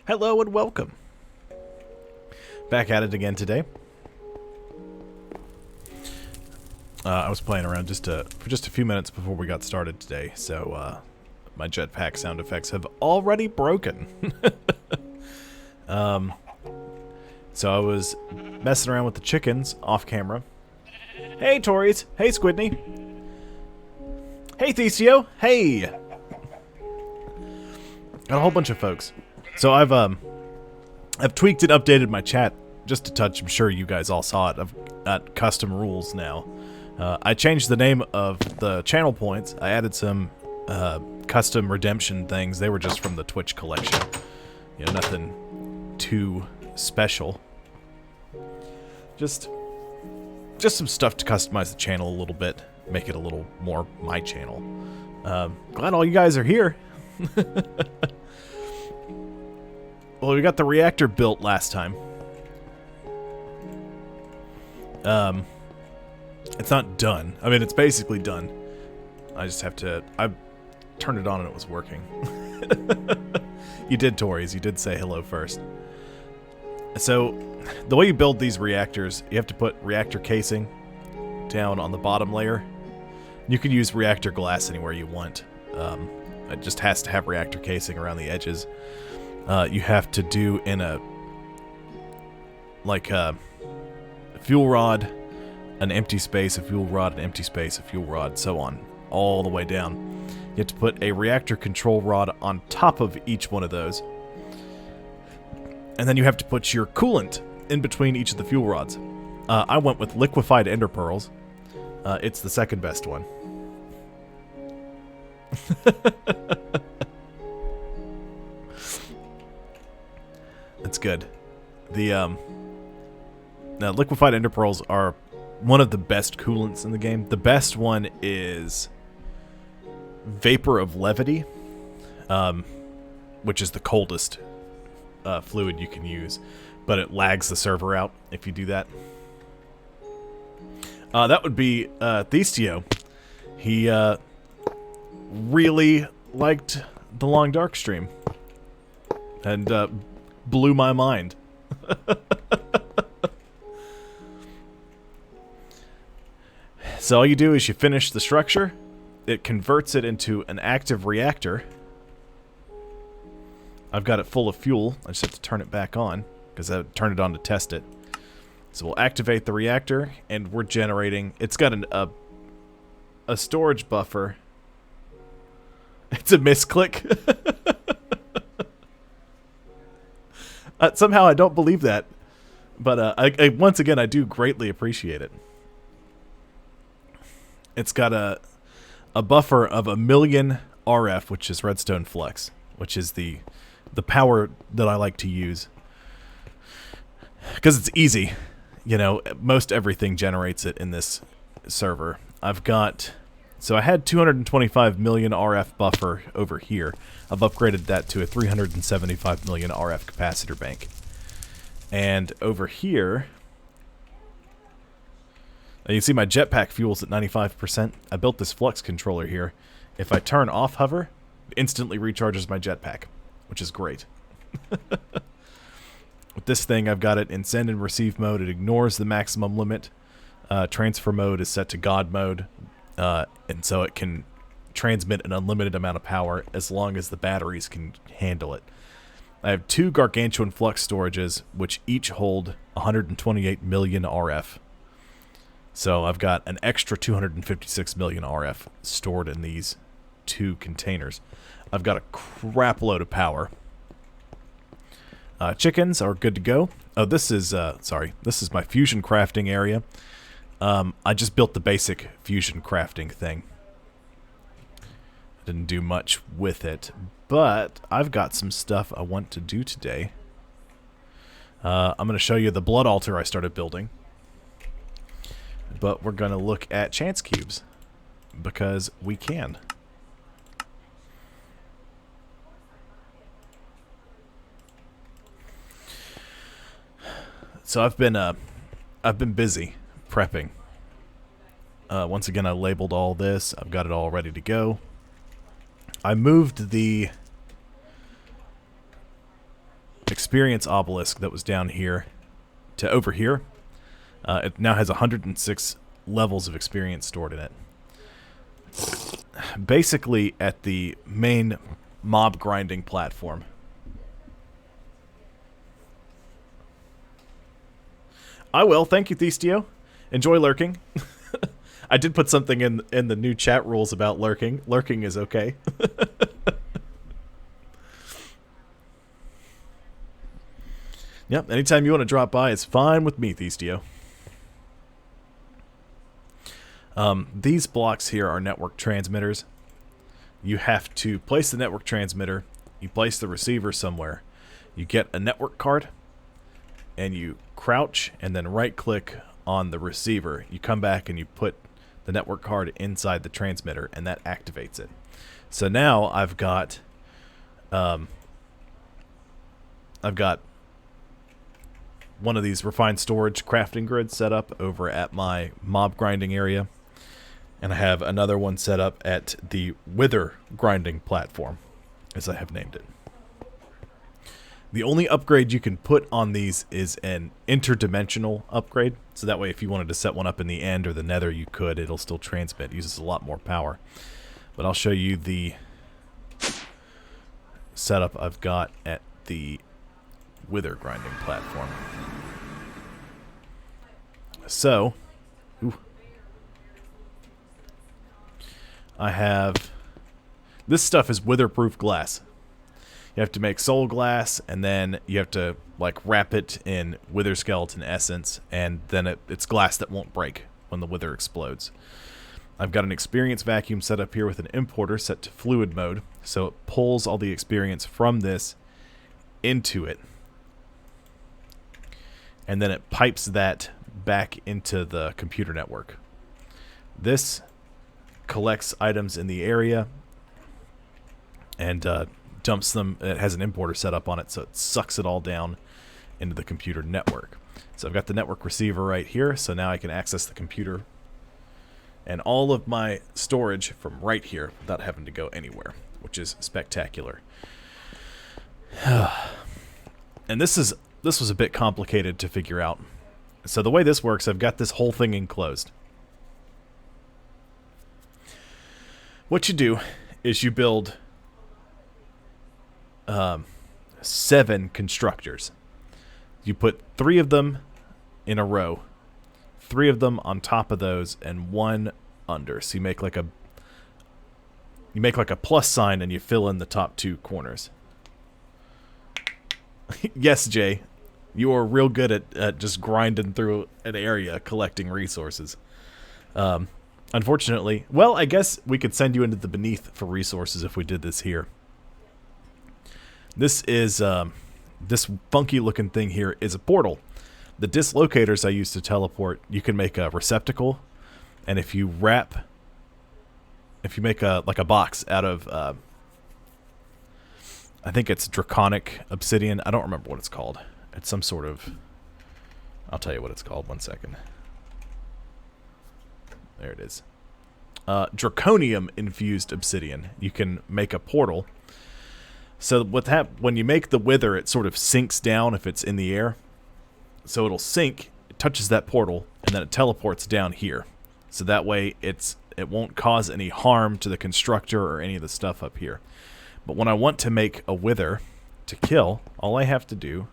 Hello and welcome. Back at it again today. I was playing around for just a few minutes before we got started today, so my jetpack sound effects have already broken. So I was messing around with the chickens off camera. Hey Tories, hey Squidney, hey Thecio, hey. Got a whole bunch of folks. So I've tweaked and updated my chat just a touch. I'm sure you guys all saw it. I've got custom rules now. I changed the name of the channel points. I added some custom redemption things. They were just from the Twitch collection. You know, nothing too special. Just some stuff to customize the channel a little bit, make it a little more my channel. Glad all you guys are here. Well, we got the reactor built last time. It's not done. I mean, it's basically done. I just have to... I turned it on and it was working. You did, Tories. You did say hello first. So, the way you build these reactors, you have to put reactor casing down on the bottom layer. You can use reactor glass anywhere you want. It just has to have reactor casing around the edges. You have to do in a fuel rod, an empty space, a fuel rod, an empty space, a fuel rod, so on, all the way down. You have to put a reactor control rod on top of each one of those. And then you have to put your coolant in between each of the fuel rods. I went with liquefied ender pearls. It's the second best one. That's good. The now liquefied ender pearls are one of the best coolants in the game. The best one is vapor of levity, which is the coldest fluid you can use, but it lags the server out if you do that. That would be Thecio. He really liked the Long Dark stream and blew my mind. So all you do is you finish the structure, it converts it into an active reactor. I've got it full of fuel. I just have to turn it back on because I turned it on to test it. So we'll activate the reactor and we're generating. It's got a storage buffer. It's a misclick. Somehow I don't believe that, but I once again I do greatly appreciate it. It's got a buffer of 1,000,000 RF, which is redstone flux, which is the power that I like to use because it's easy. You know, most everything generates it in this server. So I had 225 million RF buffer over here. I've upgraded that to a 375 million RF capacitor bank. And over here, you see my jetpack fuel's at 95%. I built this flux controller here. If I turn off hover, it instantly recharges my jetpack, which is great. With this thing, I've got it in send and receive mode. It ignores the maximum limit. Transfer mode is set to God mode. And so it can transmit an unlimited amount of power as long as the batteries can handle it. I have 2 gargantuan flux storages, which each hold 128 million RF. So I've got an extra 256 million RF stored in these 2 containers. I've got a crap load of power. Chickens are good to go. Oh, this is my fusion crafting area. I just built the basic fusion crafting thing. Didn't do much with it, but I've got some stuff I want to do today. I'm going to show you the blood altar I started building. But we're going to look at chance cubes because we can. So I've been busy prepping. Once again, I labeled all this. I've got it all ready to go. I moved the experience obelisk that was down here to over here. It now has 106 levels of experience stored in it. Basically, at the main mob grinding platform. I will. Thank you, Thestio. Enjoy lurking. I did put something in the new chat rules about lurking. Lurking is okay. Yep, anytime you want to drop by, it's fine with me, Thestio. These blocks here are network transmitters. You have to place the network transmitter, you place the receiver somewhere, you get a network card, and you crouch and then right-click on the receiver. You come back and you put the network card inside the transmitter, and that activates it. So now I've got one of these refined storage crafting grids set up over at my mob grinding area. And I have another one set up at the wither grinding platform, as I have named it. The only upgrade you can put on these is an interdimensional upgrade. So that way if you wanted to set one up in the end or the nether, you could. It'll still transmit. It uses a lot more power. But I'll show you the setup I've got at the wither grinding platform. So, I have, this stuff is wither-proof glass. You have to make soul glass, and then you have to like wrap it in wither skeleton essence, and then it's glass that won't break when the wither explodes. I've got an experience vacuum set up here with an importer set to fluid mode, so it pulls all the experience from this into it. And then it pipes that back into the computer network. This collects items in the area and dumps them. It has an importer set up on it, so it sucks it all down into the computer network. So I've got the network receiver right here, so now I can access the computer and all of my storage from right here without having to go anywhere, which is spectacular. And this was a bit complicated to figure out. So the way this works, I've got this whole thing enclosed. What you do is you build 7 constructors. You put 3 of them in a row, 3 of them on top of those, and 1 under. So you make like a plus sign and you fill in the top 2 corners. Yes, Jay, you are real good at just grinding through an area collecting resources. Unfortunately, well, I guess we could send you into the beneath for resources if we did this here. This is this funky looking thing here is a portal. The dislocators I use to teleport, you can make a receptacle, and if you make a box out of I think it's draconic obsidian. I don't remember what it's called. It's some sort of, I'll tell you what it's called. 1 second. There it is. Draconium infused obsidian. You can make a portal. So when you make the wither, it sort of sinks down if it's in the air. So it'll sink, it touches that portal, and then it teleports down here. So that way it won't cause any harm to the constructor or any of the stuff up here. But when I want to make a wither to kill, all I have to do...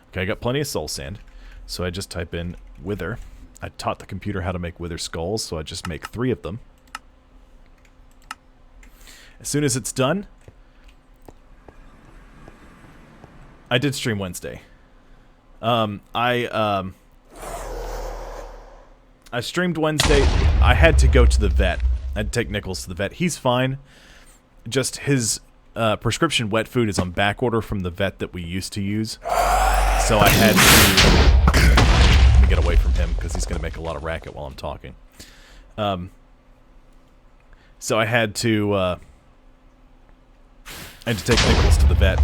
Okay, I got plenty of soul sand. So I just type in wither. I taught the computer how to make wither skulls, so I just make 3 of them. As soon as it's done... I did stream Wednesday. I streamed Wednesday. I had to go to the vet. I had to take Nicholas to the vet. He's fine. Just his prescription wet food is on back order from the vet that we used to use. So I had to... Let me get away from him because he's going to make a lot of racket while I'm talking. So I had to take Nicholas to the vet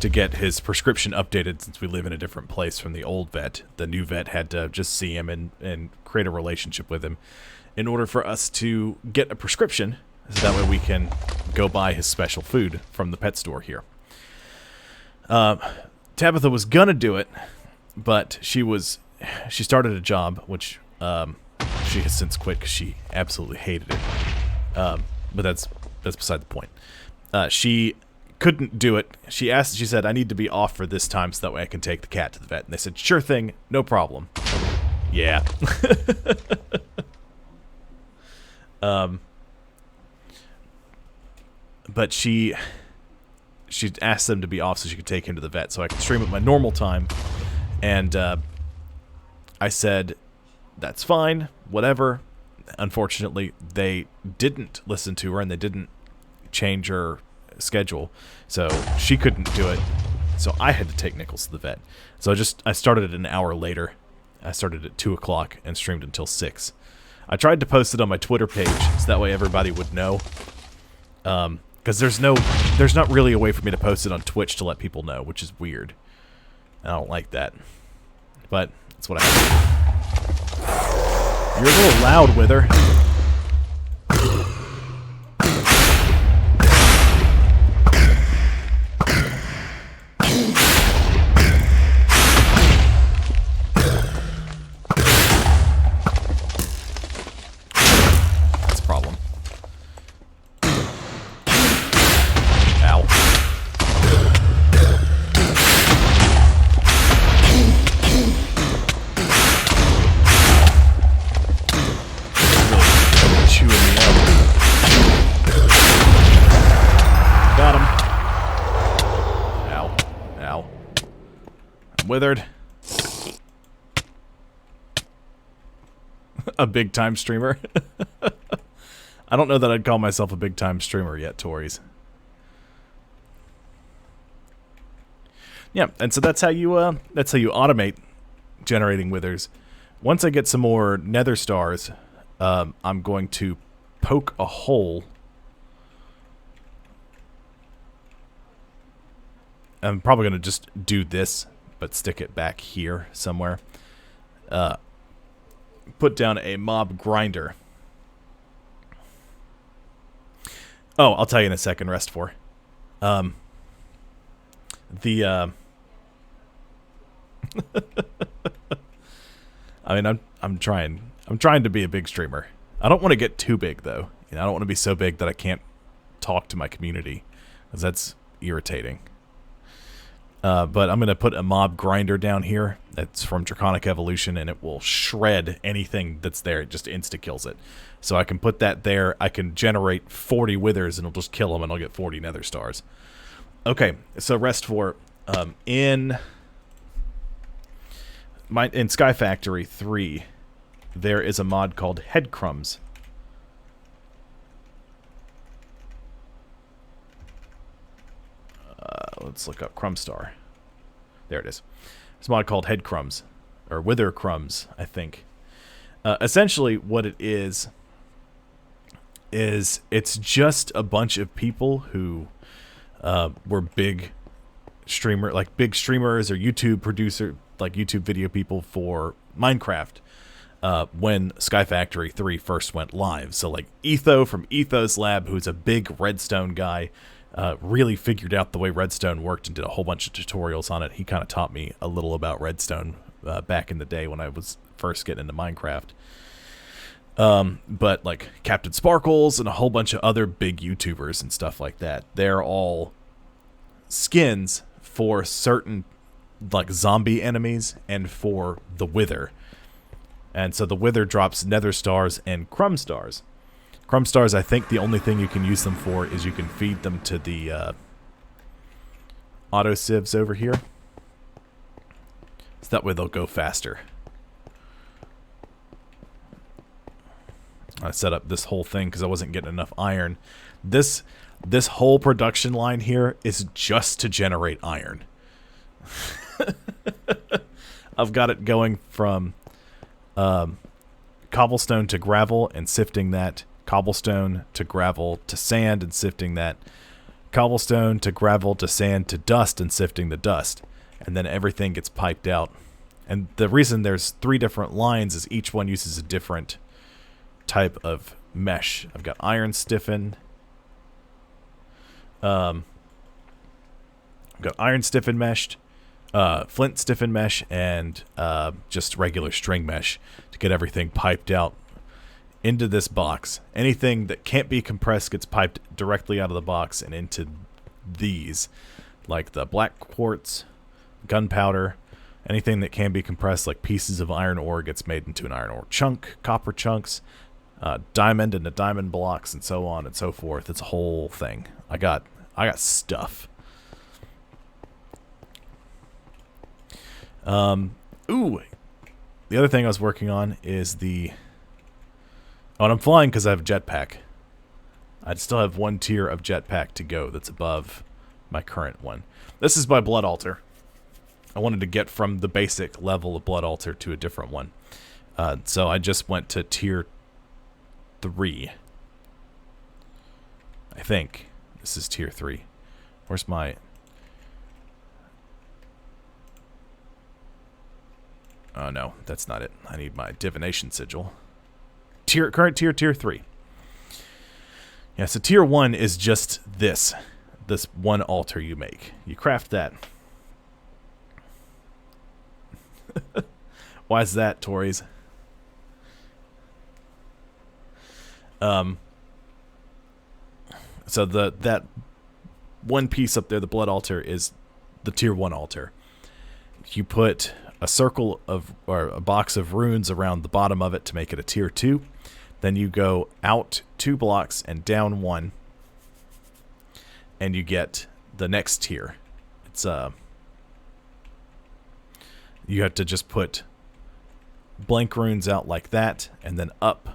to get his prescription updated since we live in a different place from the old vet. The new vet had to just see him and create a relationship with him in order for us to get a prescription so that way we can go buy his special food from the pet store here. Tabitha was gonna do it, but she started a job, which she has since quit because she absolutely hated it. But that's beside the point. She couldn't do it. She said, I need to be off for this time so that way I can take the cat to the vet. And they said, sure thing, no problem. Yeah. But she asked them to be off so she could take him to the vet so I could stream at my normal time. And I said, that's fine, whatever. Unfortunately, they didn't listen to her and they didn't change her schedule, so she couldn't do it. So I had to take Nichols to the vet. So I started it an hour later. I started at 2 o'clock and streamed until 6. I tried to post it on my Twitter page so that way everybody would know. Because there's not really a way for me to post it on Twitch to let people know, which is weird. I don't like that. But that's what I have. You're a little loud, Wither. That's a problem. Ow. Chewing me up. Got him. Ow. Ow. I'm withered. A big time streamer. I don't know that I'd call myself a big time streamer yet, Tories. Yeah, and so that's how you automate generating withers. Once I get some more nether stars, I'm going to poke a hole. I'm probably going to just do this, but stick it back here somewhere. Put down a mob grinder. Oh, I'll tell you in a second, Rest 4. I mean, I'm trying to be a big streamer. I don't want to get too big though. You know, I don't want to be so big that I can't talk to my community, because that's irritating. But I'm going to put a mob grinder down here. That's from Draconic Evolution, and it will shred anything that's there. It just insta-kills it. So I can put that there. I can generate 40 withers, and it'll just kill them, and I'll get 40 nether stars. Okay, so Rest 4. In Skyfactory 3, there is a mod called Headcrumbs. Let's look up Crumbstar. There it is. It's a mod called Headcrumbs, or Wither Crumbs, I think. Essentially, what it is it's just a bunch of people who were big streamers or YouTube producer, like YouTube video people for Minecraft when Skyfactory 3 first went live. So like Etho from Etho's Lab, who's a big redstone guy, really figured out the way redstone worked and did a whole bunch of tutorials on it. He kind of taught me a little about redstone back in the day when I was first getting into Minecraft. But like Captain Sparkles and a whole bunch of other big YouTubers and stuff like that, they're all skins for certain like zombie enemies and for the Wither. And so the Wither drops nether stars and crumb stars. Crumb stars, I think the only thing you can use them for is you can feed them to the auto sieves over here. So that way they'll go faster. I set up this whole thing because I wasn't getting enough iron. This whole production line here is just to generate iron. I've got it going from cobblestone to gravel and sifting that. Cobblestone to gravel to sand and sifting that. Cobblestone to gravel to sand to dust and sifting the dust. And then everything gets piped out. And the reason there's 3 different lines is each one uses a different type of mesh. I've got iron stiffen. I've got iron stiffen meshed, flint stiffen mesh, and just regular string mesh to get everything piped out into this box. Anything that can't be compressed gets piped directly out of the box and into these, like the black quartz, gunpowder. Anything that can be compressed, like pieces of iron ore, gets made into an iron ore chunk, copper chunks, diamond into diamond blocks, and so on and so forth. It's a whole thing. I got stuff. Ooh, the other thing I was working on is the... Oh, and I'm flying because I have a jetpack. I'd still have one tier of jetpack to go that's above my current one. This is my Blood Altar. I wanted to get from the basic level of Blood Altar to a different one. So I just went to tier 3. I think. This is tier 3. Where's my... Oh, no. That's not it. I need my divination sigil. Current tier 3. Yeah, so tier 1 is just this. This one altar you make. You craft that. Why is that, Tories? So that one piece up there, the blood altar, is the tier 1 altar. You put a circle of, or a box of runes around the bottom of it to make it a tier 2. Then you go out 2 blocks and down 1, and you get the next tier. It's you have to just put blank runes out like that, and then up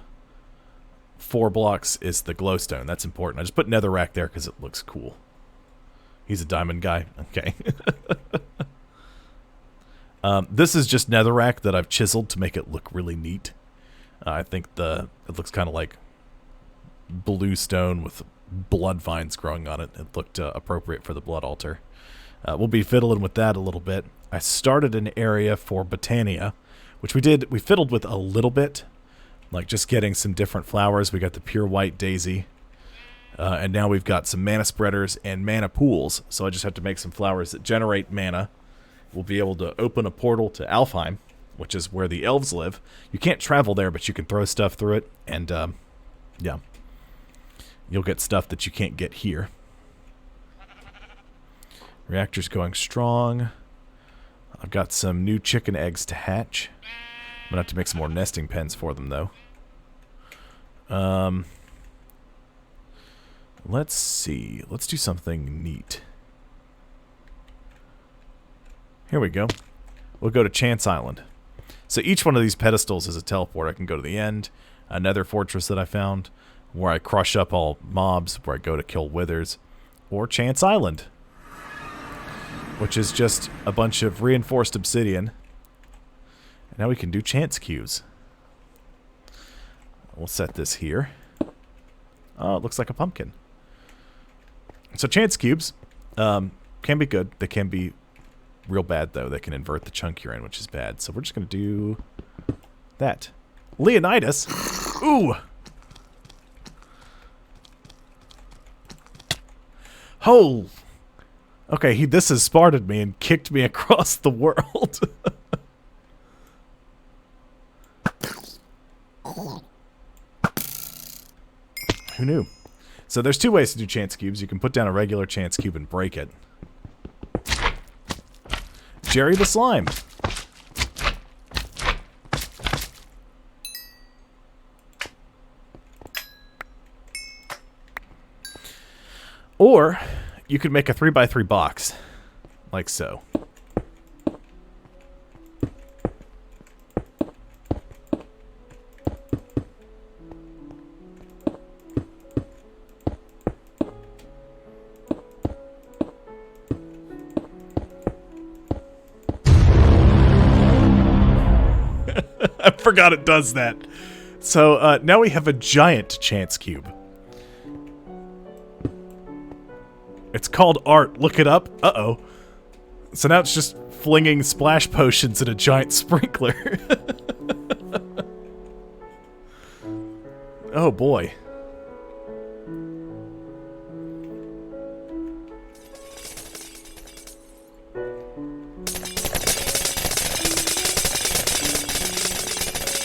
4 blocks is the glowstone. That's important. I just put netherrack there because it looks cool. He's a diamond guy. Okay. This is just netherrack that I've chiseled to make it look really neat. I think it looks kind of like blue stone with blood vines growing on it. It looked appropriate for the blood altar. We'll be fiddling with that a little bit. I started an area for Botania, which we fiddled with a little bit, like just getting some different flowers. We got the pure white daisy, and now we've got some mana spreaders and mana pools, so I just have to make some flowers that generate mana. We'll be able to open a portal to Alfheim, which is where the elves live. You can't travel there, but you can throw stuff through it, and yeah, you'll get stuff that you can't get here. Reactor's going strong. I've got some new chicken eggs to hatch. I'm gonna have to make some more nesting pens for them, though. Let's see. Let's do something neat. Here we go. We'll go to Chance Island. So each one of these pedestals is a teleport. I can go to the end. Another fortress that I found, where I crush up all mobs, where I go to kill withers. Or Chance Island, which is just a bunch of reinforced obsidian. And now we can do chance cubes. We'll set this here. Oh, it looks like a pumpkin. So chance cubes can be good. They can be real bad, though. They can invert the chunk you're in, which is bad. So we're just going to do that. Leonidas? Ooh! Oh! Okay, this has Sparted me and kicked me across the world. Who knew? So there's 2 ways to do chance cubes. You can put down a regular chance cube and break it. Jerry the Slime. Or you could make a 3x3 box, like so. I forgot it does that. So now we have a giant chance cube. It's called art. Look it up. Uh-oh. So now it's just flinging splash potions at a giant sprinkler. Oh boy.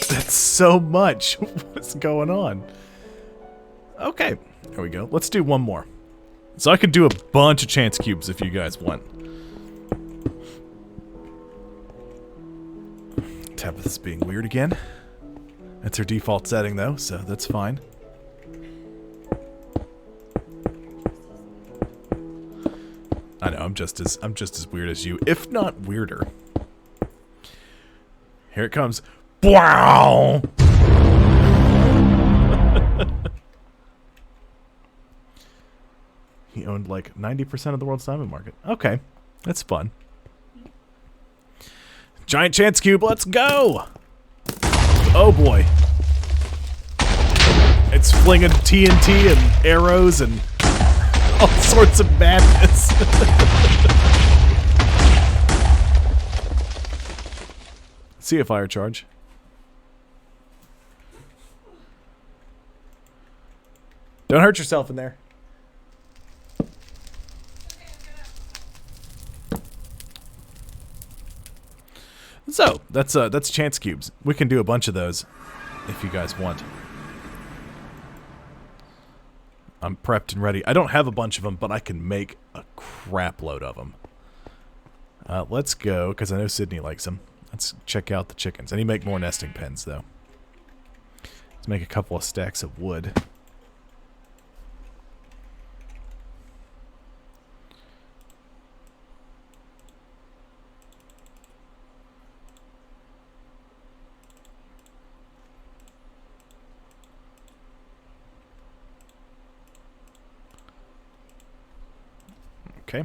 That's so much. What's going on? Okay, there we go. Let's do one more. So I could do a bunch of chance cubes if you guys want. Tabitha's being weird again. That's her default setting though, so that's fine. I know, I'm just as weird as you, if not weirder. Here it comes. Wow! He owned like 90% of the world's diamond market. Okay, that's fun. Giant chance cube, let's go! Oh boy. It's flinging TNT and arrows and all sorts of madness. See a fire charge. Don't hurt yourself in there. So, that's chance cubes. We can do a bunch of those if you guys want. I'm prepped and ready. I don't have a bunch of them, but I can make a crap load of them. Let's go, because I know Sydney likes them. Let's check out the chickens. I need to make more nesting pens, though. Let's make a couple of stacks of wood. Okay.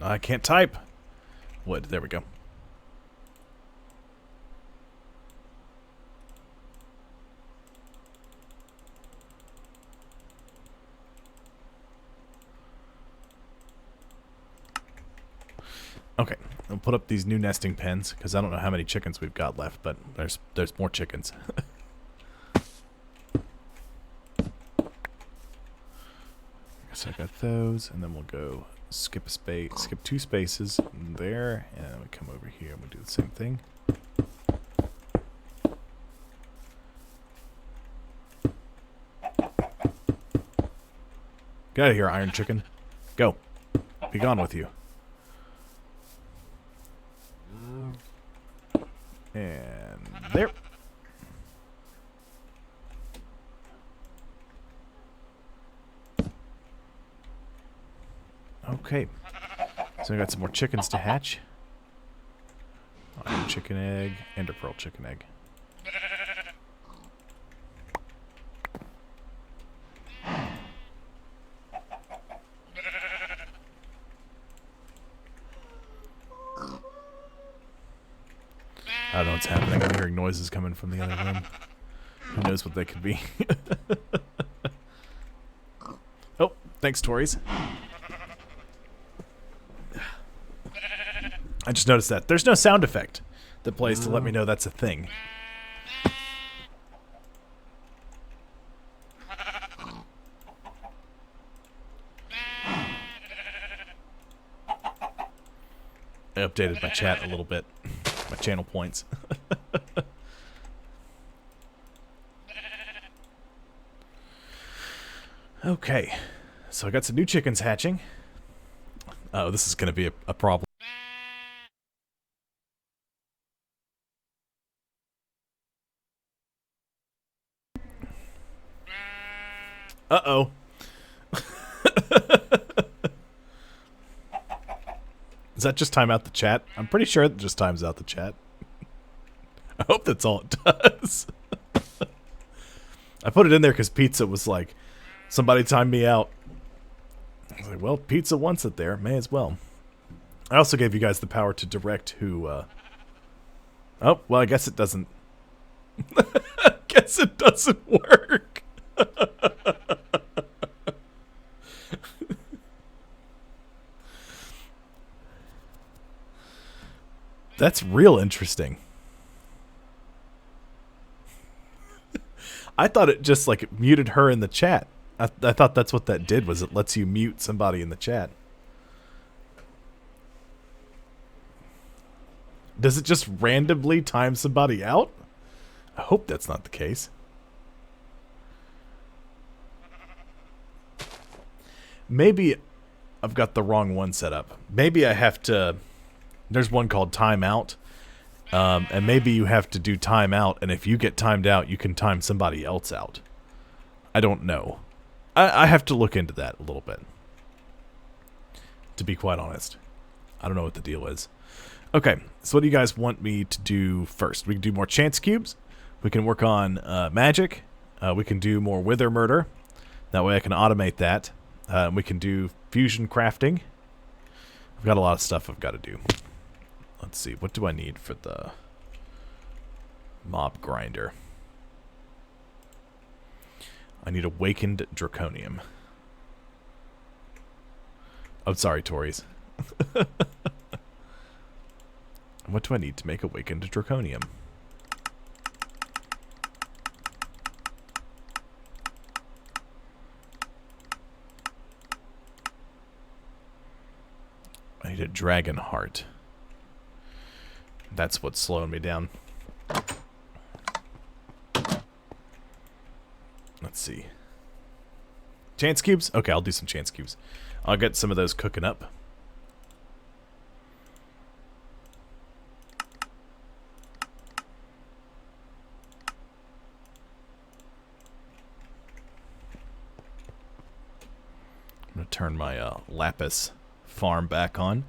I can't type. Wood, there we go. Okay, I'll put up these new nesting pens because I don't know how many chickens we've got left, but there's more chickens. So I got those, and then we'll go skip a space, skip 2 spaces there, and then we come over here and we do the same thing. Get out of here, iron chicken. Go. Be gone with you. And there. Okay. So I got some more chickens to hatch. Iron chicken egg and a pearl chicken egg. I don't know what's happening. I'm hearing noises coming from the other room. Who knows what they could be. Oh, thanks, Tories. I just noticed that. There's no sound effect that plays to let me know that's a thing. I updated my chat a little bit. My channel points. Okay. So I got some new chickens hatching. Oh, this is going to be a problem. Uh-oh. Does that just time out the chat? I'm pretty sure it just times out the chat. I hope that's all it does. I put it in there because pizza was like, somebody timed me out. I was like, well, pizza wants it there. May as well. I also gave you guys the power to direct who, Oh, well, I guess it doesn't... guess it doesn't work. That's real interesting. I thought it just like muted her in the chat. I thought that's what that did, was it lets you mute somebody in the chat. Does it just randomly time somebody out? I hope that's not the case. Maybe I've got the wrong one set up. Maybe I have to... There's one called timeout. And maybe you have to do timeout, and if you get timed out, you can time somebody else out. I don't know. I have to look into that a little bit. To be quite honest. I don't know what the deal is. Okay, so what do you guys want me to do first? We can do more chance cubes. We can work on magic. We can do more wither murder. That way I can automate that. We can do fusion crafting. I've got a lot of stuff I've got to do. Let's see, what do I need for the mob grinder? I need awakened draconium. I'm sorry, Tories. What do I need to make awakened draconium? I need a dragon heart. That's what's slowing me down. Let's see. Chance cubes? Okay, I'll do some chance cubes. I'll get some of those cooking up. I'm going to turn my lapis farm back on.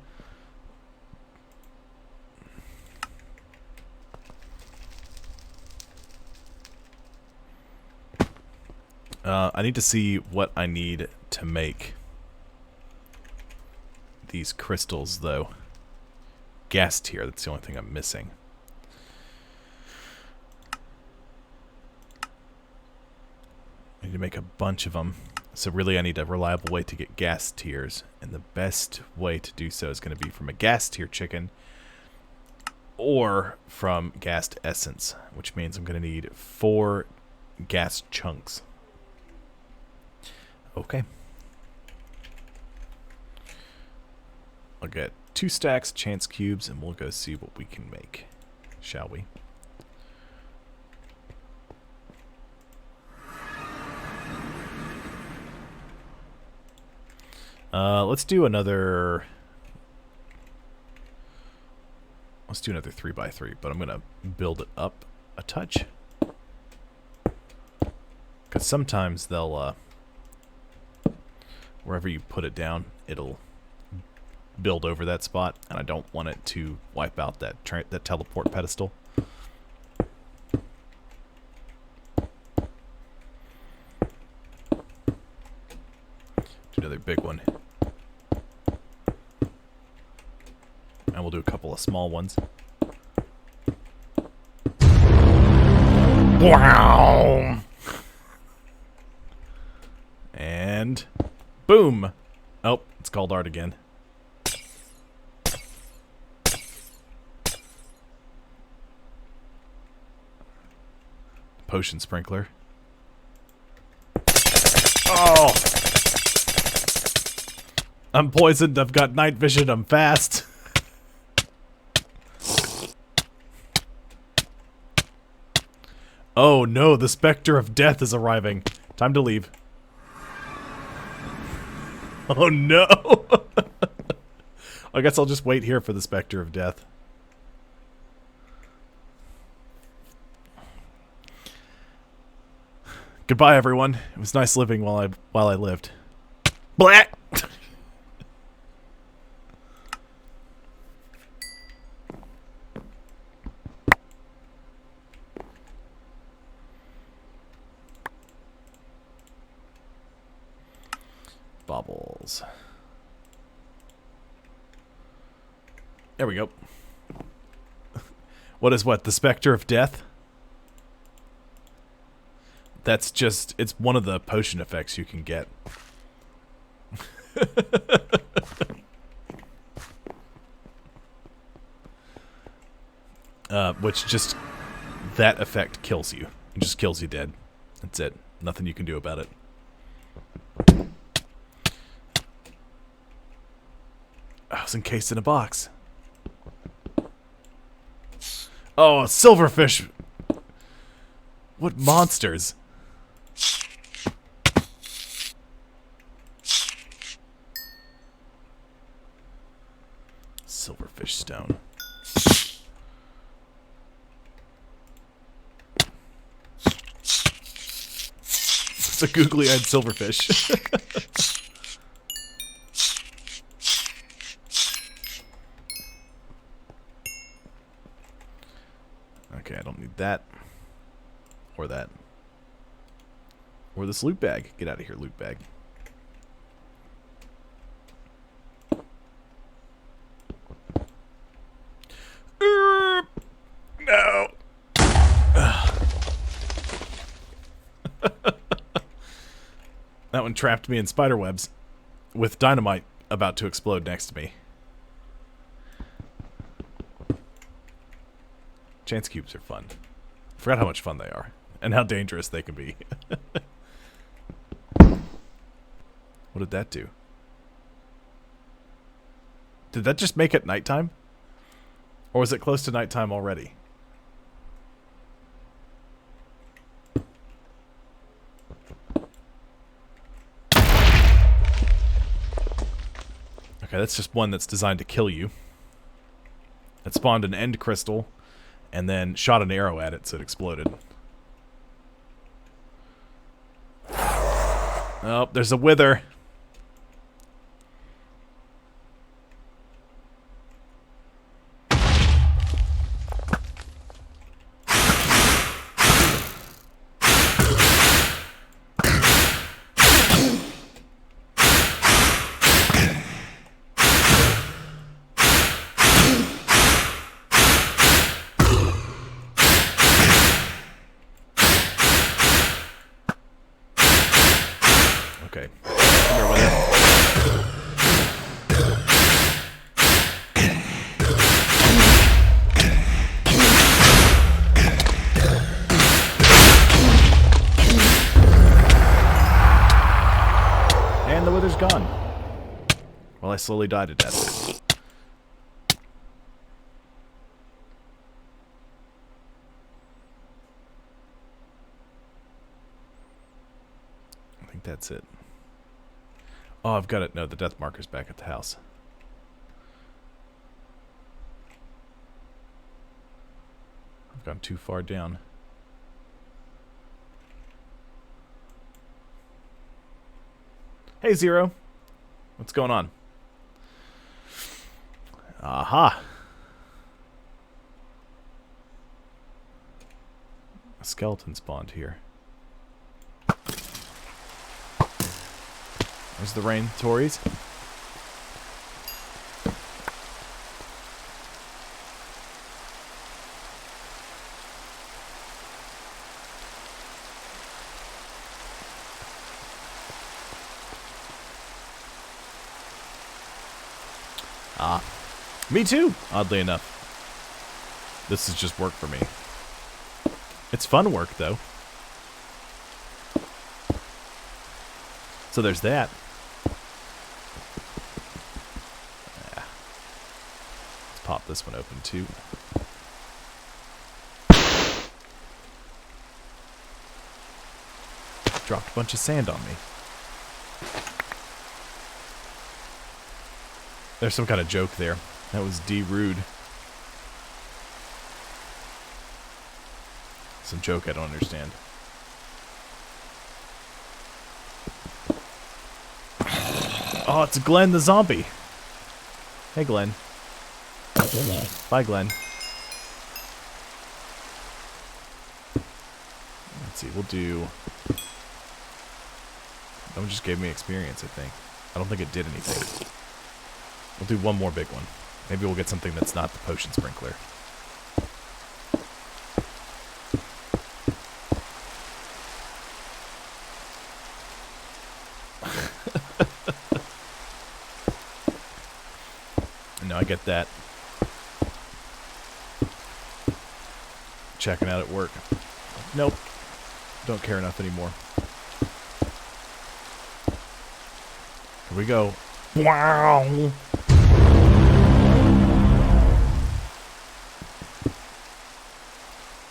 I need to see what I need to make these crystals, though. Gas tier, that's the only thing I'm missing. I need to make a bunch of them. So really I need a reliable way to get gas tiers. And the best way to do so is going to be from a gas tier chicken. Or from gassed essence. Which means I'm going to need 4 gas chunks. Okay. I'll get 2 stacks chance cubes and we'll go see what we can make. Shall we? Let's do another 3x3, but I'm gonna build it up a touch. Because sometimes they'll wherever you put it down, it'll build over that spot, and I don't want it to wipe out that teleport pedestal. Do another big one. And we'll do a couple of small ones. Wow! And boom! Oh, it's called art again. Potion sprinkler. Oh! I'm poisoned, I've got night vision, I'm fast. Oh no, the specter of death is arriving. Time to leave. Oh no! I guess I'll just wait here for the specter of death. Goodbye, everyone. It was nice living while I lived. Blah! Bubbles. There we go. What is what? The specter of death? That's just, it's one of the potion effects you can get. which just, that effect kills you. It just kills you dead. That's it. Nothing you can do about it. I was encased in a box. Oh, silverfish! What monsters? Silverfish stone. It's a googly-eyed silverfish. Okay, I don't need that. Or that. Or this loot bag. Get out of here, loot bag. No. That one trapped me in spider webs with dynamite about to explode next to me. Chance cubes are fun. Forgot how much fun they are and how dangerous they can be. What did that do? Did that just make it nighttime? Or was it close to nighttime already? Okay, that's just one that's designed to kill you. It spawned an end crystal and then shot an arrow at it so it exploded. Oh, there's a wither. Okay. Come here, wither. And the wither's gone. Well, I slowly died to death. I think that's it. Oh, I've got it. No, the death marker's back at the house. I've gone too far down. Hey, Zero. What's going on? Aha. A skeleton spawned here. There's the rain, Tories. Ah. Me too, oddly enough. This is just work for me. It's fun work, though. So there's that. Yeah. Let's pop this one open, too. Dropped a bunch of sand on me. There's some kind of joke there. That was D-rude. Some joke I don't understand. Oh, it's Glenn the zombie. Hey, Glenn. Bye, Glenn. Let's see, we'll do... That one just gave me experience, I think. I don't think it did anything. We'll do one more big one. Maybe we'll get something that's not the potion sprinkler. No, I get that. checking out at work. Nope. Don't care enough anymore. Here we go. Wow.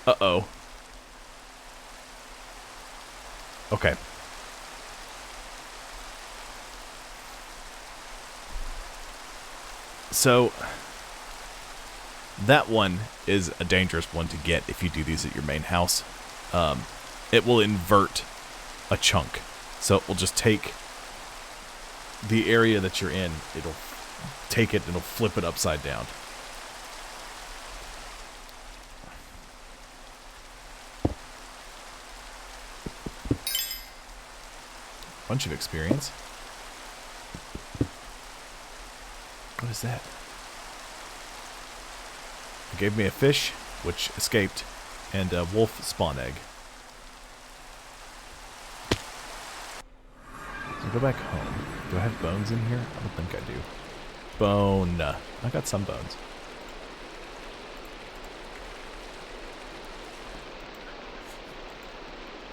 Uh-oh. Okay. So, that one is a dangerous one to get if you do these at your main house. It will invert a chunk. So it will just take the area that you're in, it'll take it and it'll flip it upside down. Bunch of experience. What is that? It gave me a fish, which escaped, and a wolf spawn egg. So go back home. Do I have bones in here? I don't think I do. Bone. I got some bones.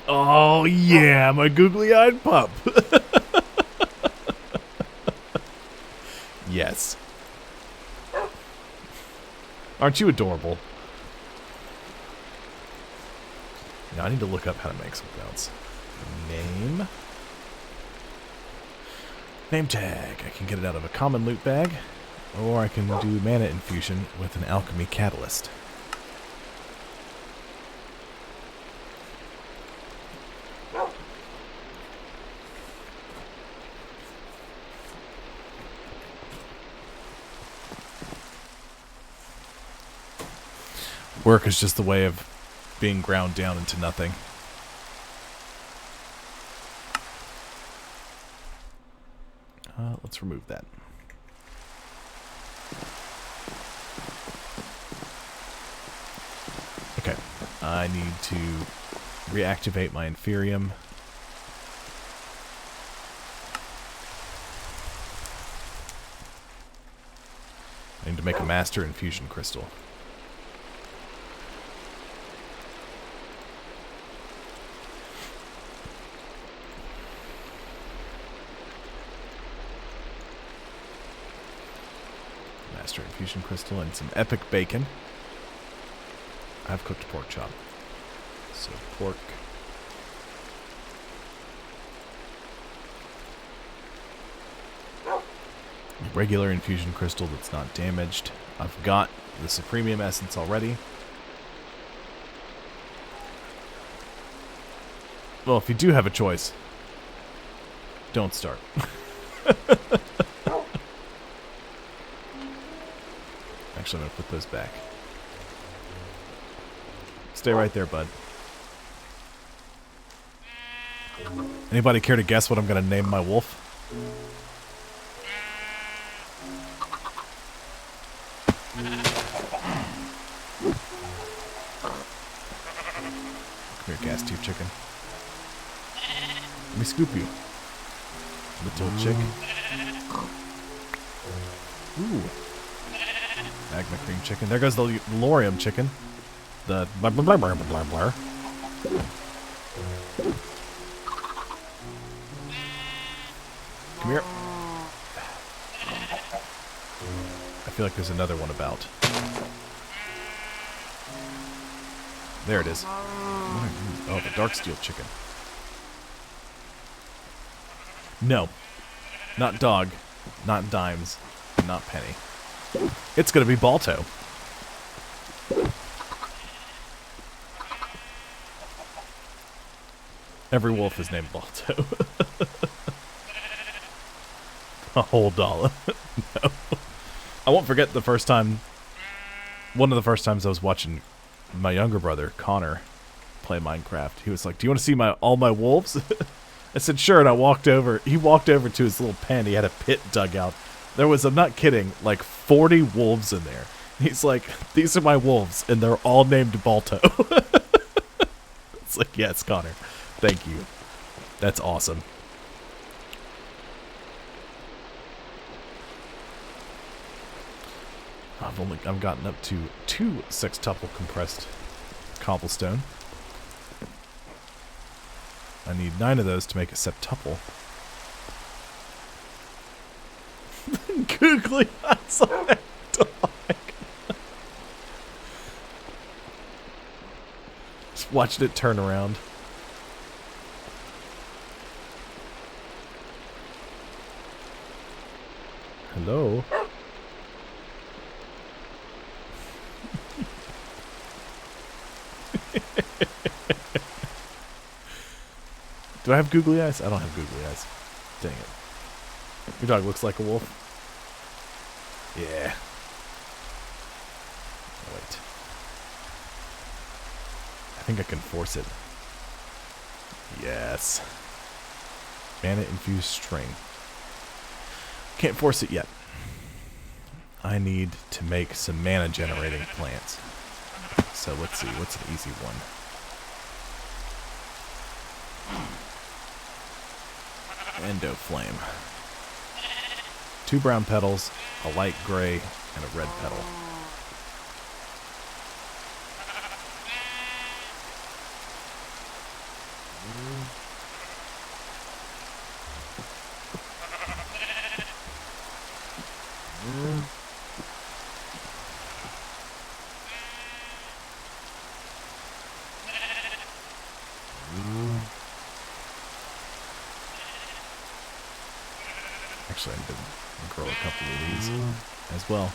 Oh yeah, my googly-eyed pup. Yes. Aren't you adorable? Now I need to look up how to make some bones. Name. Name tag. I can get it out of a common loot bag, or I can do mana infusion with an alchemy catalyst. Work is just the way of being ground down into nothing. Let's remove that. Okay, I need to reactivate my Inferium. I need to make a Master Infusion Crystal. Master Infusion Crystal and some epic bacon. I have cooked pork chop. So pork. Regular infusion crystal that's not damaged. I've got the Supremium Essence already. Well, if you do have a choice, don't start. Actually, I'm going to put those back. Stay right there, bud. Anybody care to guess what I'm going to name my wolf? Come here, gas tube chicken. Let me scoop you. Little chick. Ooh. Magma cream chicken. There goes the Lorium chicken. The blah blah blah blah blah blah. Come here. I feel like there's another one about. There it is. Oh, the dark steel chicken. No. Not dog. Not dimes. Not penny. It's gonna be Balto. Every wolf is named Balto. A whole dollar. No. I won't forget the first time, one of the first times I was watching my younger brother, Connor, play Minecraft. He was like, "Do you want to see all my wolves?" I said, "Sure," and I walked over. He walked over to his little pen. He had a pit dug out. There was, I'm not kidding, like 40 wolves in there. He's like, "These are my wolves, and they're all named Balto." It's like, yes, Connor. Thank you. That's awesome. I've gotten up to 2 sextuple compressed cobblestone. I need 9 of those to make a septuple. Googly eyes on that dog. Just watched it turn around. Hello? Do I have googly eyes? I don't have googly eyes. Dang it. Your dog looks like a wolf. Yeah. Oh, wait. I think I can force it. Yes. Mana infused string. Can't force it yet. I need to make some mana generating plants. So let's see, what's an easy one? Endo flame. 2 brown petals, a light gray, and a red petal. Actually, I'm going to grow a couple of these as well.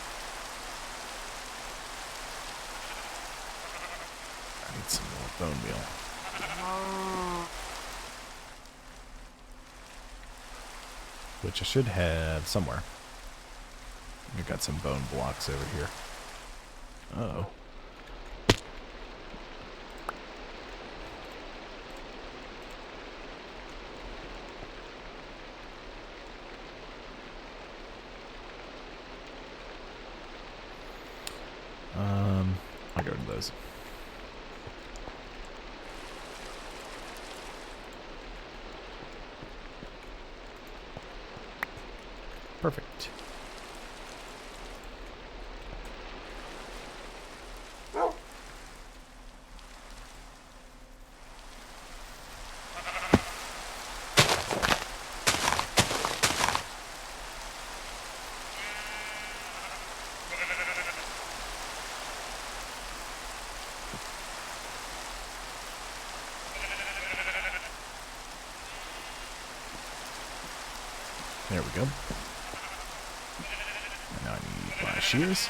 I need some more bone meal. Which I should have somewhere. I got some bone blocks over here. Uh-oh. I'll get rid of those. Perfect. There we go. And now I need my shears.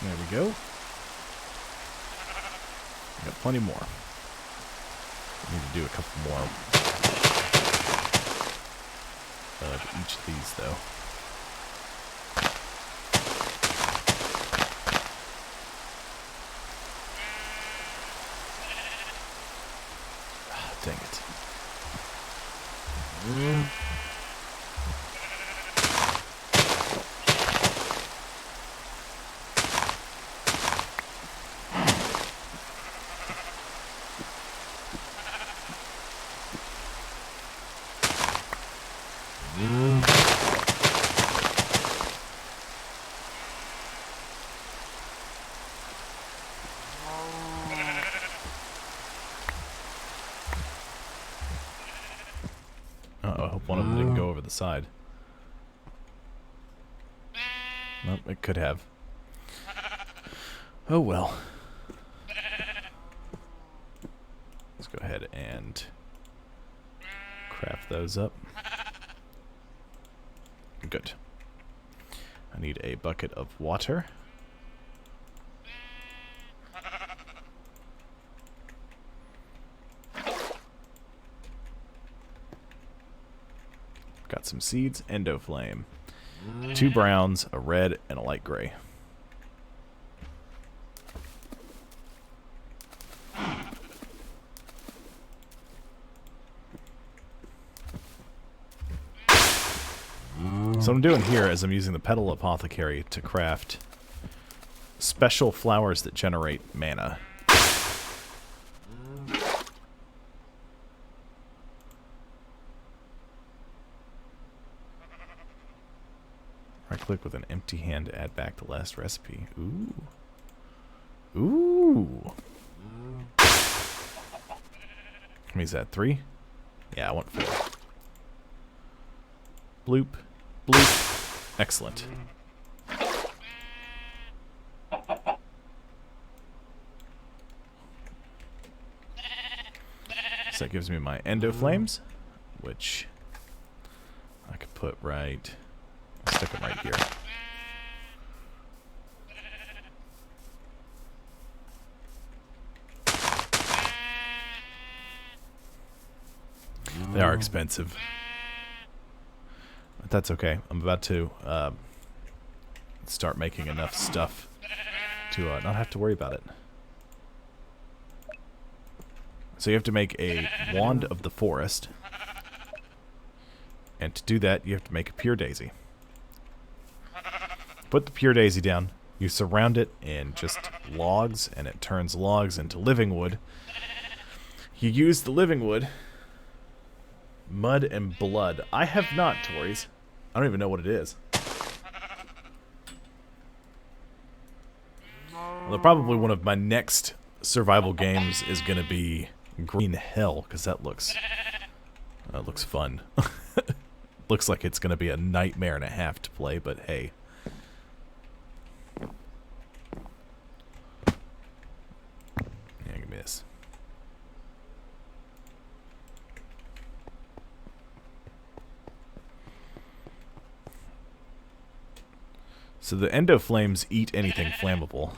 There we go. Got plenty more. Need to do a couple more of each of these, though. Ah, dang it. Uh-oh, I hope one of them didn't go over the side. Nope, it could have. Oh well. Let's go ahead and craft those up. Good. I need a bucket of water. Got some seeds, endo flame. 2 browns, a red, and a light gray. So what I'm doing here is I'm using the Petal Apothecary to craft special flowers that generate mana. Right-click with an empty hand to add back the last recipe. Ooh. Ooh. How many is that? 3? Yeah, I want 4. Bloop. Bloop. Excellent. So that gives me my Endo Flames, which I could put right... stick them right here. They are expensive. But that's okay. I'm about to start making enough stuff to not have to worry about it. So you have to make a Wand of the Forest. And to do that, you have to make a Pure Daisy. Put the Pure Daisy down. You surround it in just logs, and it turns logs into living wood. You use the living wood, mud and blood. I have not, Tories. I don't even know what it is. Well, probably one of my next survival games is going to be Green Hell, because that looks fun. Looks like it's going to be a nightmare and a half to play, but hey. Yeah, give me this. So the Endo Flames eat anything flammable.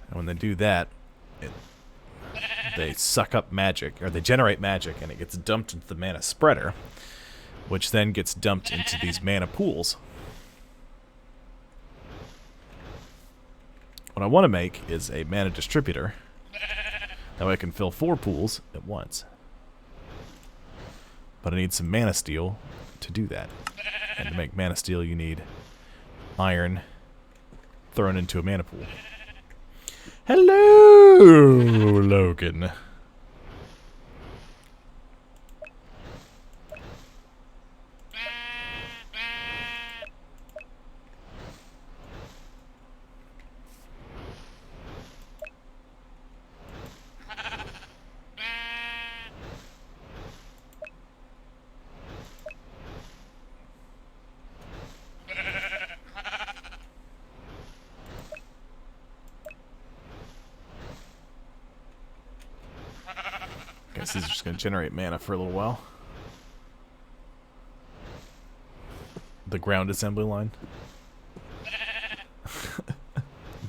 And when they do that, they suck up magic, or they generate magic, and it gets dumped into the mana spreader, which then gets dumped into these mana pools. What I want to make is a mana distributor. That way I can fill 4 pools at once. But I need some mana steel to do that. And to make mana steel you need iron thrown into a mana pool. Hello, Logan. Guess this is just going to generate mana for a little while. The ground assembly line.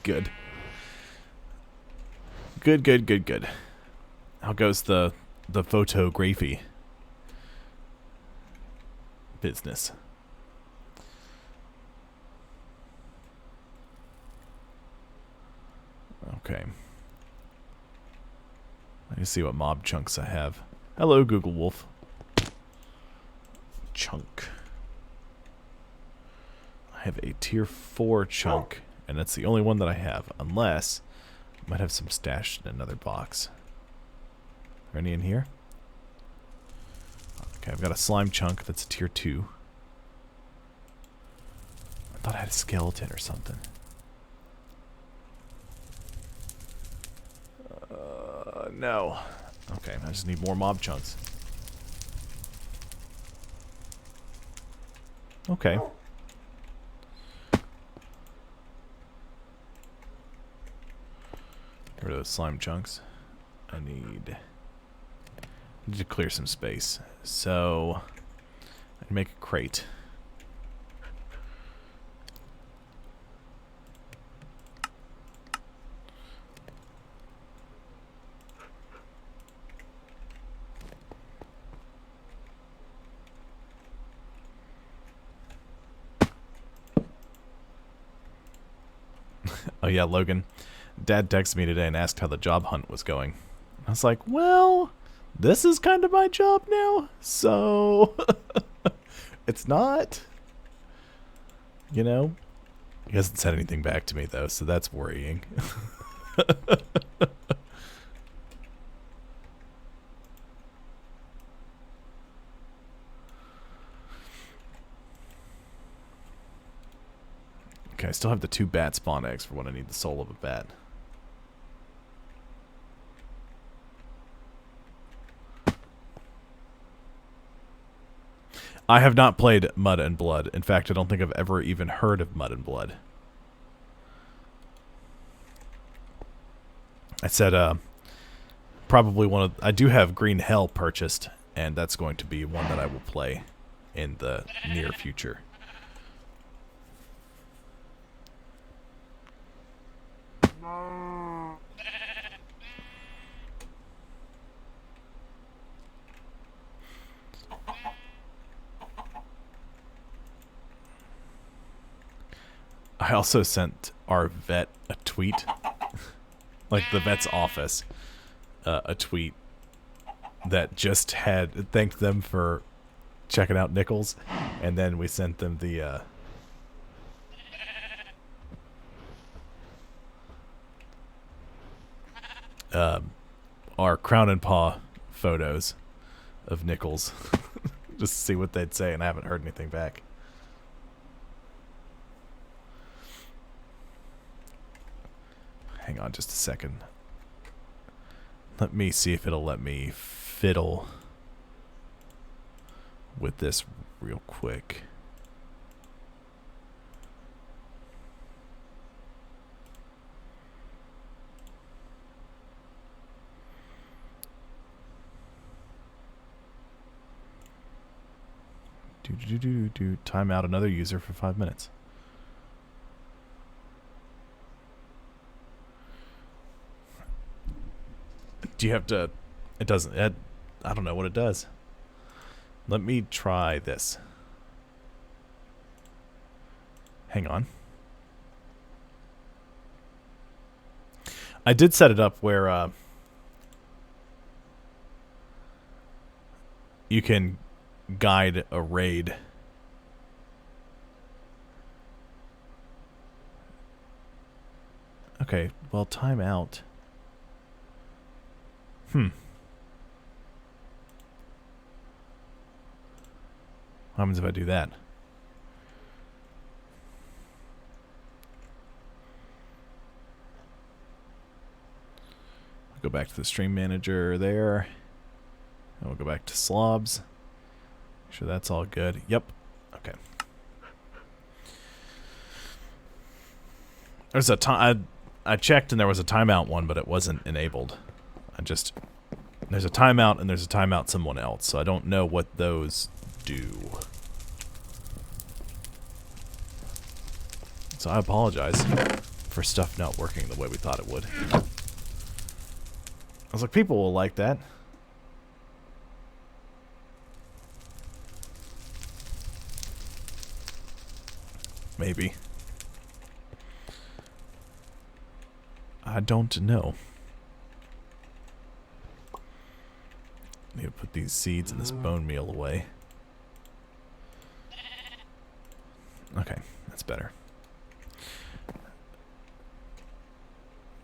Good. Good, good, good, good. How goes the photography business? Okay. Let me see what mob chunks I have. Hello, Google Wolf. Chunk. I have a tier 4 chunk, and that's the only one that I have, unless I might have some stashed in another box. Are any in here? Okay, I've got a slime chunk that's a tier 2. I thought I had a skeleton or something. No. Okay, I just need more mob chunks. Okay. Get rid of those slime chunks. I need to clear some space. So, I can make a crate. Oh yeah, Logan. Dad texted me today and asked how the job hunt was going. I was like, well, this is kind of my job now, so it's not. You know? He hasn't said anything back to me, though, so that's worrying. Okay, I still have the 2 bat spawn eggs for when I need the soul of a bat. I have not played Mud and Blood. In fact, I don't think I've ever even heard of Mud and Blood. I said, probably one of... I do have Green Hell purchased, and that's going to be one that I will play in the near future. I also sent our vet a tweet, like the vet's office, a tweet that just had thanked them for checking out Nichols, and then we sent them the our Crown and Paw photos of Nichols, just to see what they'd say, and I haven't heard anything back. Hang on just a second. Let me see if it'll let me fiddle with this real quick. Time out another user for 5 minutes. Do you have to... It doesn't... I don't know what it does. Let me try this. Hang on. I did set it up where you can guide a raid. Okay, well, time out. What happens if I do that? Go back to the stream manager there. And we'll go back to slobs. Make sure that's all good. Yep. Okay. There's a time... I checked and there was a timeout one, but it wasn't enabled. There's a timeout and there's a timeout someone else, so I don't know what those do. So I apologize for stuff not working the way we thought it would. I was like, people will like that. Maybe. I don't know. Need to put these seeds and this bone meal away. Okay, that's better.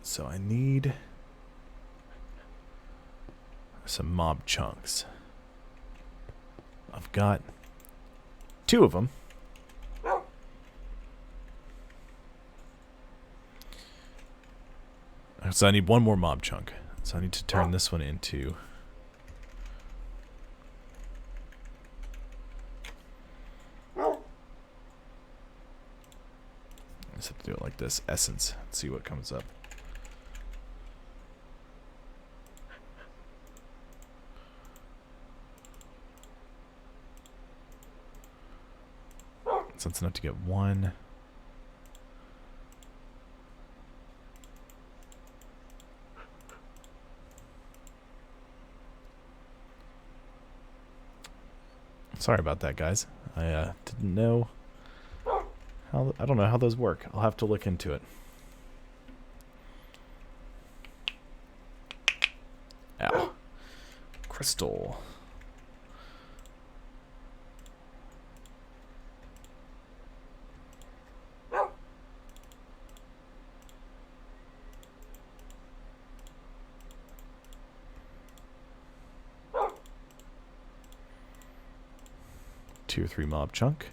So I need some mob chunks. I've got 2 of them. So I need 1 more mob chunk. So I need to turn this one into... I just have to do it like this. Essence. Let's see what comes up. So it's enough to get 1. Sorry about that, guys. I didn't know how... I don't know how those work. I'll have to look into it. crystal. Tier 3 mob chunk.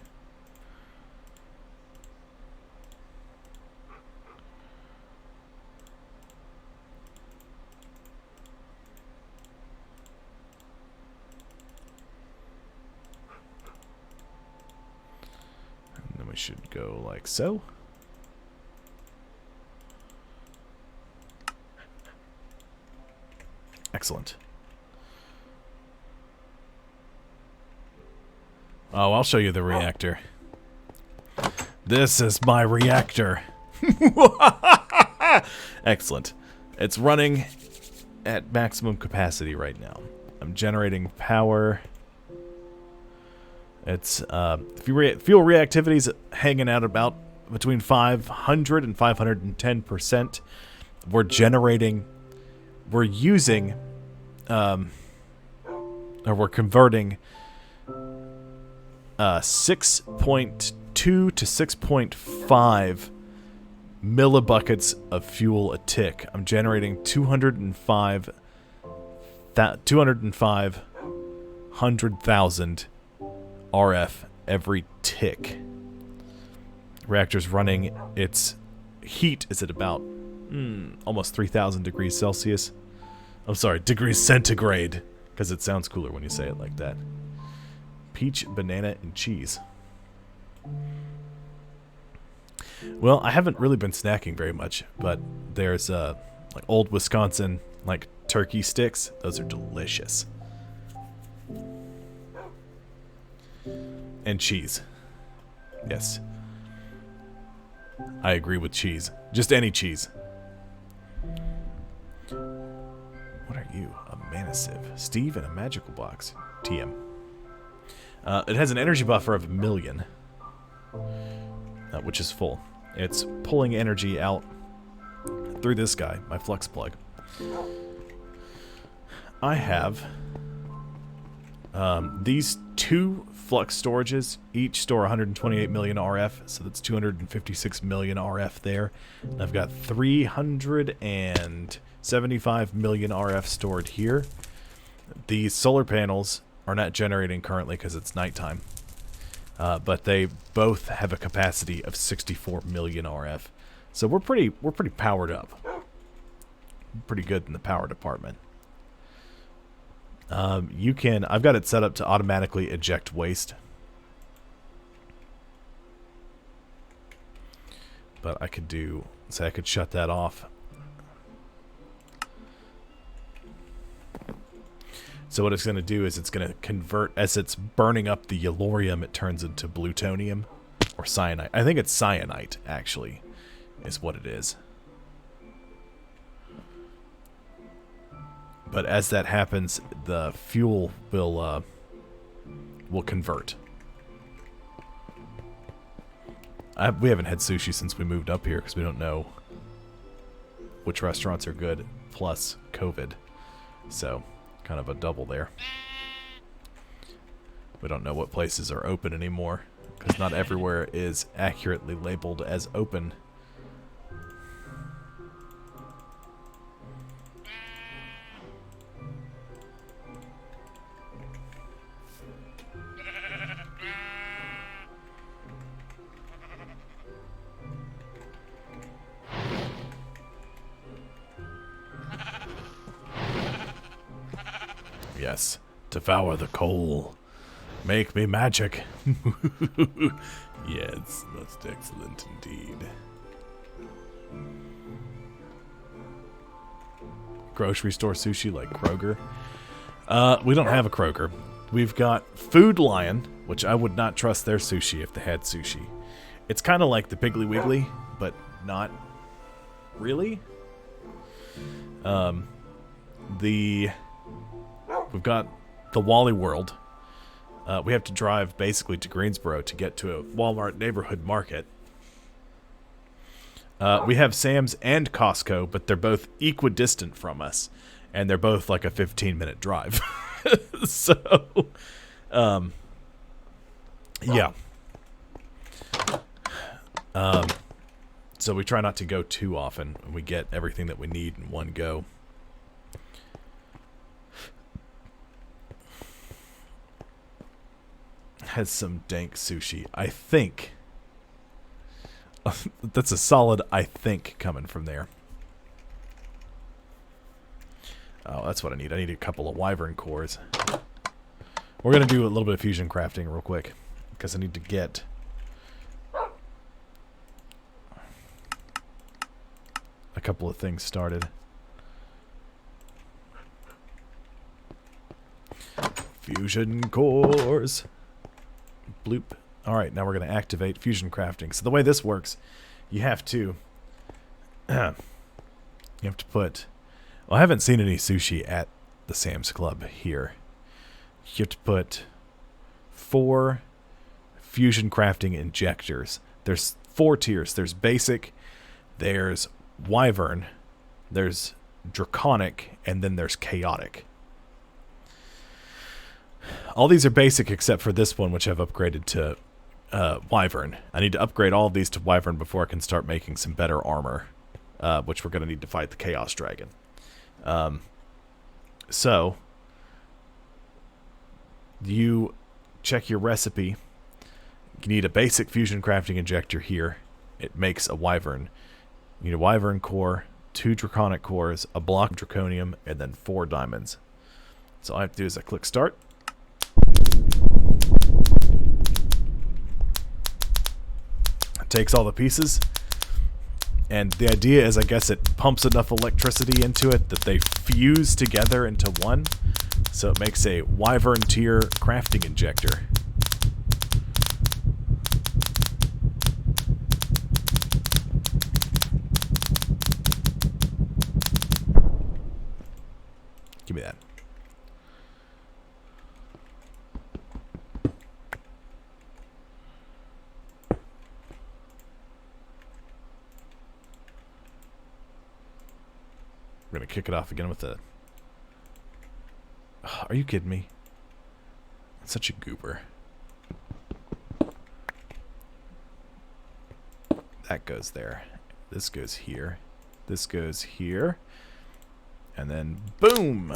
And then we should go like so. Excellent. Oh, I'll show you the reactor. This is my reactor. Excellent. It's running at maximum capacity right now. I'm generating power. It's fuel reactivity is hanging out about between 500 and 510%. We're converting 6.2 to 6.5 millibuckets of fuel a tick. I'm generating 205,000 RF every tick. Reactor's running. Its heat is at about almost 3,000 degrees Celsius. I'm sorry, degrees centigrade, because it sounds cooler when you say it like that. Peach, banana, and cheese. Well, I haven't really been snacking very much, but there's like old Wisconsin like turkey sticks. Those are delicious. And cheese. Yes. I agree with cheese. Just any cheese. What are you? A manasive. Steve and a magical box. TM. It has an energy buffer of 1,000,000, which is full. It's pulling energy out through this guy, my flux plug. I have these two flux storages. Each store 128 million RF, so that's 256 million RF there. And I've got 375 million RF stored here. These solar panels are not generating currently because it's nighttime. But they both have a capacity of 64 million RF. So we're pretty powered up. Pretty good in the power department. I've got it set up to automatically eject waste. But I could I could shut that off. So what it's going to do is it's going to convert, as it's burning up the yellorium, it turns into plutonium or cyanide. I think it's cyanide, actually, is what it is. But as that happens, the fuel will convert. We haven't had sushi since we moved up here because we don't know which restaurants are good, plus COVID. So kind of a double there. We don't know what places are open anymore because not everywhere is accurately labeled as open. Yes, devour the coal. Make me magic. Yes, that's excellent indeed. Grocery store sushi like Kroger. We don't have a Kroger. We've got Food Lion, which I would not trust their sushi if they had sushi. It's kind of like the Piggly Wiggly, but not really. We've got the Wally World. We have to drive basically to Greensboro to get to a Walmart neighborhood market. We have Sam's and Costco, but they're both equidistant from us. and they're both like a 15-minute drive. So, yeah. So we try not to go too often. We get everything that we need in one go. Has some dank sushi. I think. That's a solid I think coming from there. Oh, that's what I need. I need a couple of wyvern cores. We're going to do a little bit of fusion crafting real quick, because I need to get a couple of things started. Fusion cores. Bloop. Alright, now we're going to activate fusion crafting. So the way this works, you have to put... Well, I haven't seen any sushi at the Sam's Club here. You have to put 4 fusion crafting injectors. There's 4 tiers. There's basic, there's wyvern, there's draconic, and then there's chaotic. All these are basic except for this one, which I've upgraded to wyvern. I need to upgrade all of these to wyvern before I can start making some better armor, which we're going to need to fight the Chaos Dragon. So you check your recipe. You need a basic fusion crafting injector here. It makes a wyvern. You need a wyvern core, 2 draconic cores, a block of draconium, and then 4 diamonds. So all I have to do is I click start. It takes all the pieces. And the idea is, I guess, it pumps enough electricity into it that they fuse together into one. So it makes a wyvern tier crafting injector. Give me that. We're going to kick it off again with a... Are you kidding me? Such a goober. That goes there. This goes here. This goes here. And then boom!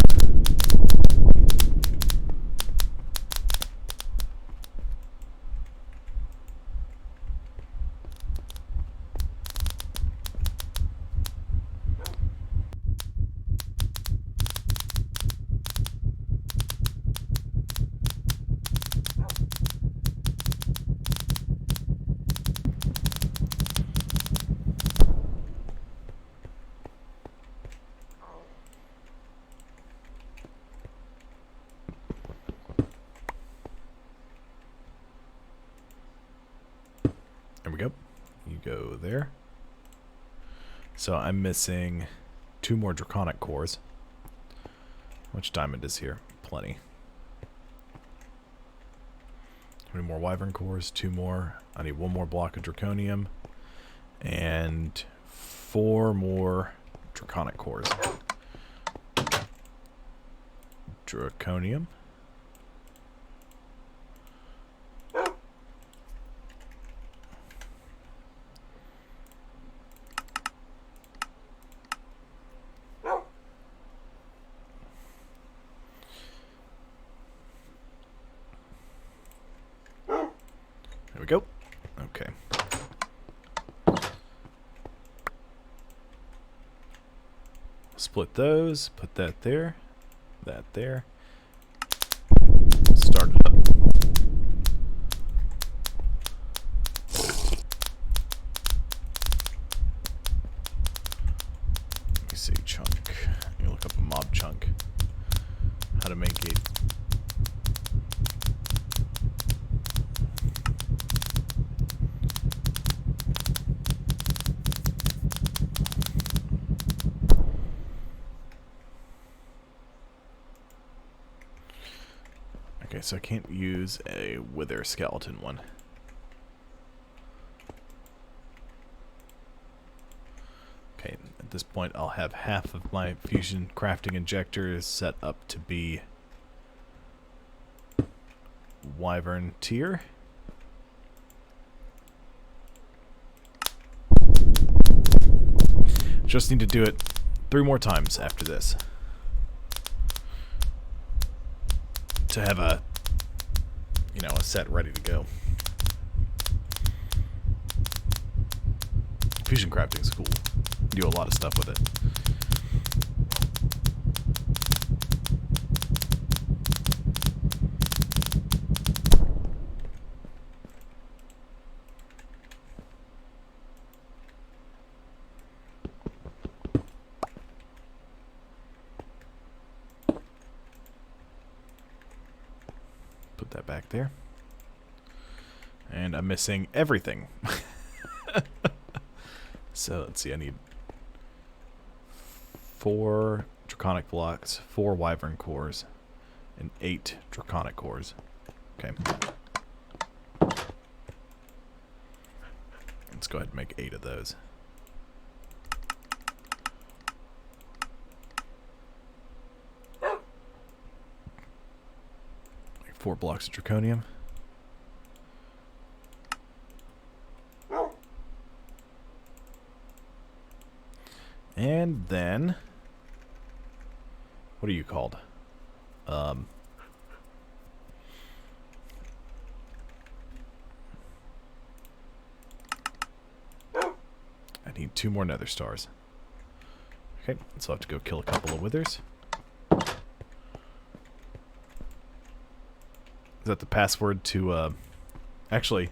There we go. You go there. So I'm missing 2 more draconic cores. Which diamond is here? Plenty. How many more wyvern cores? 2 more. I need 1 more block of draconium. And 4 more draconic cores. Draconium. There we go. Okay. Split those. Put that there. That there. Start it up. Let me see. Chunk. Let me look up a mob chunk. How to make it. Okay, so I can't use a wither skeleton one. Okay, at this point I'll have half of my fusion crafting injectors set up to be Wyvern tier. Just need to do it 3 more times after this to have a, you know, a set ready to go. Fusion crafting is cool. You do a lot of stuff with it. Put that back there. And I'm missing everything. So let's see, I need 4 draconic blocks, 4 wyvern cores, and 8 draconic cores. Okay. Let's go ahead and make 8 of those. Like 4 blocks of draconium. And then, what are you called? I need 2 more nether stars. Okay, so I'll have to go kill a couple of withers. Is that the password to, actually,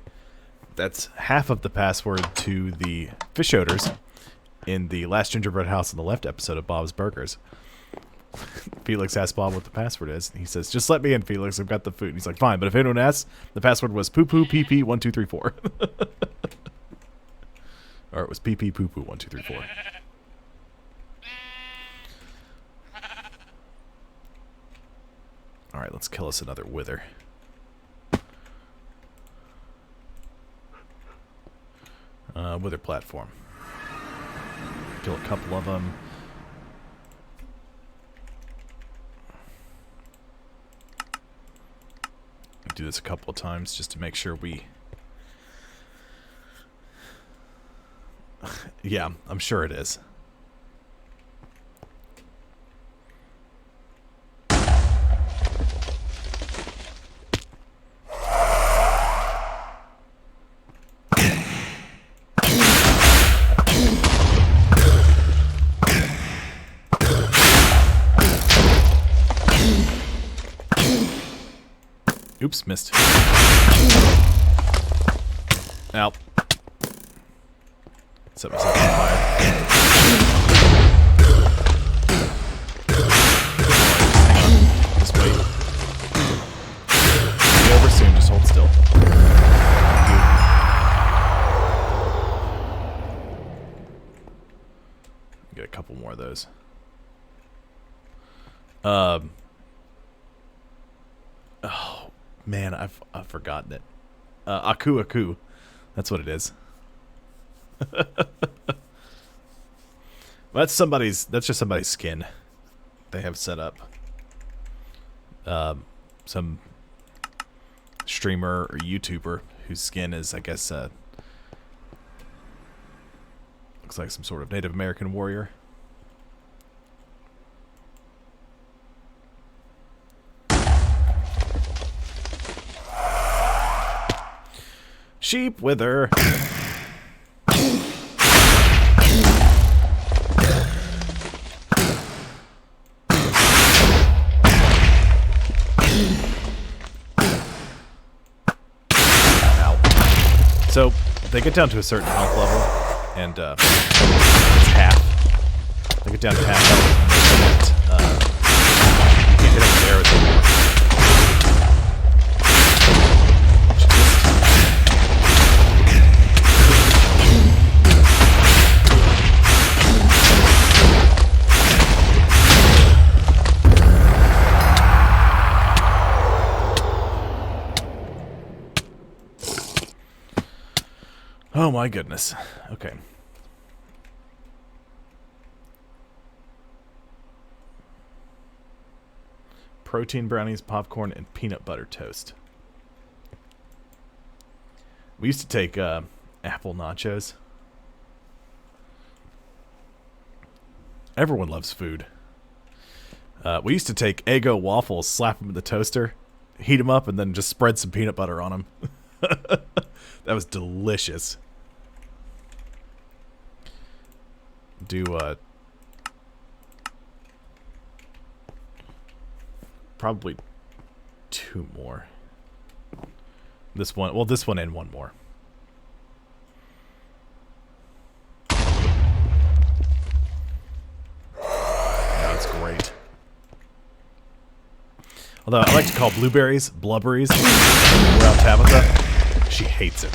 that's half of the password to the fish odors in the last gingerbread house on the left episode of Bob's Burgers. Felix asked Bob what the password is. And he says, just let me in, Felix. I've got the food. And he's like, fine. But if anyone asks, the password was poo-poo pee-pee 1 2 3 4. Or it was pee-pee poo-poo 1 2 3 4. Alright, let's kill us another wither. Wither platform. Kill a couple of them. Do this a couple of times just to make sure we... Yeah, I'm sure it is. Oops, missed. Ow. Set myself on fire. Just wait. Be over soon, just hold still. Get a couple more of those. Oh. Man, I've forgotten it. Aku Aku. That's what it is. That's just somebody's skin they have set up. Some streamer or YouTuber whose skin is, I guess, looks like some sort of Native American warrior. Sheep wither. So they get down to a certain health level, and it's half. They get down to half health, and you can't hit them with arrows anymore. Oh my goodness. Okay. protein brownies, popcorn, and peanut butter toast. We used to take apple nachos. Everyone loves food. We used to take Eggo waffles, slap them in the toaster, heat them up, and then just spread some peanut butter on them. That was delicious. Probably 2 more. This one and 1 more. That's great. Although I like to call blueberries blubberries around Tabitha. She hates it.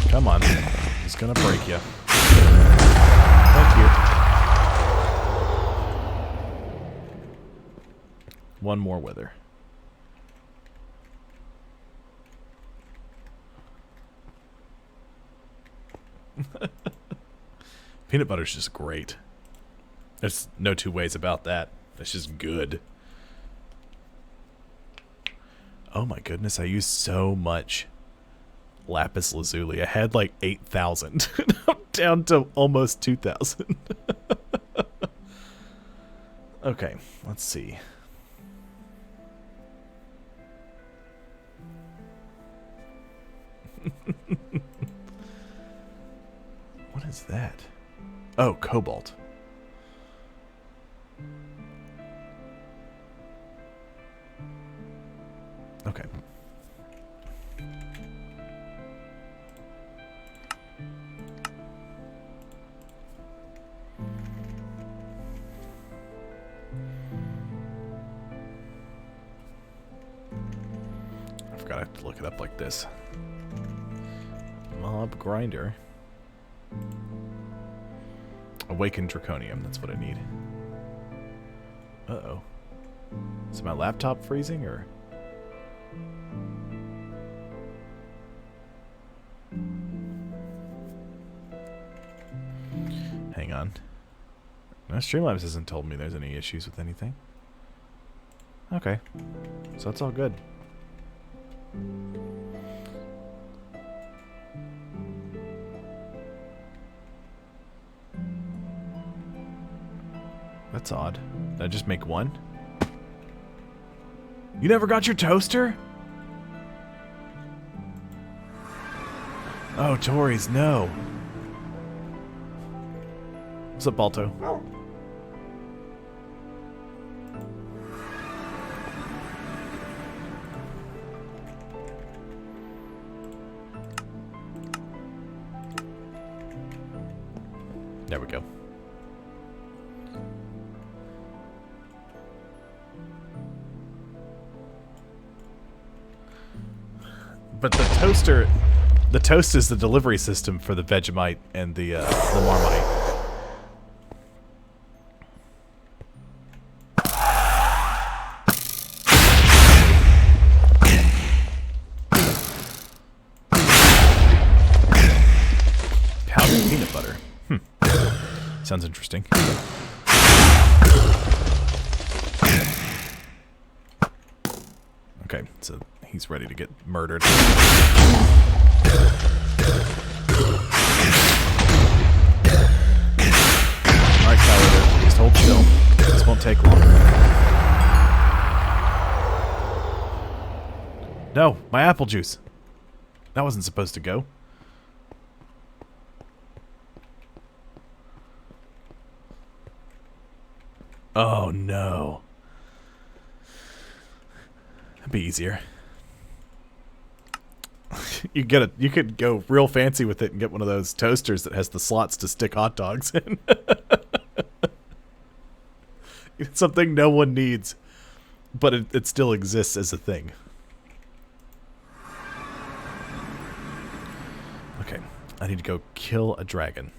Come on. He's gonna break you. Thank you. 1 more with her. Peanut butter's just great. There's no 2 ways about that. It's just good. Oh my goodness, I used so much lapis lazuli. I had like 8,000. I'm down to almost 2,000. Okay, let's see. What is that? Oh, cobalt. Okay. I forgot I have to look it up like this. Mob grinder. Awakened draconium, that's what I need. Uh-oh. Is my laptop freezing, or? Hang on. No, Streamlabs hasn't told me there's any issues with anything. Okay. So that's all good. That's odd. Did I just make 1? You never got your toaster? Oh, Tories, no. What's up, Balto? There we go. But the toast is the delivery system for the Vegemite and the Marmite. Powdered peanut butter. Sounds interesting. Okay, so he's ready to get murdered. Alright, Kyler, just hold still. This won't take long. No, my apple juice. That wasn't supposed to go. Oh no. That'd be easier. You could go real fancy with it and get one of those toasters that has the slots to stick hot dogs in. It's something no one needs, but it still exists as a thing. Okay, I need to go kill a dragon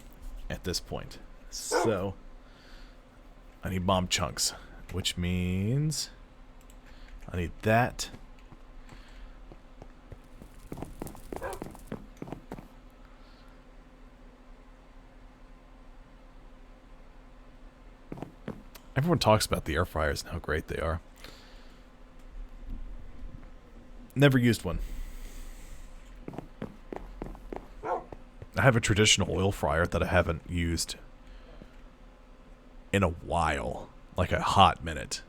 at this point. So I need mob chunks, which means I need that. Everyone talks about the air fryers and how great they are. Never used one. I have a traditional oil fryer that I haven't used in a while. Like a hot minute.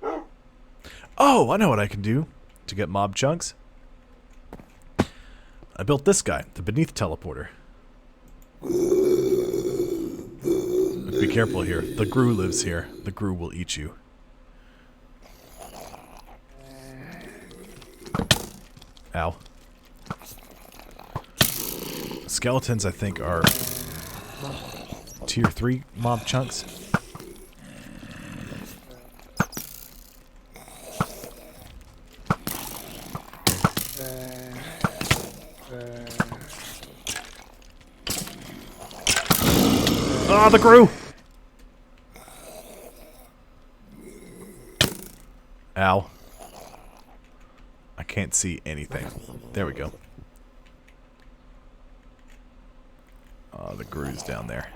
Oh, I know what I can do to get mob chunks. I built this guy, the Beneath Teleporter. Be careful here. The Gru lives here. The Gru will eat you. Ow. Skeletons, I think, are tier 3 mob chunks. Ah, the Gru! Ow. I can't see anything. There we go. Oh, the Gru's down there.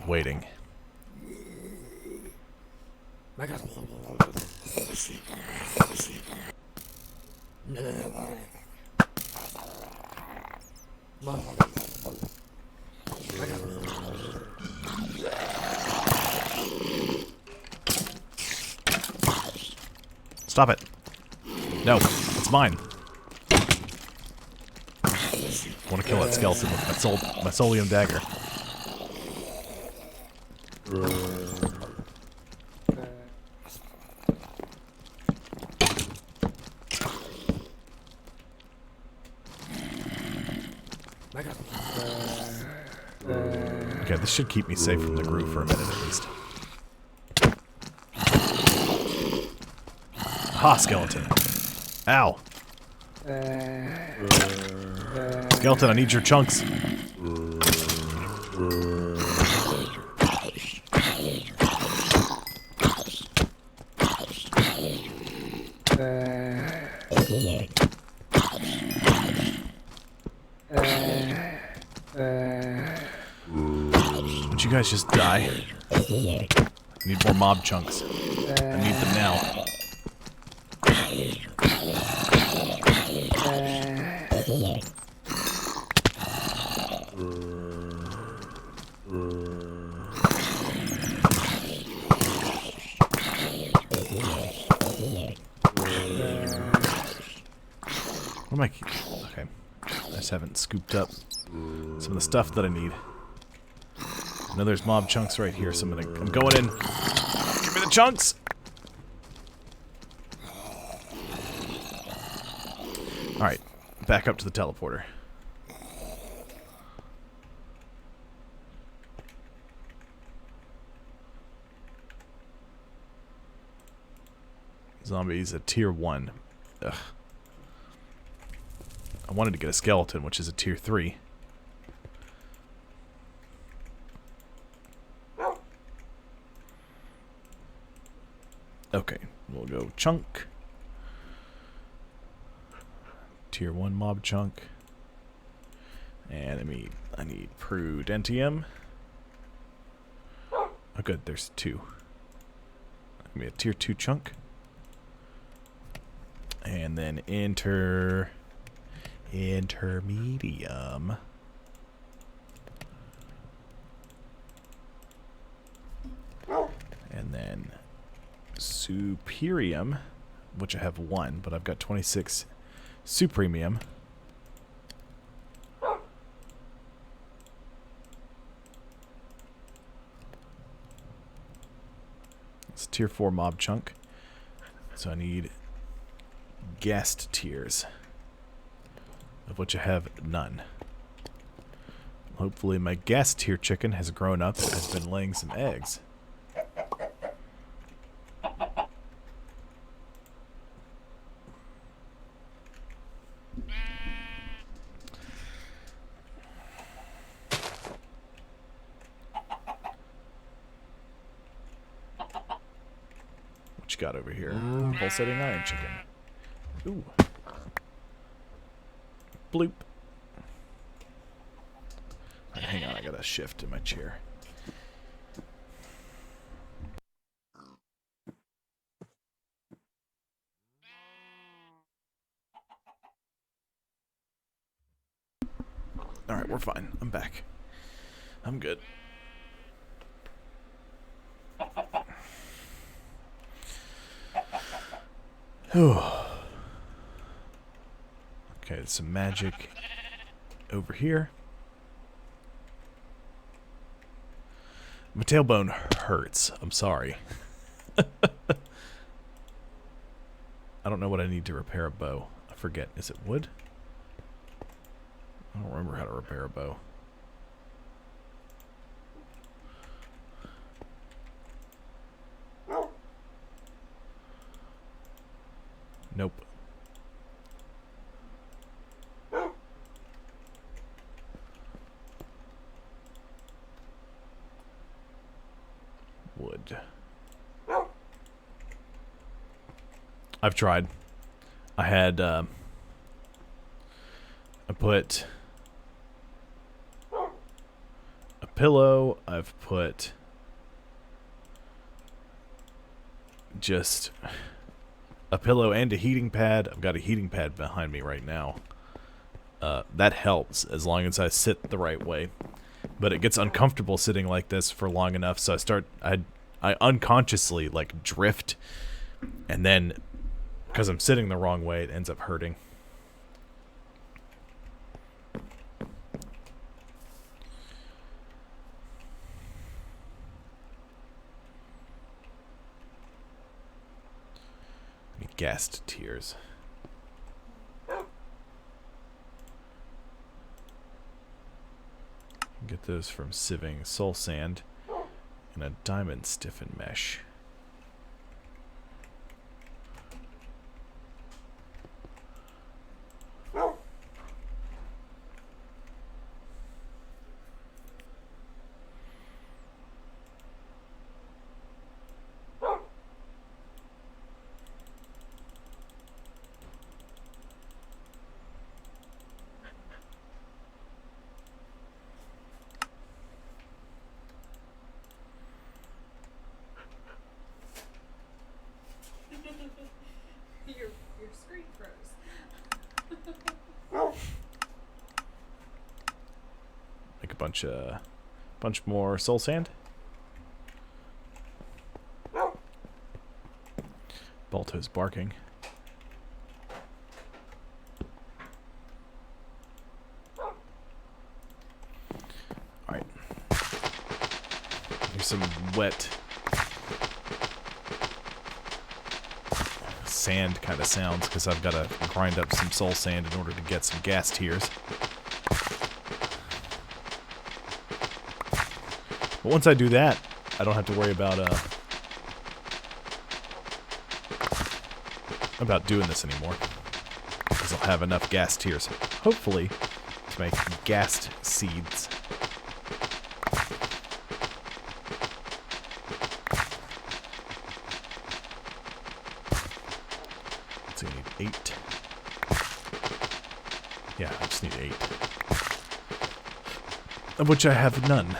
Waiting. Stop it. No, it's mine. I want to kill that skeleton with my Solium dagger. Okay, this should keep me safe from the Gru for a minute at least. Ha, skeleton. Ow. Skeleton, I need your chunks. Don't you guys just die? I need more mob chunks. I need them now. What am I? Okay, I just haven't scooped up some of the stuff that I need. I know there's mob chunks right here, so I'm going in. Give me the chunks. All right, back up to the teleporter. Zombies at tier 1. Ugh. I wanted to get a skeleton, which is a tier 3. Okay, we'll go chunk. Tier 1 mob chunk. And I need Prudentium. Oh good, there's 2. Give me a tier 2 chunk. And then intermedium. And then superium, which I have 1, but I've got 26 supremium. It's tier 4 mob chunk. So I need guest tiers, of which I have none. Hopefully my guest tier chicken has grown up and has been laying some eggs. What you got over here? Pulsating iron chicken. Ooh. Bloop. Right, hang on, I gotta shift in my chair. Alright, we're fine. I'm back. I'm good. Okay, there's some magic over here. My tailbone hurts. I'm sorry. I don't know what I need to repair a bow. I forget. Is it wood? I don't remember how to repair a bow. Nope. Wood. I've tried. I had, I put a pillow. I've put just a pillow and a heating pad. I've got a heating pad behind me right now. That helps as long as I sit the right way. But it gets uncomfortable sitting like this for long enough, so I unconsciously like drift, and then because I'm sitting the wrong way, it ends up hurting. Gassed tears. Get those from sieving soul sand and a diamond stiffen mesh. Your screen froze. Make a bunch more soul sand. Balto's barking. Alright. Here's some wet sand kind of sounds, because I've got to grind up some soul sand in order to get some gas tears. But once I do that, I don't have to worry about doing this anymore, because I'll have enough gas tears, hopefully, to make gassed seeds. So you need 8. Yeah, I just need 8. Of which I have none.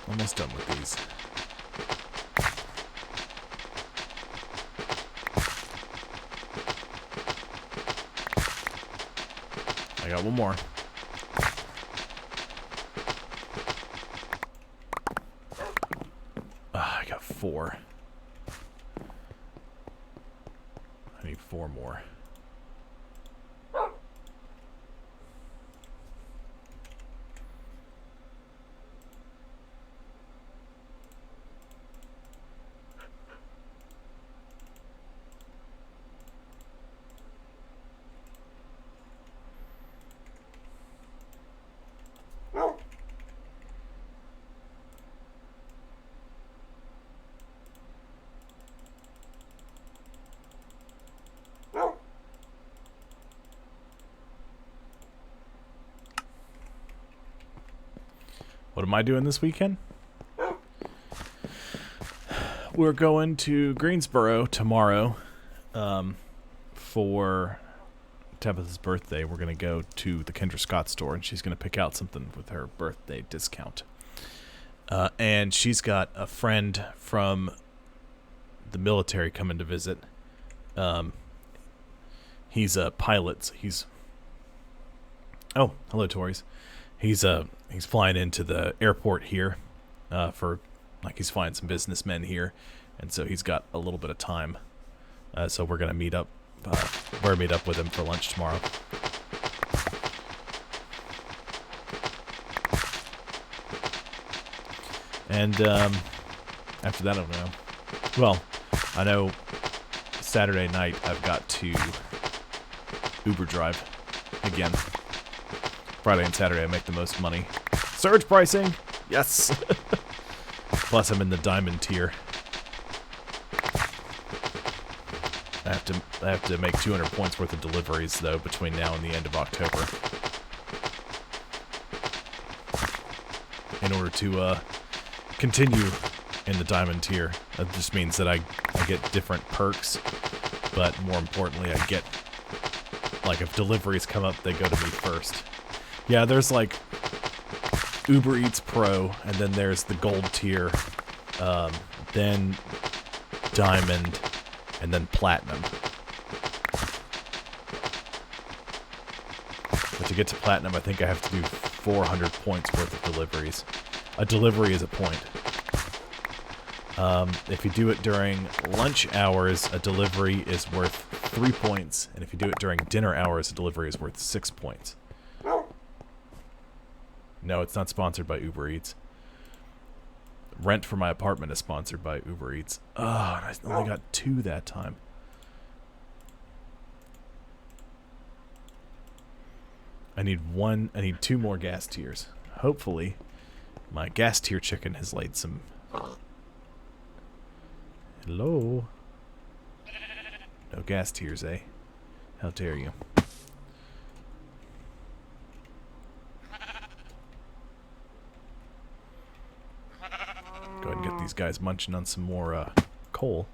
Almost done with these. I got one more. I got 4. I need 4 more. What am I doing this weekend? We're going to Greensboro tomorrow for Tabitha's birthday. We're going to go to the Kendra Scott store, and she's going to pick out something with her birthday discount. And she's got a friend from the military coming to visit. He's a pilot. So he's... Oh, hello, Tories. He's flying into the airport here for... Like, he's flying some businessmen here, and so he's got a little bit of time. So we're gonna meet up. We're gonna meet up with him for lunch tomorrow. And after that, I don't know. Well, I know Saturday night I've got to Uber drive again. Friday and Saturday I make the most money. Surge pricing, yes. Plus, I'm in the diamond tier. I have to make 200 points worth of deliveries though between now and the end of October, in order to continue in the diamond tier. That just means that I get different perks, but more importantly, I get, like, if deliveries come up, they go to me first. Yeah, there's like Uber Eats Pro, and then there's the gold tier, then diamond, and then platinum. But to get to platinum, I think I have to do 400 points worth of deliveries. A delivery is a point. If you do it during lunch hours, a delivery is worth 3 points, and if you do it during dinner hours, a delivery is worth 6 points. No, it's not sponsored by Uber Eats. Rent for my apartment is sponsored by Uber Eats. Oh, and I only got 2 that time. I need 2 more gas tiers. Hopefully, my gas tier chicken has laid some... Hello? No gas tiers, eh? How dare you? Go ahead and get these guys munching on some more coal.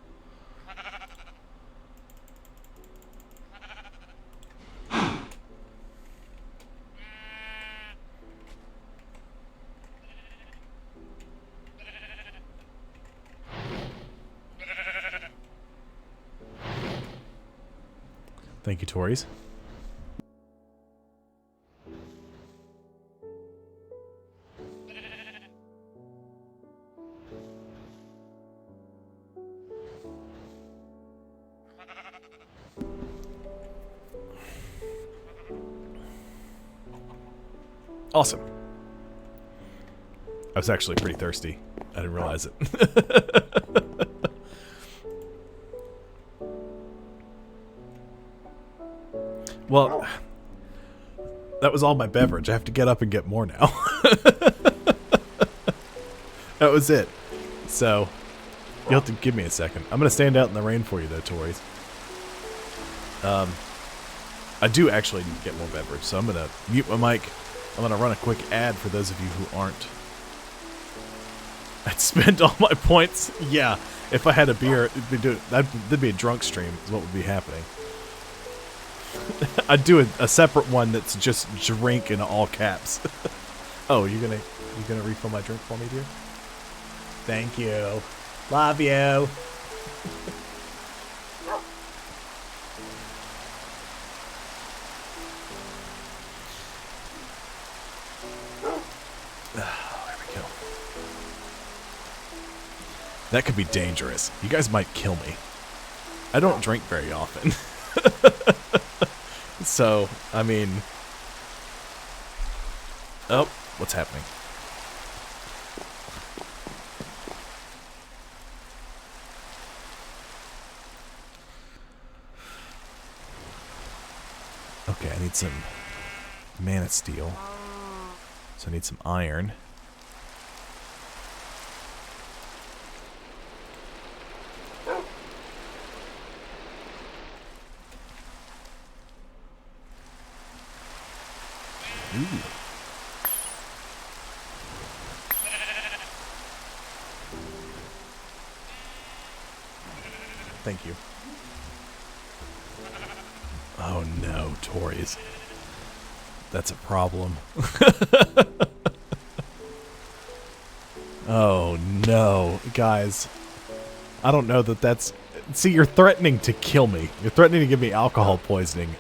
Thank you, Tories. Awesome. I was actually pretty thirsty. I didn't realize it. Well, that was all my beverage. I have to get up and get more now. That was it. So, you'll have to give me a second. I'm going to stand out in the rain for you, though, Tories. I do actually need to get more beverage, so I'm going to mute my mic. I'm going to run a quick ad for those of you who aren't. I'd spend all my points. Yeah, if I had a beer, that'd be a drunk stream is what would be happening. I'd do a separate one that's just drink in all caps. Oh, you gonna refill my drink for me, dear? Thank you. Love you. There we go. That could be dangerous. You guys might kill me. I don't drink very often. So, I mean... Oh, what's happening? Okay, I need some mana steel. So I need some iron. Ooh. Thank you. Oh no, Tories. That's a problem. Oh no, guys. I don't know that that's... See, you're threatening to kill me. You're threatening to give me alcohol poisoning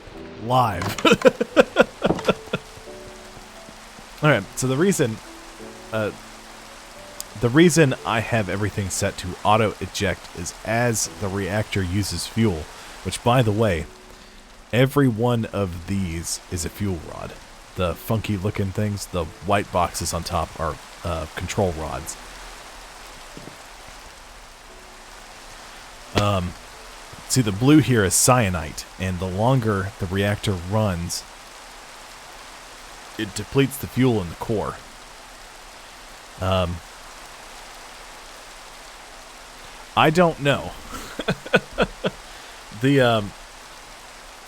live. Alright, so the reason I have everything set to auto-eject is as the reactor uses fuel, which, by the way, every one of these is a fuel rod. The funky-looking things, the white boxes on top are control rods. See, the blue here is cyanite, and the longer the reactor runs, it depletes the fuel in the core. I don't know.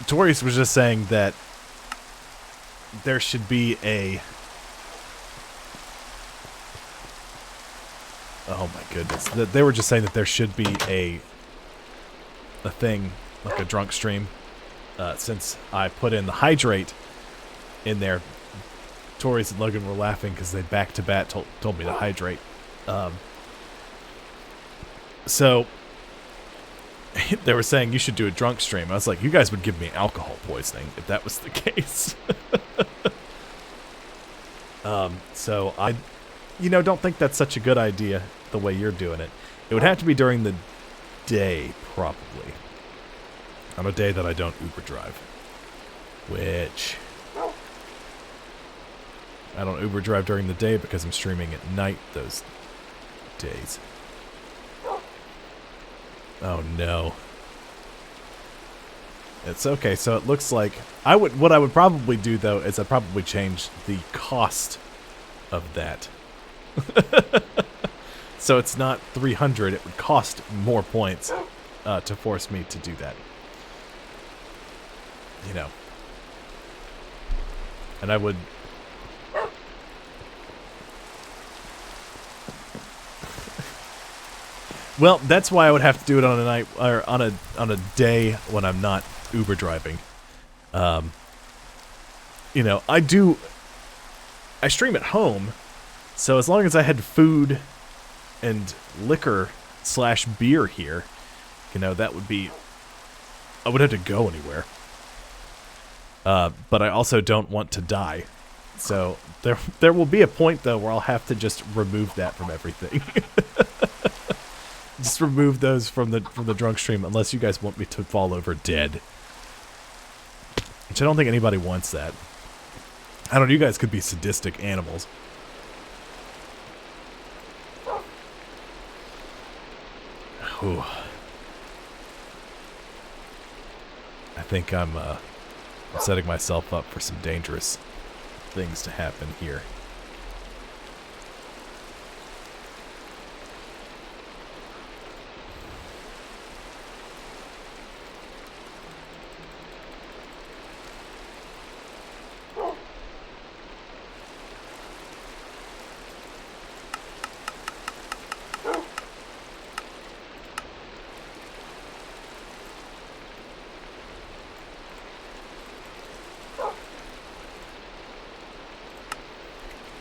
Torius was just saying that there should be a... Oh my goodness. They were just saying that there should be a thing, like a drunk stream. Since I put in the hydrate in there, Torius and Logan were laughing because they back-to-back told me to hydrate. So they were saying you should do a drunk stream. I was like, you guys would give me alcohol poisoning if that was the case. So I, don't think that's such a good idea the way you're doing it. It would have to be during the day, probably. On a day that I don't Uber drive. Which... I don't Uber drive during the day because I'm streaming at night those days. Oh no. It's okay, so it looks like... what I would probably do, though, is I'd probably change the cost of that. So it's not 300, it would cost more points to force me to do that. And I would... Well, that's why I would have to do it on a night or on a day when I'm not Uber driving. I stream at home, so as long as I had food and liquor / beer here, that would be... I wouldn't have to go anywhere. But I also don't want to die. So there will be a point, though, where I'll have to just remove that from everything. Just remove those from the drunk stream, unless you guys want me to fall over dead. Which I don't think anybody wants that. I don't know, you guys could be sadistic animals. Whew. I think I'm setting myself up for some dangerous things to happen here.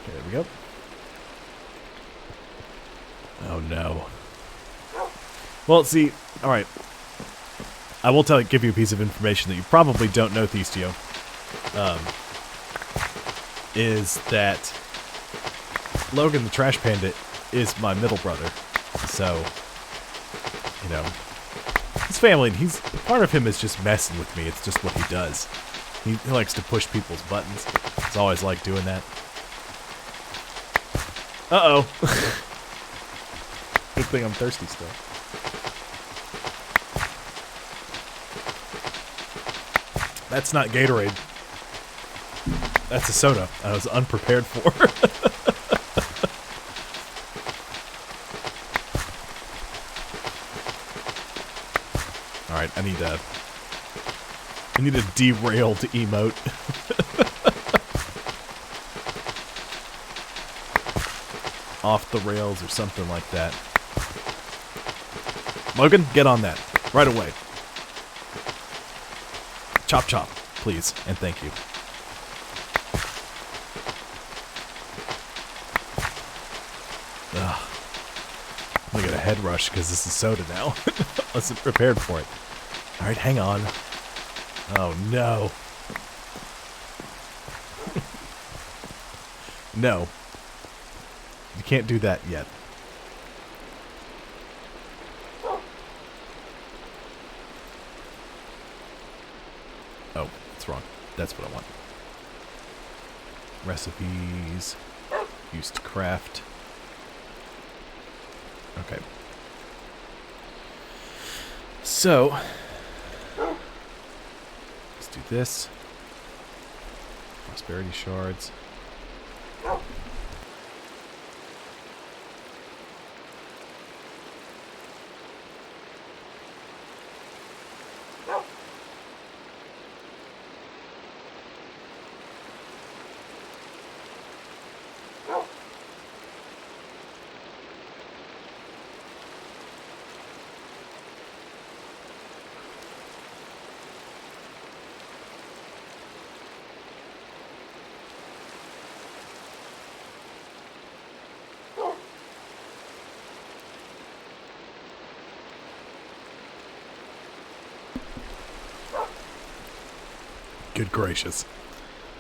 There we go. Oh no. Well, see, alright. I will give you a piece of information that you probably don't know, Thestio. Is that Logan the Trash Panda is my middle brother. So, his family, part of him is just messing with me. It's just what he does. He likes to push people's buttons. He's always liked doing that. Uh-oh. Good thing I'm thirsty still. That's not Gatorade. That's a soda I was unprepared for. Alright, I need a derailed emote. Off the rails or something like that. Logan, get on that Right away. Chop chop, please, and thank you. Ugh. I'm gonna get a head rush because this is soda now. I wasn't prepared for it. Alright, hang on. Oh no. No. You can't do that yet. Oh, that's wrong. That's what I want. Recipes. Used to craft. Okay. So, let's do this. Prosperity shards. Good gracious.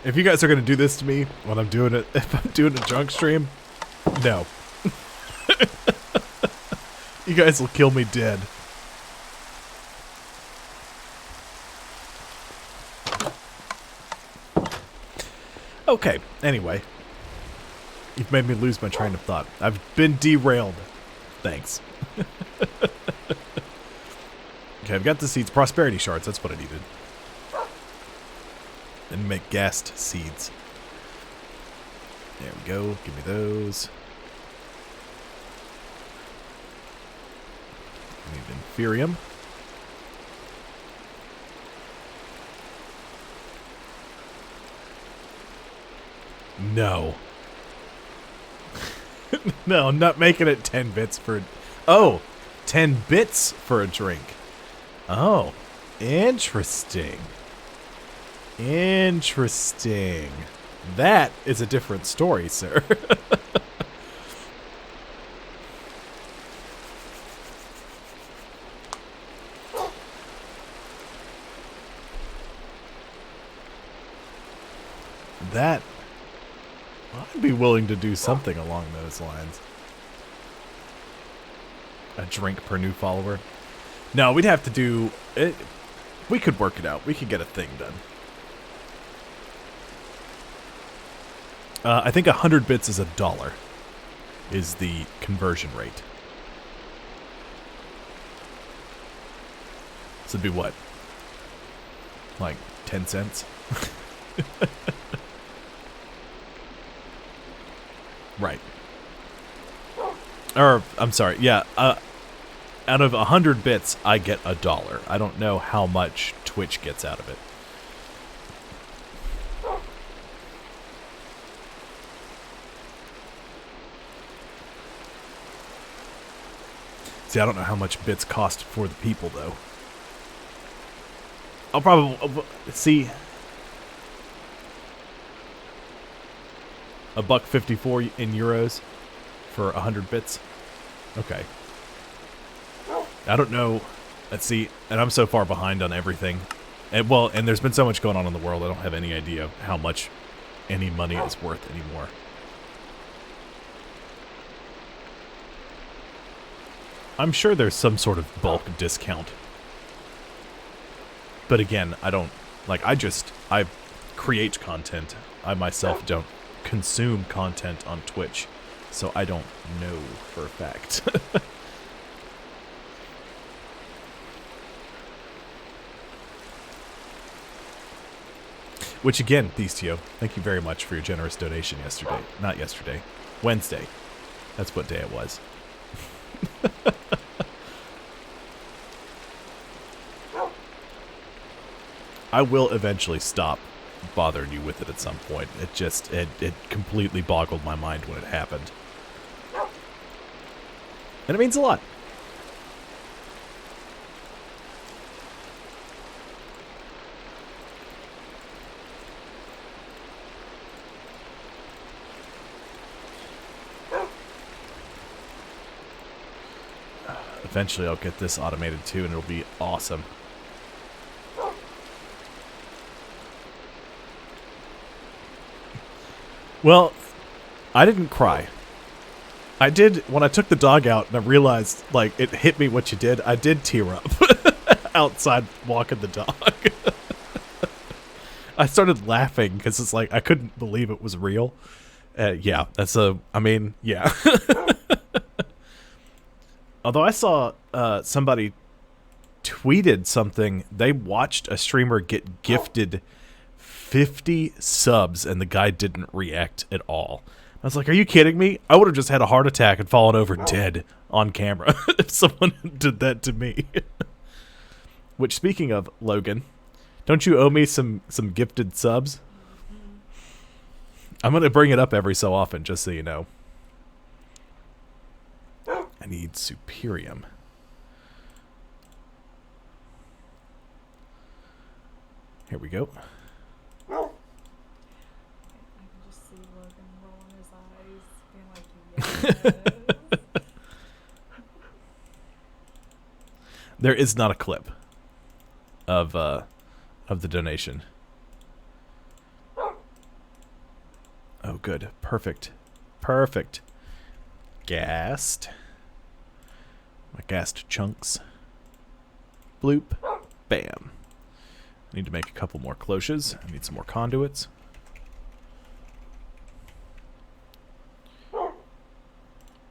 If you guys are going to do this to me when I'm doing it, if I'm doing a junk stream, no. You guys will kill me dead. Okay, anyway. You've made me lose my train of thought. I've been derailed. Thanks. Okay, I've got the seeds. Prosperity shards, that's what I needed. And make gassed seeds. There we go. Give me those. I need inferium. No. No, I'm not making it 10 bits for... Oh! 10 bits for a drink. Oh. Interesting. Interesting. That is a different story, sir. That... I'd be willing to do something along those lines. A drink per new follower. No, we'd have to do... it. We could work it out. We could get a thing done. I think 100 bits is $1, is the conversion rate. So it'd be what? Like 10 cents? Right. Or, I'm sorry, yeah, out of 100 bits, I get $1. I don't know how much Twitch gets out of it. See, I don't know how much bits cost for the people, though. I'll probably... see... $1.54 in euros for 100 bits. Okay. I don't know. Let's see. And I'm so far behind on everything. And, well, and there's been so much going on in the world, I don't have any idea how much any money is worth anymore. I'm sure there's some sort of bulk discount. But again, I don't... like, I create content. I myself don't consume content on Twitch, so I don't know for a fact. Which again, Beastio, thank you very much for your generous donation yesterday. Not yesterday. Wednesday. That's what day it was. I will eventually stop bothering you with it at some point. It just, it completely boggled my mind when it happened. And it means a lot. eventually I'll get this automated too, and it'll be awesome. Well, I didn't cry. I did, when I took the dog out and I realized, like, it hit me what you did, I did tear up outside walking the dog. I started laughing because it's like, I couldn't believe it was real. Yeah, yeah. Although I saw somebody tweeted something, they watched a streamer get gifted 50 subs and the guy didn't react at all. I was like, are you kidding me? I would have just had a heart attack and fallen over dead on camera if someone did that to me. Which, speaking of, Logan, don't you owe me some gifted subs? I'm going to bring it up every so often, just so you know. I need Superium. Here we go. There is not a clip of the donation. Oh, good. Perfect. Perfect. Gassed. My gassed chunks. Bloop. Bam. I need to make a couple more cloches. I need some more conduits.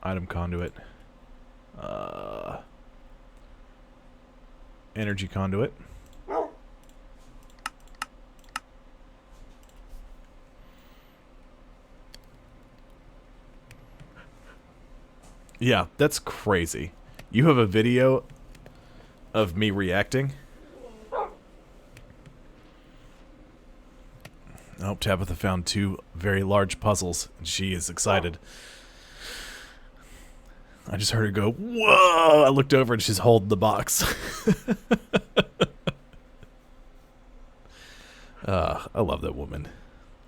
Item conduit. Energy conduit. Yeah, that's crazy. You have a video of me reacting? Oh, Tabitha found 2 very large puzzles, and she is excited. I just heard her go, whoa! I looked over and she's holding the box. I love that woman.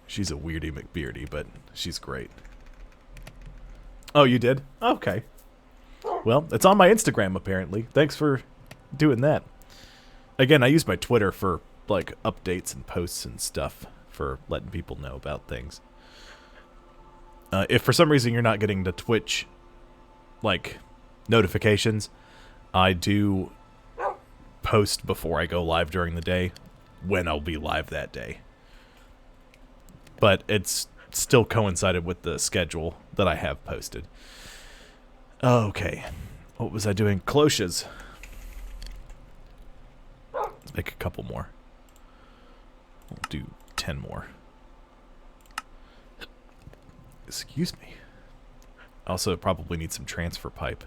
She's a weirdy McBeardy, but she's great. Oh, you did? Okay. Well, it's on my Instagram, apparently. Thanks for doing that. Again, I use my Twitter for, like, updates and posts and stuff, for letting people know about things. If for some reason you're not getting the Twitch, like, notifications, I do post before I go live during the day, when I'll be live that day. But it's still coincided with the schedule that I have posted. Okay. What was I doing? Cloches. Let's make a couple more. We'll do 10 more. Excuse me. Also probably need some transfer pipe.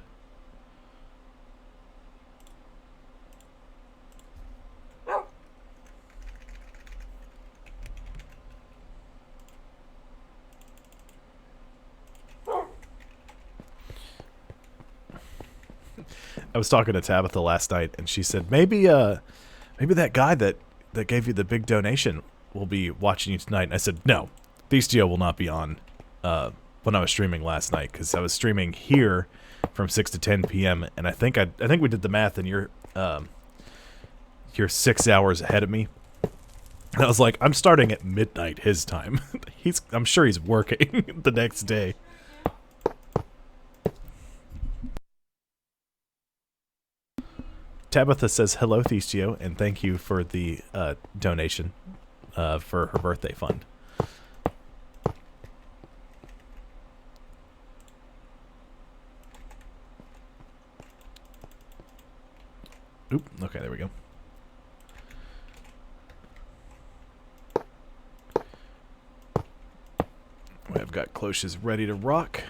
I was talking to Tabitha last night, and she said, maybe that guy that gave you the big donation will be watching you tonight. And I said, no, Theastio will not be on when I was streaming last night, because I was streaming here from 6 to 10 p.m. and I think we did the math, and you're 6 hours ahead of me. And I was like, I'm starting at midnight his time. I'm sure he's working the next day. Tabitha says, hello, Theastio, and thank you for the donation for her birthday fund. Oop, okay, there we go. I've got cloches ready to rock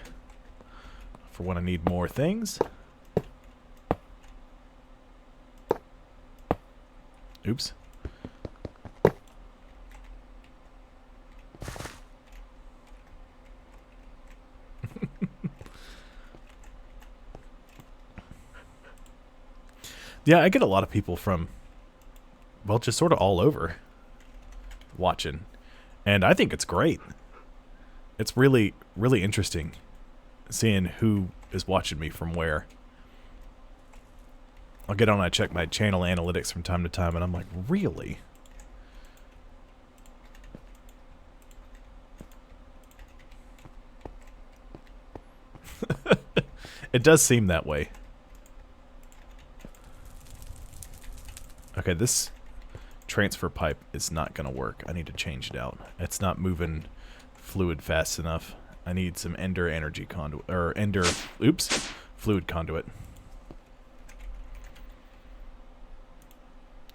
for when I need more things. Oops. Yeah, I get a lot of people from, well, just sort of all over watching. And I think it's great. It's really, really interesting seeing who is watching me from where. I'll get on and I check my channel analytics from time to time, and I'm like, really? It does seem that way. Okay, this transfer pipe is not going to work. I need to change it out. It's not moving fluid fast enough. I need some Ender energy conduit, or Ender, oops, fluid conduit.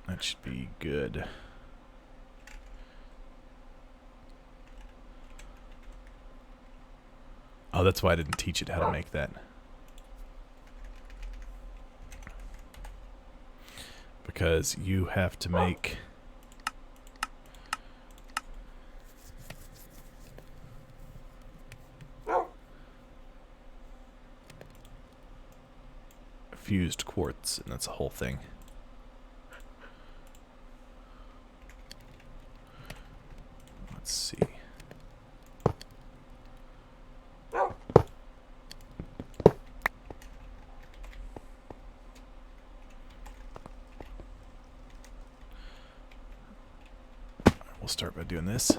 That should be good. Oh, that's why I didn't teach it how to make that. Because you have to make... fused quartz, and that's a whole thing. Let's see. We'll start by doing this.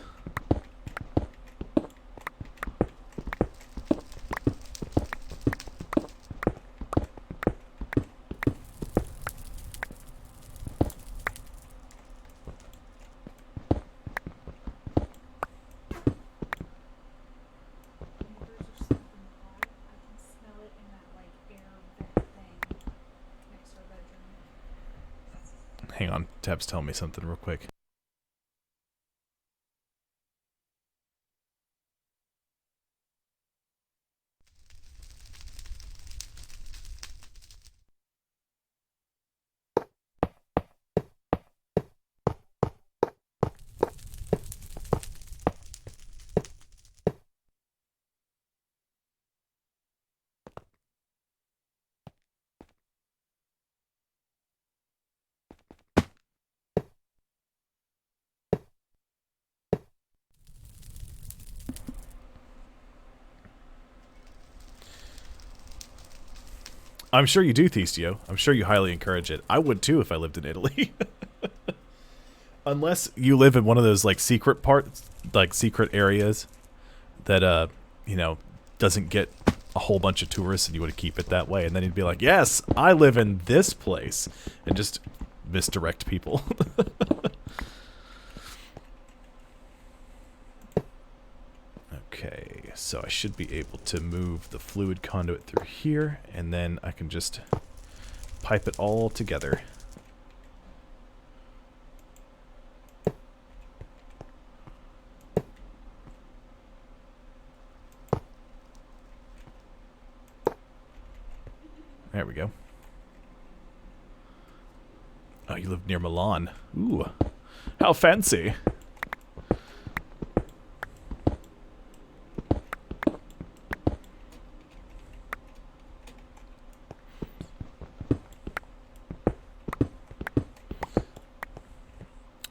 Hang on, Tab's telling me something real quick. I'm sure you do, Thestio. I'm sure you highly encourage it. I would too if I lived in Italy. Unless you live in one of those like secret parts, like secret areas that you know, doesn't get a whole bunch of tourists, and you would keep it that way, and then you'd be like, yes, I live in this place, and just misdirect people. Okay, so I should be able to move the fluid conduit through here, and then I can just pipe it all together. There we go. Oh, you live near Milan. Ooh, how fancy.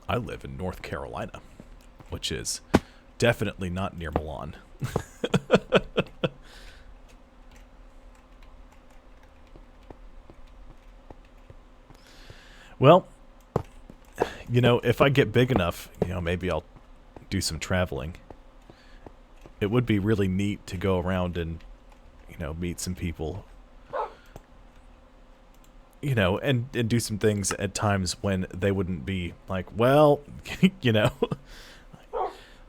I live in North Carolina, which is definitely not near Milan. Well, you know, if I get big enough, you know, maybe I'll do some traveling. It would be really neat to go around and, you know, meet some people. You know, and do some things at times when they wouldn't be like, well, you know,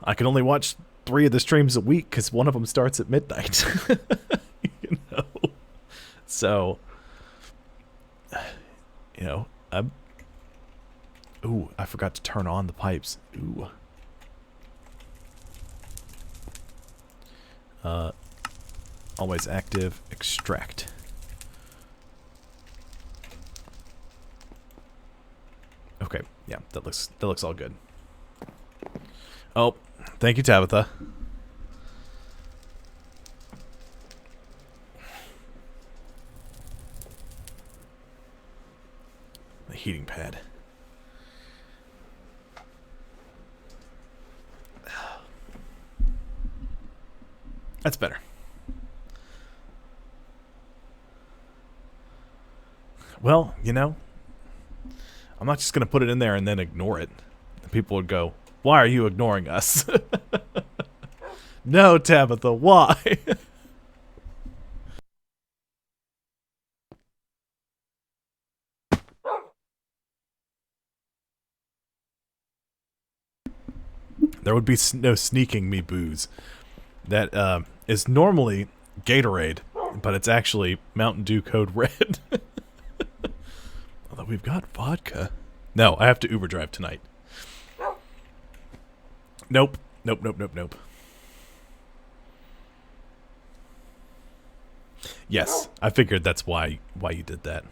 I can only watch 3 of the streams a week because one of them starts at midnight. You know? So, you know, ooh, I forgot to turn on the pipes. Ooh. Always active, extract. Okay, yeah, that looks all good. Oh, thank you, Tabitha. The heating pad. That's better. Well, you know, I'm not just going to put it in there and then ignore it. And people would go, why are you ignoring us? No, Tabitha, why? There would be no sneaking me booze. That is normally Gatorade, but it's actually Mountain Dew Code Red. Although we've got vodka. No, I have to Uber drive tonight. Nope. Nope, nope, nope, nope. Yes, I figured that's why you did that.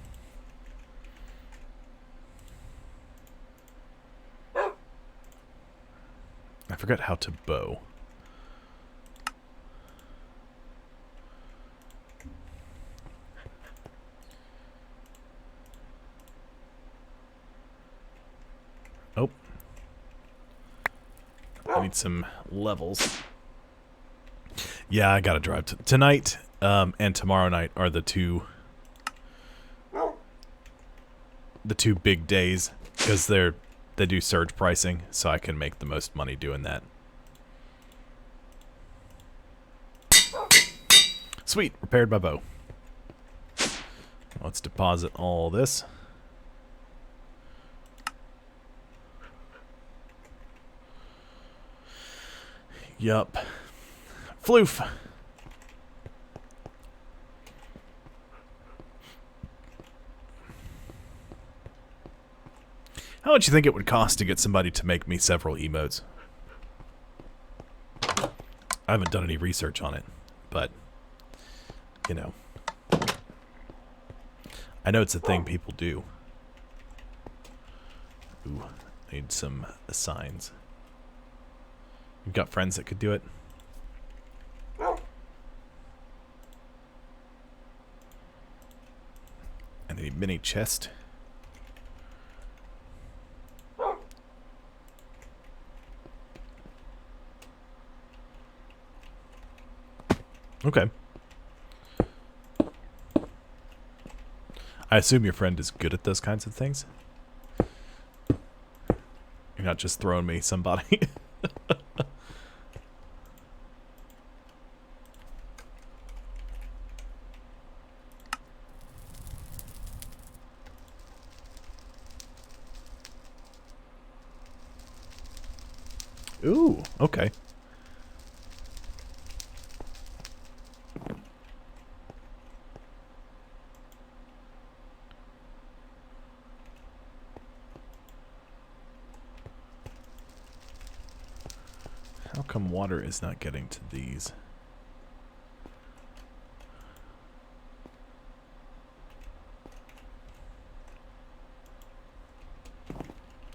I forgot how to bow. Oh. I need some levels. Yeah, I gotta drive tonight and tomorrow night are the two big days because they do surge pricing, so I can make the most money doing that. Sweet, repaired my bow. Let's deposit all this. Yup. Floof. How much do you think it would cost to get somebody to make me several emotes? I haven't done any research on it, but, you know. I know it's a thing people do. Ooh, need some assigns. You've got friends that could do it? And a mini chest. Okay. I assume your friend is good at those kinds of things? You're not just throwing me somebody. Ooh, okay. How come water is not getting to these?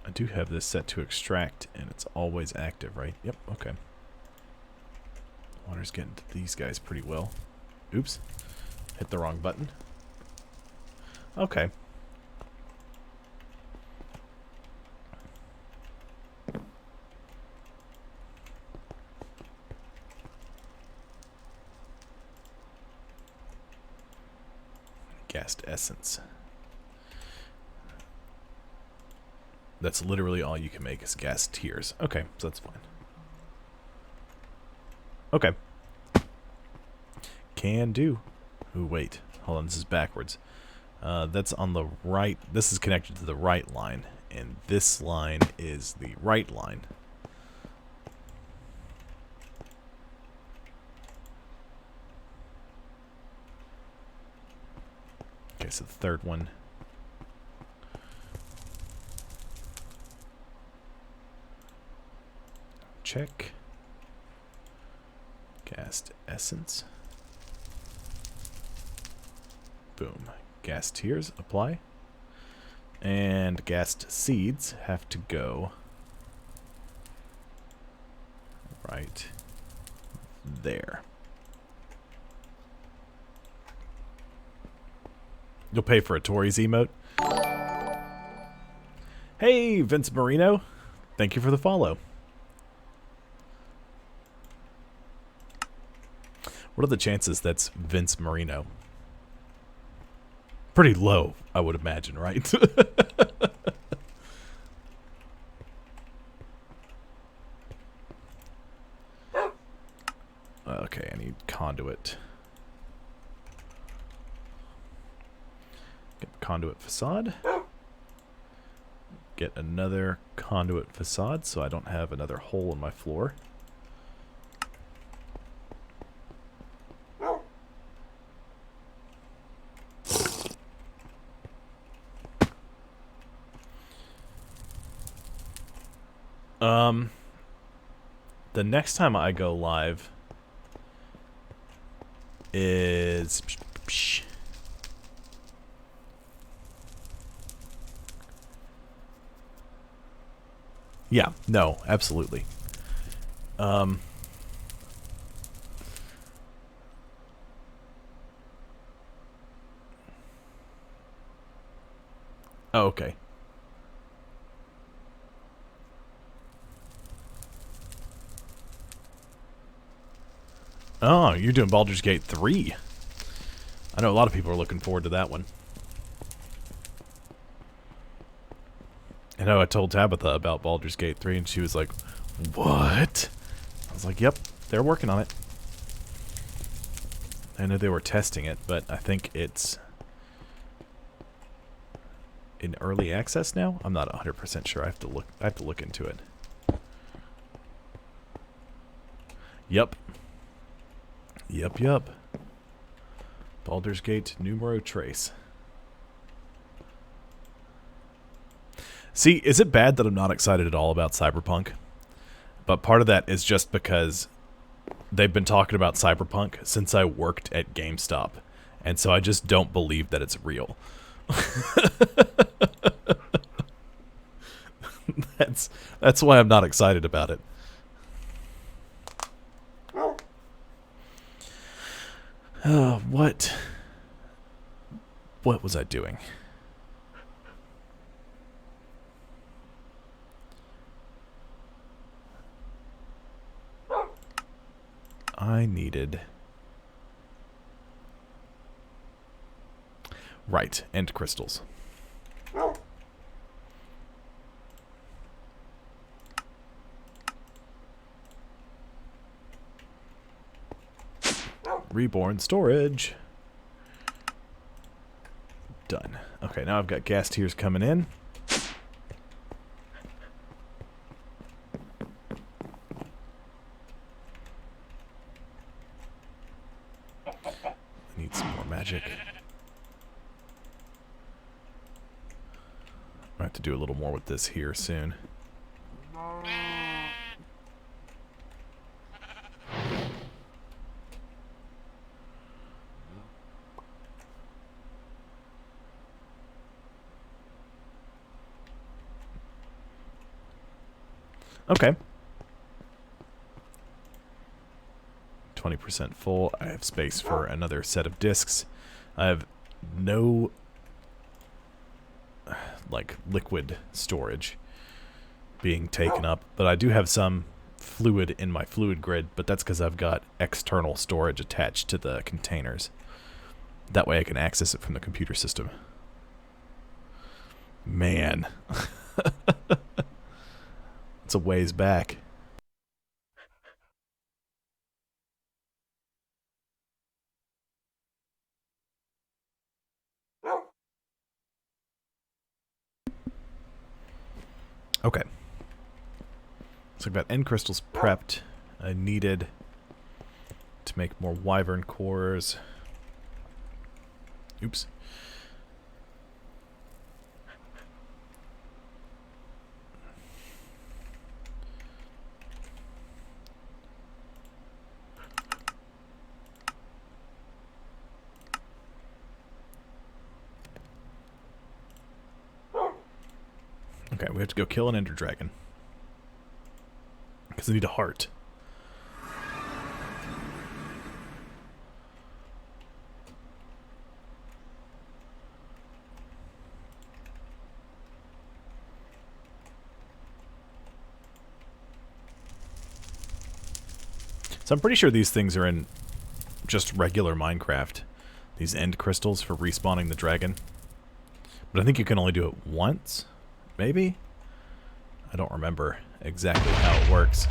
I do have this set to extract, and it's always active, right? Yep, okay. Water's getting to these guys pretty well. Oops. Hit the wrong button. Okay. Gassed essence. That's literally all you can make is gas tears. Okay, so that's fine. Okay. Can do. Ooh, wait. Hold on, this is backwards. That's on the right. This is connected to the right line, and this line is the right line. Okay, so the third one. Check. Gassed essence. Boom. Gassed tears, apply. And gassed seeds have to go right there. You'll pay for a Tories emote. Hey, Vince Marino. Thank you for the follow. What are the chances that's Vince Marino? Pretty low, I would imagine, right? Okay, I need conduit. Get the conduit facade. Get another conduit facade so I don't have another hole in my floor. The next time I go live is... Yeah, no, absolutely. Oh, okay. Oh, you're doing Baldur's Gate 3. I know a lot of people are looking forward to that one. I know I told Tabitha about Baldur's Gate 3, and she was like, what? I was like, yep, they're working on it. I know they were testing it, but I think it's in early access now? I'm not 100% sure. I have to look into it. Yep. Yep. Baldur's Gate Numero Trace. See, is it bad that I'm not excited at all about Cyberpunk? But part of that is just because they've been talking about Cyberpunk since I worked at GameStop. And so I just don't believe that it's real. That's why I'm not excited about it. What was I doing? I needed... Right, and crystals. Reborn storage. Done. Okay, now I've got gas tiers coming in. I need some more magic. I have to do a little more with this here soon. Okay. 20% full. I have space for another set of discs. I have no like liquid storage being taken up, but I do have some fluid in my fluid grid, but that's because I've got external storage attached to the containers. That way I can access it from the computer system. Man. It's a ways back. Okay. So I've got end crystals prepped. I needed to make more wyvern cores. Oops. Okay, we have to go kill an ender dragon. Because I need a heart. So I'm pretty sure these things are in just regular Minecraft. these end crystals for respawning the dragon. But I think you can only do it once, maybe? I don't remember exactly how it works.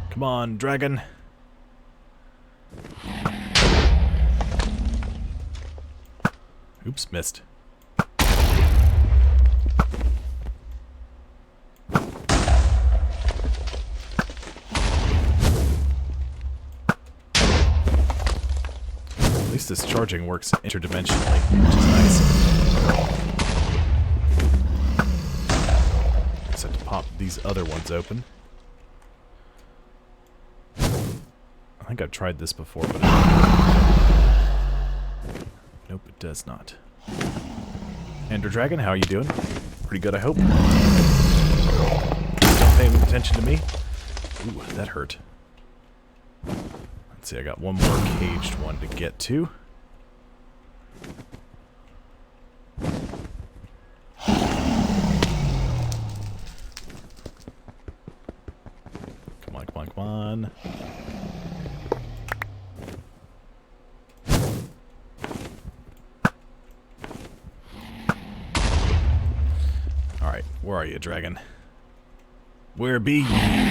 Come on, dragon. Oops, missed. At least this charging works interdimensionally, which is nice. Just have to pop these other ones open. I think I've tried this before, but nope, it does not. Ender Dragon, how are you doing? Pretty good, I hope. Don't pay any attention to me. Ooh, that hurt. Let's see, I got one more caged one to get to. Come on, come on, come on. Alright, where are you, dragon? Where be ye?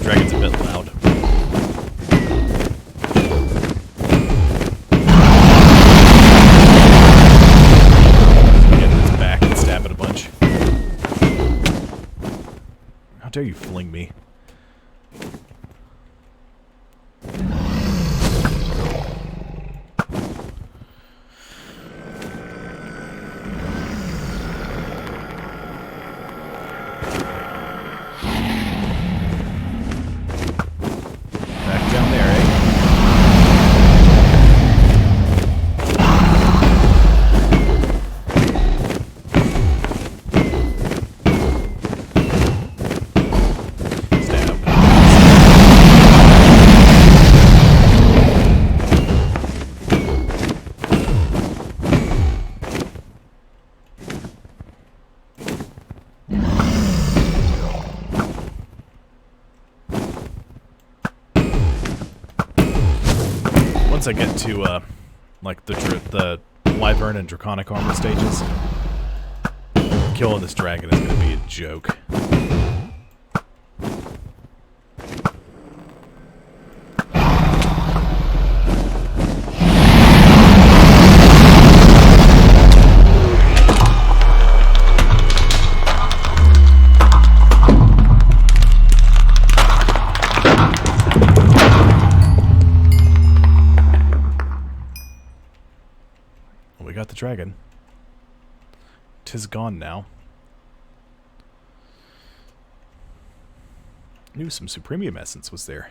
Dragon's a bit loud. Get his back and stab it a bunch. How dare you fling me? Once I get to like the Wyvern and Draconic armor stages, killing this dragon is going to be a joke. We got the dragon. 'Tis gone now. Knew some Supremium Essence was there.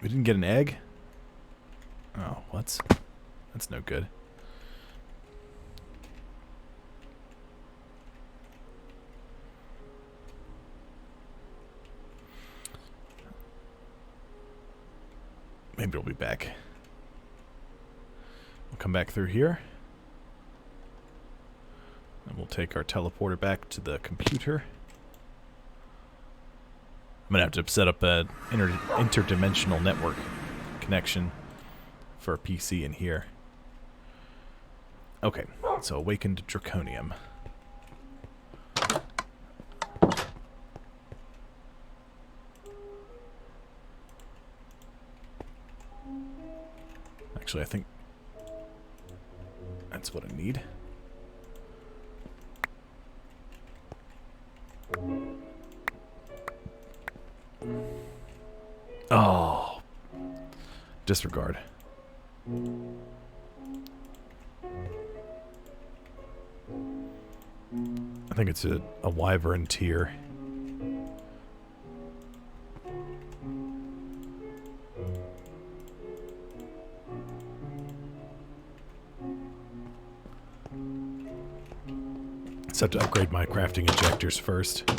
We didn't get an egg? Oh, what's... That's no good. Maybe we'll be back. We'll come back through here. And we'll take our teleporter back to the computer. I'm going to have to set up an interdimensional network connection for a PC in here. Okay, so Awakened Draconium. Actually, I think that's what I need. Oh, disregard? I think it's a wyvern tier. Just have to upgrade my crafting injectors first.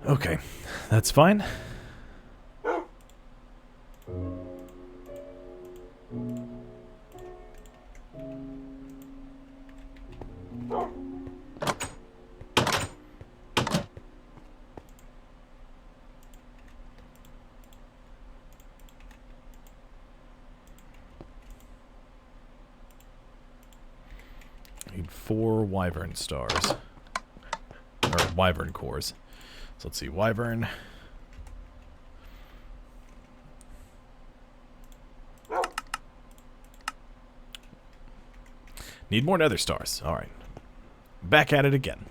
Okay, that's fine. Need 4 wyvern stars. Or wyvern cores. So let's see, wyvern. Need more nether stars. Alright. Back at it again.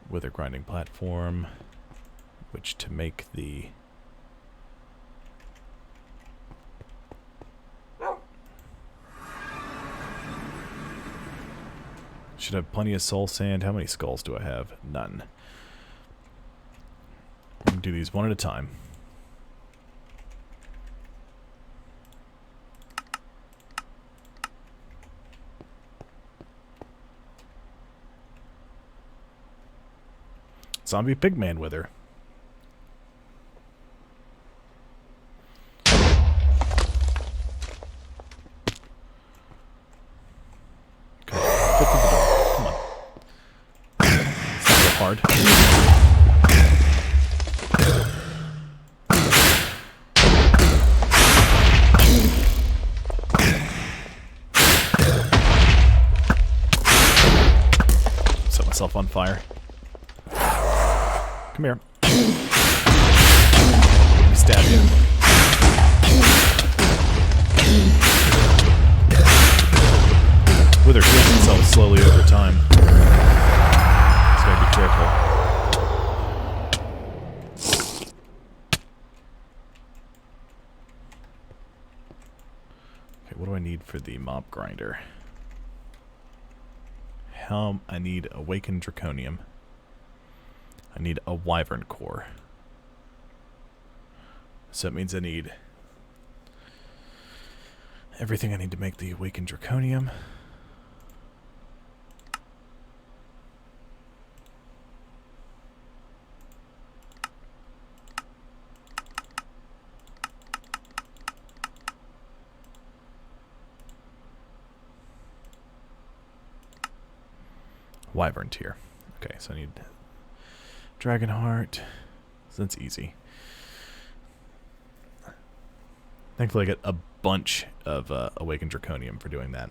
Wither grinding platform. Which to make the... Should have plenty of soul sand. How many skulls do I have? None. I'm going to do these one at a time. Zombie pigman wither. Hard. Set myself on fire. Come here. Let me stab you. Wither heals itself slowly over time. Gotta be careful. Okay, what do I need for the mob grinder? I need awakened draconium. I need a wyvern core. So that means I need everything I need to make the awakened draconium. Wyvern tier. Okay, so I need dragon heart. So that's easy. Thankfully I get a bunch of awakened draconium for doing that.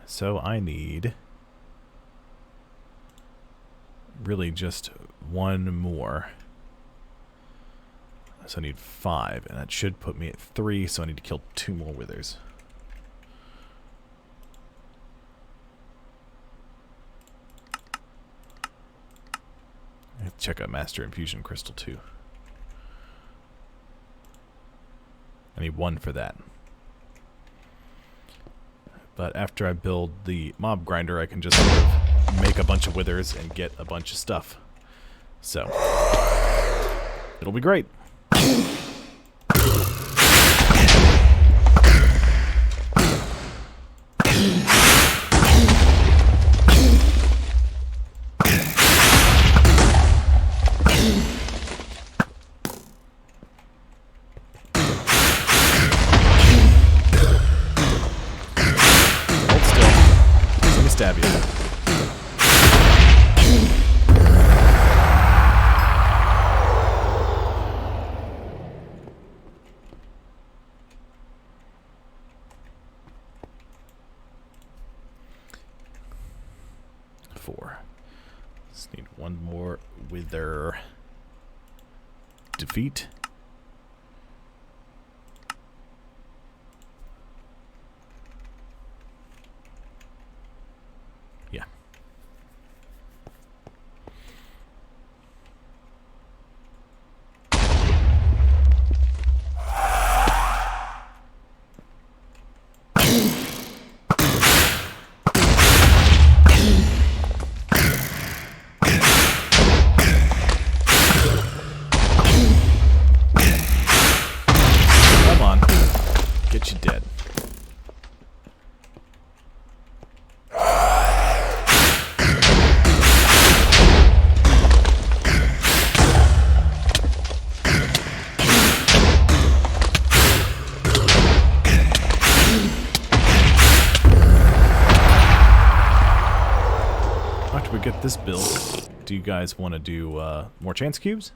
So I need really just 1 more. So I need 5, and that should put me at 3, so I need to kill 2 more withers. Check out Master Infusion Crystal too. I need 1 for that. But after I build the mob grinder, I can just sort of make a bunch of withers and get a bunch of stuff. So, it'll be great. Stab you. Four. Just need 1 more wither. Defeat. Yeah. this build, do you guys want to do more chance cubes?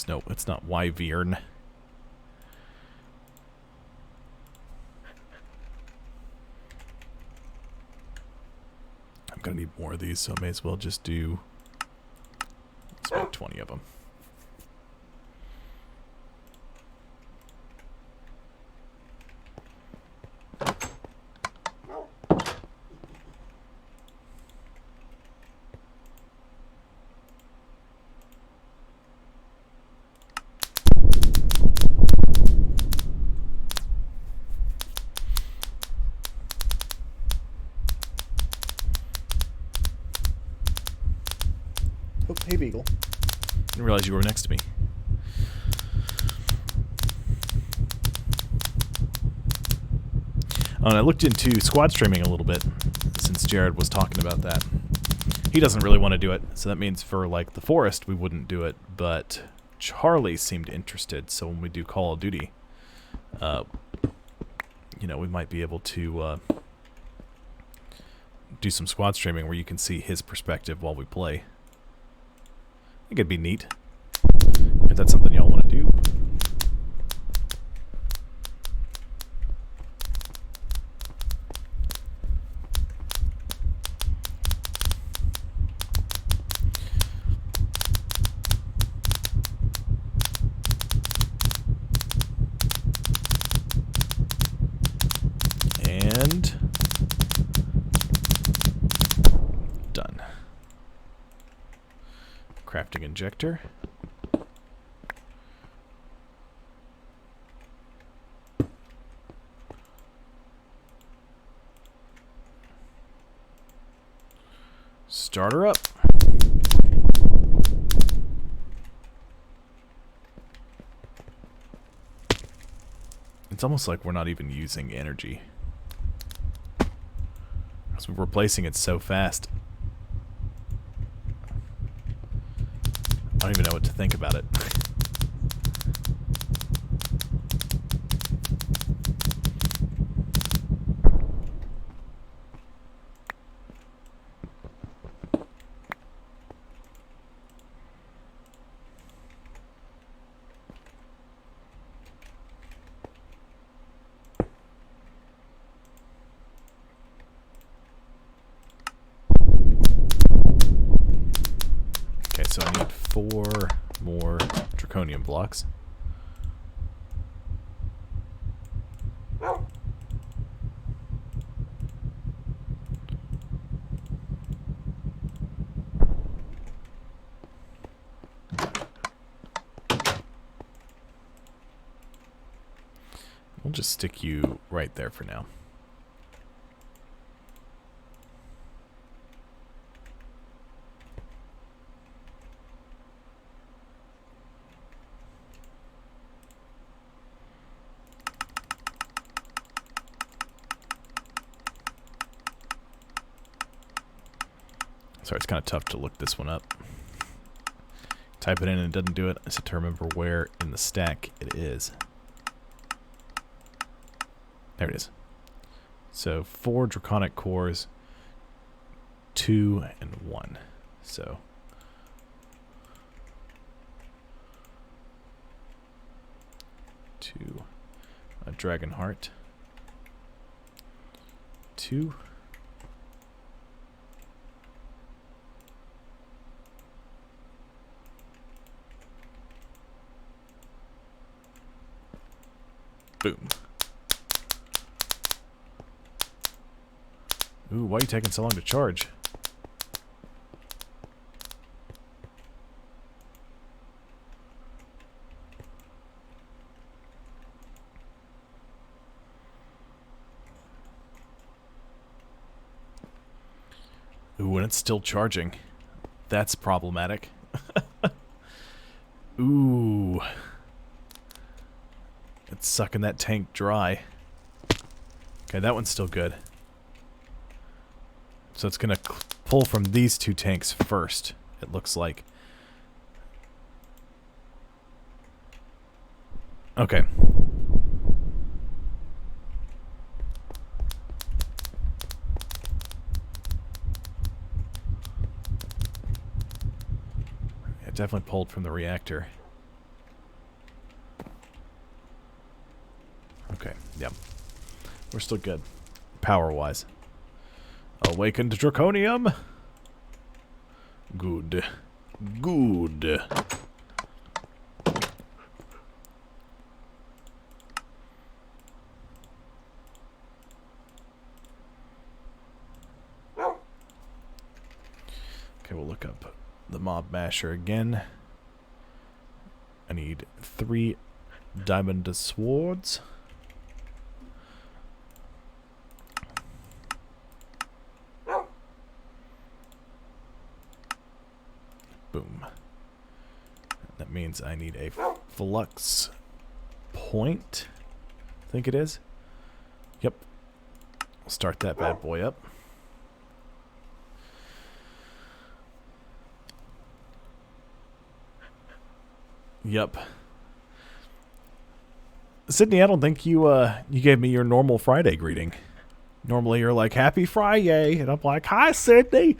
No, it's not Wyvern. I'm gonna need more of these, so I may as well just do. Let's make 20 of them. Oh, hey, Beagle. Didn't realize you were next to me. Oh, and I looked into squad streaming a little bit, since Jared was talking about that. He doesn't really want to do it, so that means for, like, the forest, we wouldn't do it, but Charlie seemed interested, so when we do Call of Duty, you know, we might be able to do some squad streaming where you can see his perspective while we play. I think it'd be neat, if that's something y'all want to do. And done. Crafting injector. Start her up. It's almost like we're not even using energy. Because we're replacing it so fast. I don't even know what to think about it. Okay, so I need 4 more draconium blocks. We'll just stick you right there for now. Sorry, it's kind of tough to look this one up. Type it in and it doesn't do it. I just have to remember where in the stack it is. There it is. So 4 draconic cores, 2 and 1. So 2, a dragon heart, 2. Boom. Ooh, why are you taking so long to charge? Ooh, and it's still charging. That's problematic. Ooh. It's sucking that tank dry. Okay, that one's still good. So it's going to pull from these two tanks first, it looks like. Okay. It definitely pulled from the reactor. Okay, yep. We're still good. Power-wise. Awakened Draconium! Good. Good. Okay, we'll look up the Mob Masher again. I need 3 diamond swords. Boom. That means I need a flux point. I think it is. Yep. We'll start that bad boy up. Yep. Sydney, I don't think you you gave me your normal Friday greeting. Normally you're like, Happy Friday, and I'm like, hi, Sydney.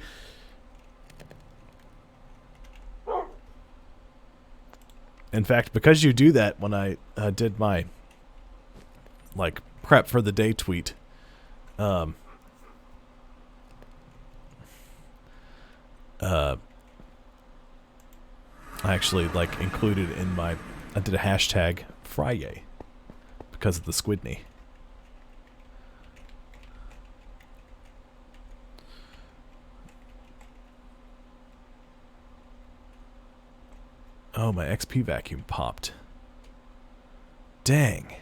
In fact, because you do that when I did my, like, prep for the day tweet, I actually, like, included in my, I did a hashtag Friday because of the Squidney. Oh, my XP vacuum popped. Dang.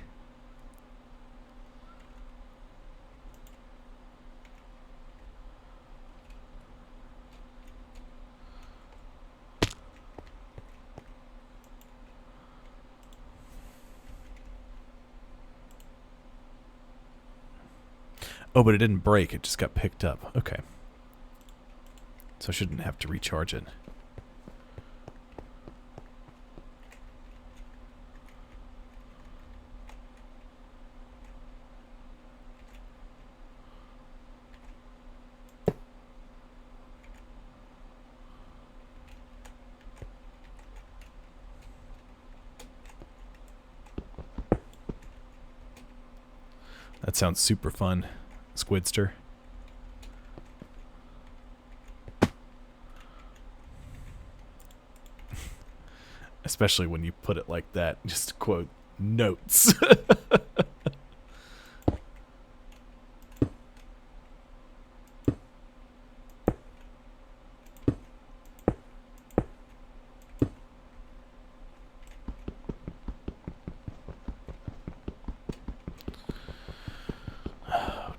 Oh, but it didn't break. It just got picked up. Okay. So I shouldn't have to recharge it. That sounds super fun, Squidster. Especially when you put it like that. Just to quote, notes.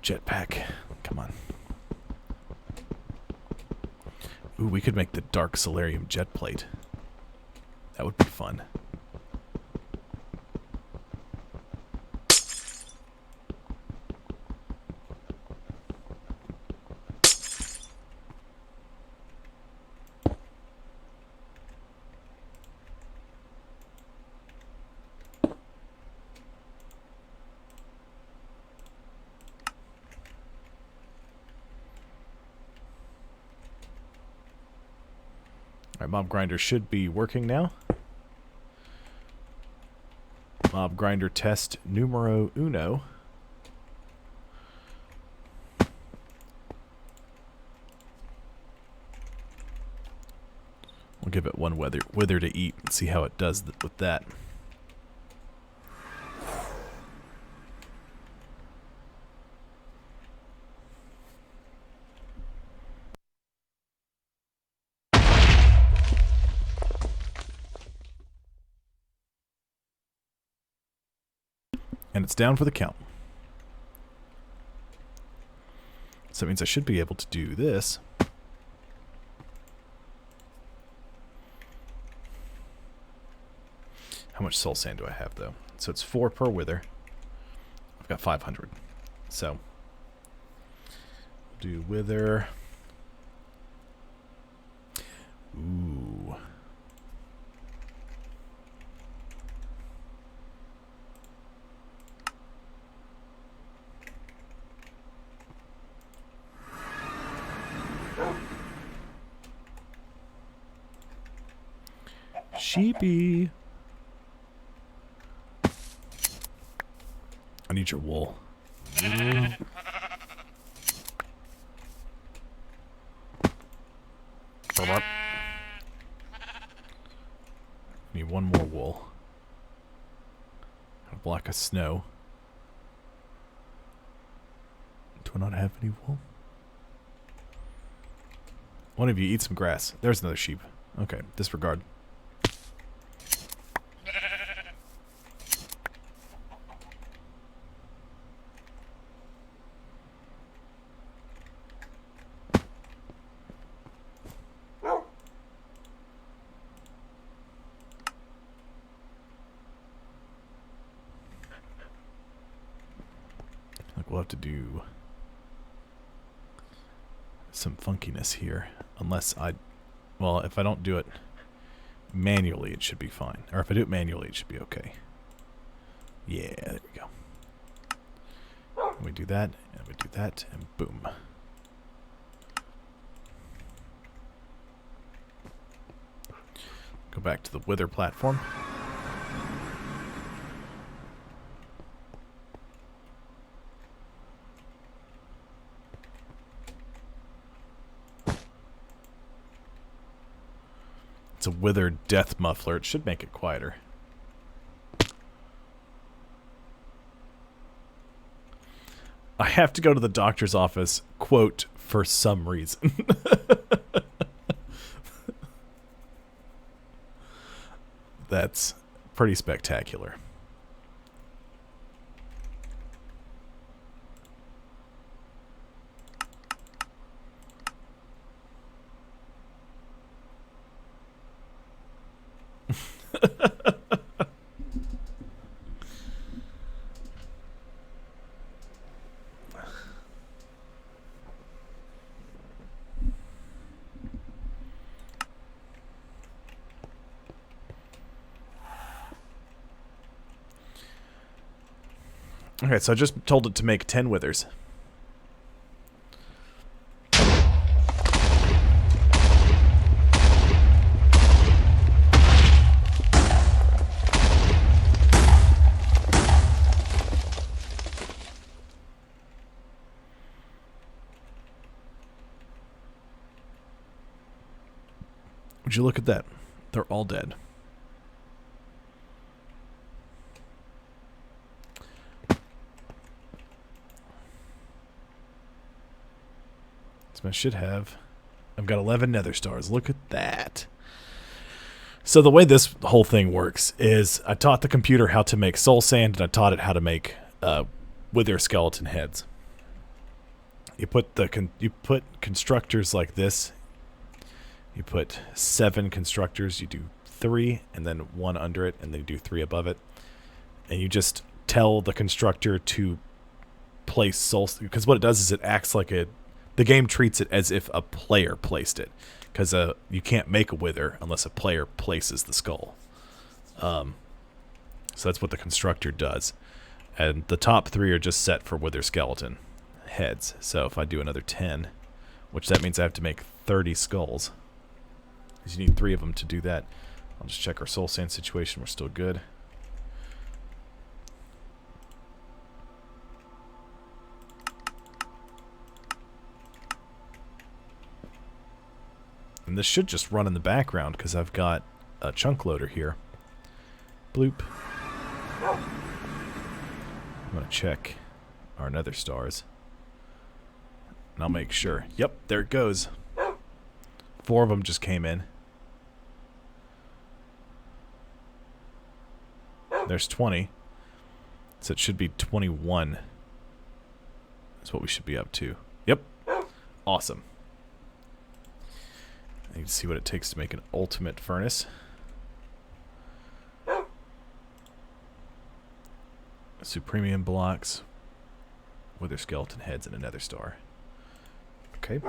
Jetpack. Come on. Ooh, we could make the Dark Solarium jet plate. That would be fun. Alright, Mob Grinder should be working now. Mob Grinder test numero uno. We'll give it one wither to eat and see how it does with that. And it's down for the count. So that means I should be able to do this. much soul sand do I have, though? So it's 4 per wither. I've got 500. So, do wither. Ooh. Sheepy. I need your wool. Need one more wool. A block of snow. Do I not have any wool? One of you eat some grass. There's another sheep. Okay, disregard. We'll have to do some funkiness here. Unless I... Well, if I don't do it manually, it should be fine. Or if I do it manually, it should be okay. Yeah, there we go. And we do that, and we do that, and boom. Go back to the wither platform. It's a withered death muffler. It should make it quieter. I have to go to the doctor's office, quote, for some reason. That's pretty spectacular. Okay, so I just told it to make 10 withers. Would you look at that? They're all dead. So I should have... I've got 11 nether stars. Look at that. So the way this whole thing works is I taught the computer how to make soul sand, and I taught it how to make wither skeleton heads. You put constructors like this. You put 7 constructors. You do 3, and then 1 under it, and then you do 3 above it. And you just tell the constructor to place soul... Because what it does is it acts like a... The game treats it as if a player placed it. Because you can't make a wither unless a player places the skull. So that's what the constructor does. And the top 3 are just set for wither skeleton heads. So if I do another 10, which that means I have to make 30 skulls. Because you need 3 of them to do that. I'll just check our soul sand situation. We're still good. And this should just run in the background because I've got a chunk loader here. Bloop. I'm going to check our nether stars. And I'll make sure. Yep, there it goes. 4 of them just came in. There's 20. So it should be 21. That's what we should be up to. Yep. Awesome. I need to see what it takes to make an ultimate furnace. Supremium blocks. Wither skeleton heads and a nether star. Okay.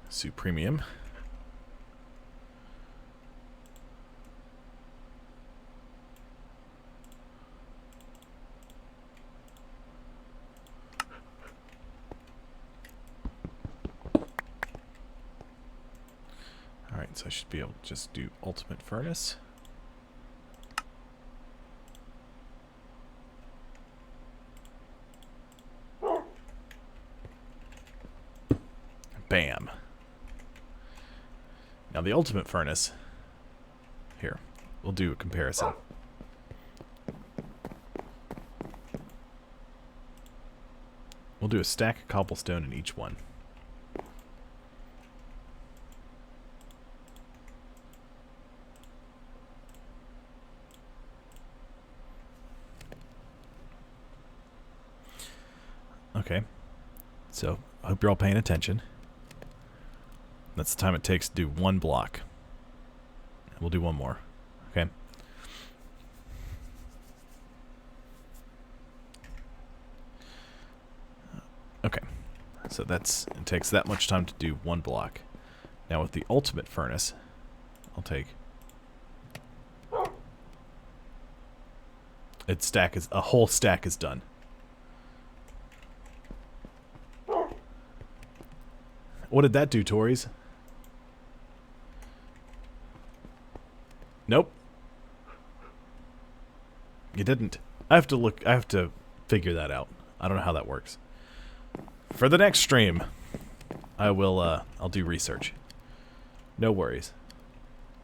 Supremium. Alright, so I should be able to just do ultimate furnace. Bam. Now the ultimate furnace, here, we'll do a comparison. We'll do a stack of cobblestone in each one. Okay, so I hope you're all paying attention. That's the time it takes to do one block. We'll do one more. Okay. Okay. So it takes that much time to do one block. Now with the ultimate furnace, I'll take a whole stack is done. What did that do, Tories? Nope. You didn't. I have to figure that out. I don't know how that works. For the next stream, I'll do research. No worries.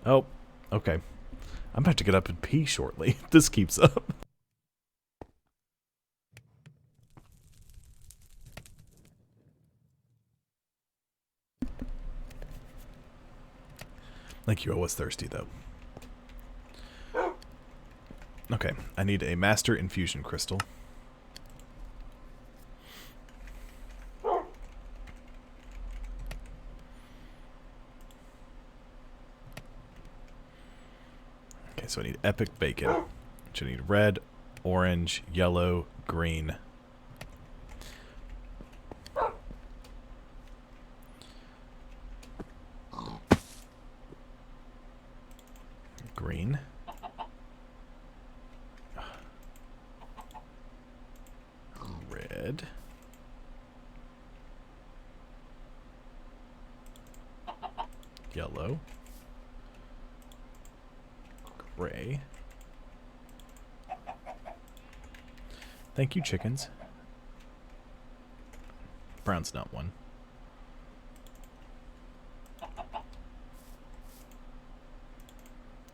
Oh, okay. I'm about to get up and pee shortly. This keeps up. Thank you. I was thirsty, though. Okay, I need a master infusion crystal. Okay, so I need epic bacon. Which I need red, orange, yellow, green. Green. Red. Yellow. Gray. Thank you, chickens. Brown's not one.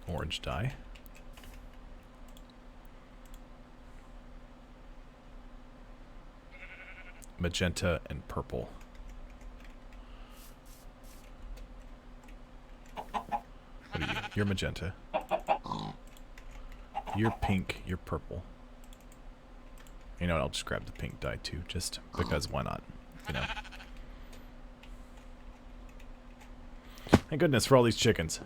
Orange dye. Magenta and purple. What are you? You're magenta. You're pink. You're purple. You know what? I'll just grab the pink dye too, just because why not? You know. Thank goodness for all these chickens.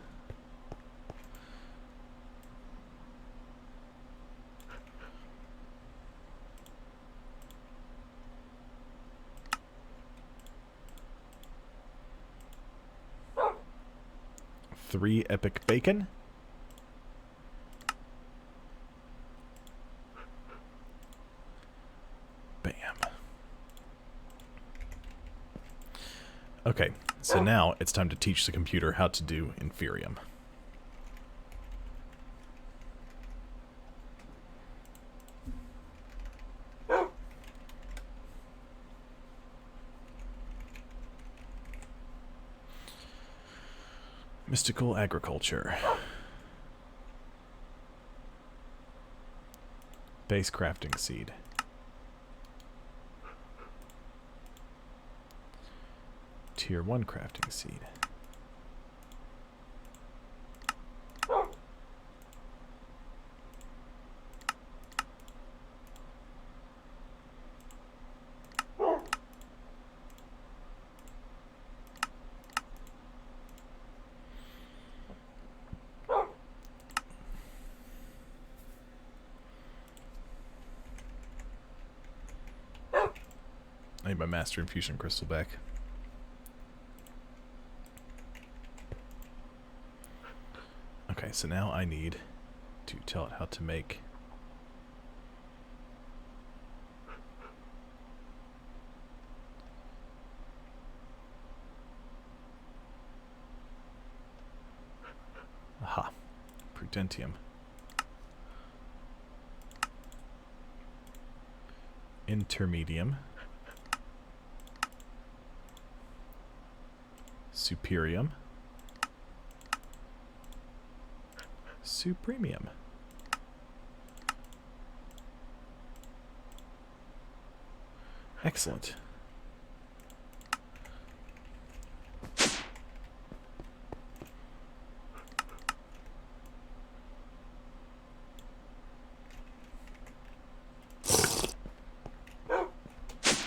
Three epic bacon. Bam. Okay, so now it's time to teach the computer how to do Inferium. Mystical agriculture. Base crafting seed. Tier 1 crafting seed. I need my Master Infusion Crystal back. Okay, so now I need to tell it how to make... Aha. Prudentium. Intermedium. Superium. Supremium. Excellent.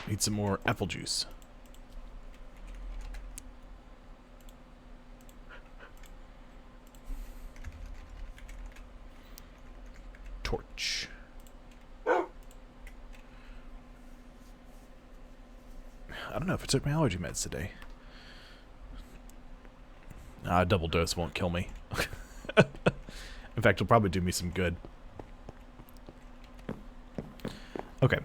Need some more apple juice. Torch. I don't know if I took my allergy meds today. A double dose won't kill me. In fact, it'll probably do me some good. Okay.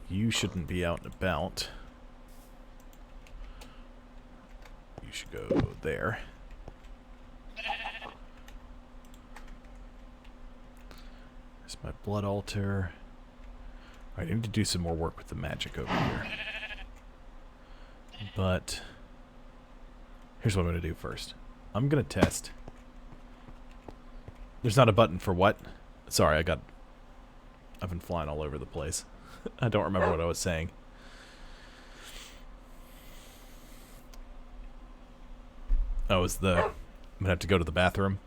You shouldn't be out and about. You should go there. There's my blood altar. I need to do some more work with the magic over here. But here's what I'm going to do first. I'm going to test. There's not a button for what? Sorry, I've been flying all over the place. I don't remember what I was saying. Oh, I'm going to have to go to the bathroom.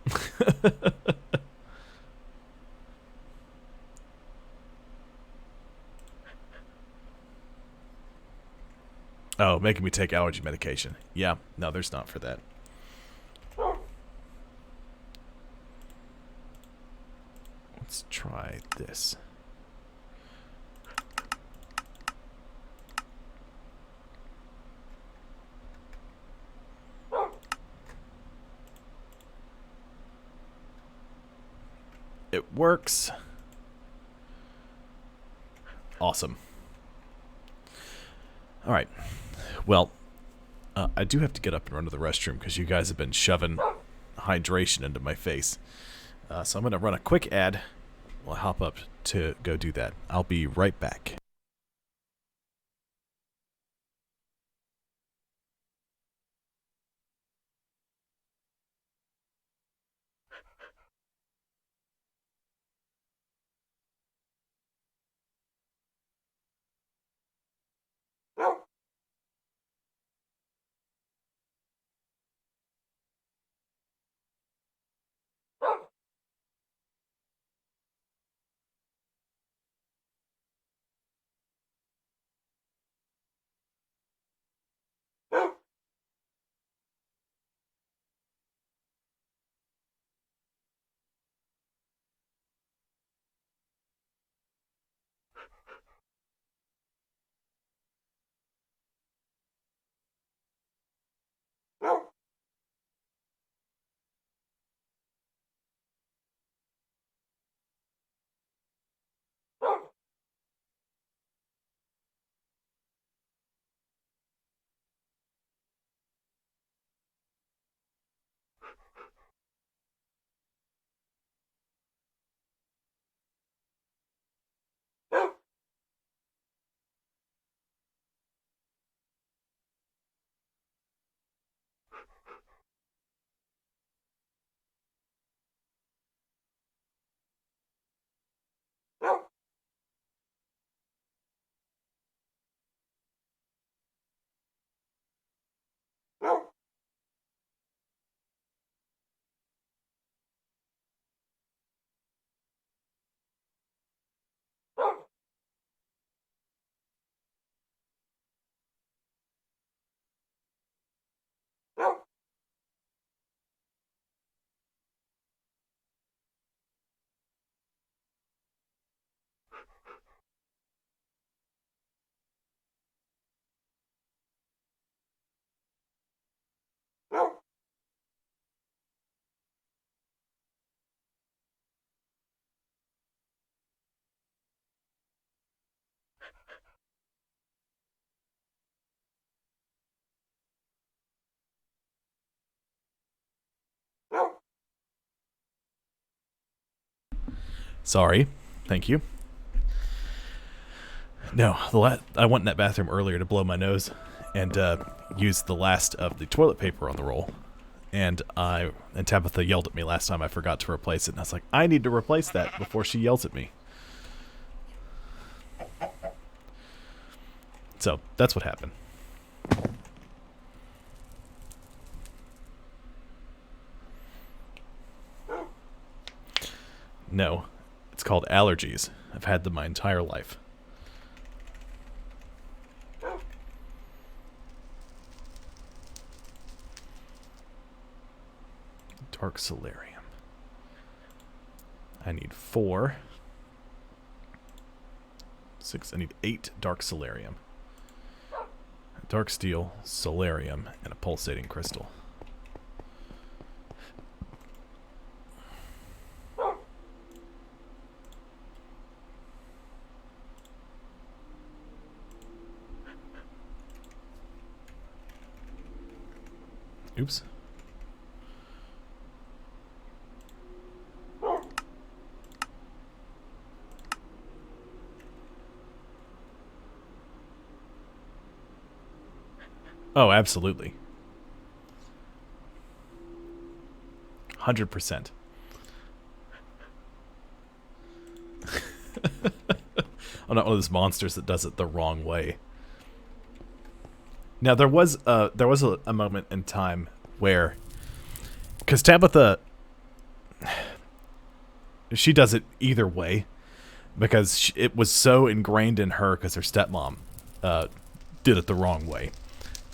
Oh, making me take allergy medication. Yeah, no, there's not for that. Let's try this. It works. Awesome. All right. Well, I do have to get up and run to the restroom because you guys have been shoving hydration into my face. So I'm going to run a quick ad. I'll hop up to go do that. I'll be right back. Sorry. Thank you. No, I went in that bathroom earlier to blow my nose and used the last of the toilet paper on the roll. And Tabitha yelled at me last time I forgot to replace it. And I was like, I need to replace that before she yells at me. So, that's what happened. No, it's called allergies. I've had them my entire life. Dark Solarium. I need 4. 6. I need 8 Dark Solarium. Dark Steel, Solarium, and a Pulsating Crystal. Oops. Oh, absolutely. 100%. I'm not one of those monsters that does it the wrong way. Now there was a moment in time where, because Tabitha, she does it either way, because it was so ingrained in her because her stepmom did it the wrong way.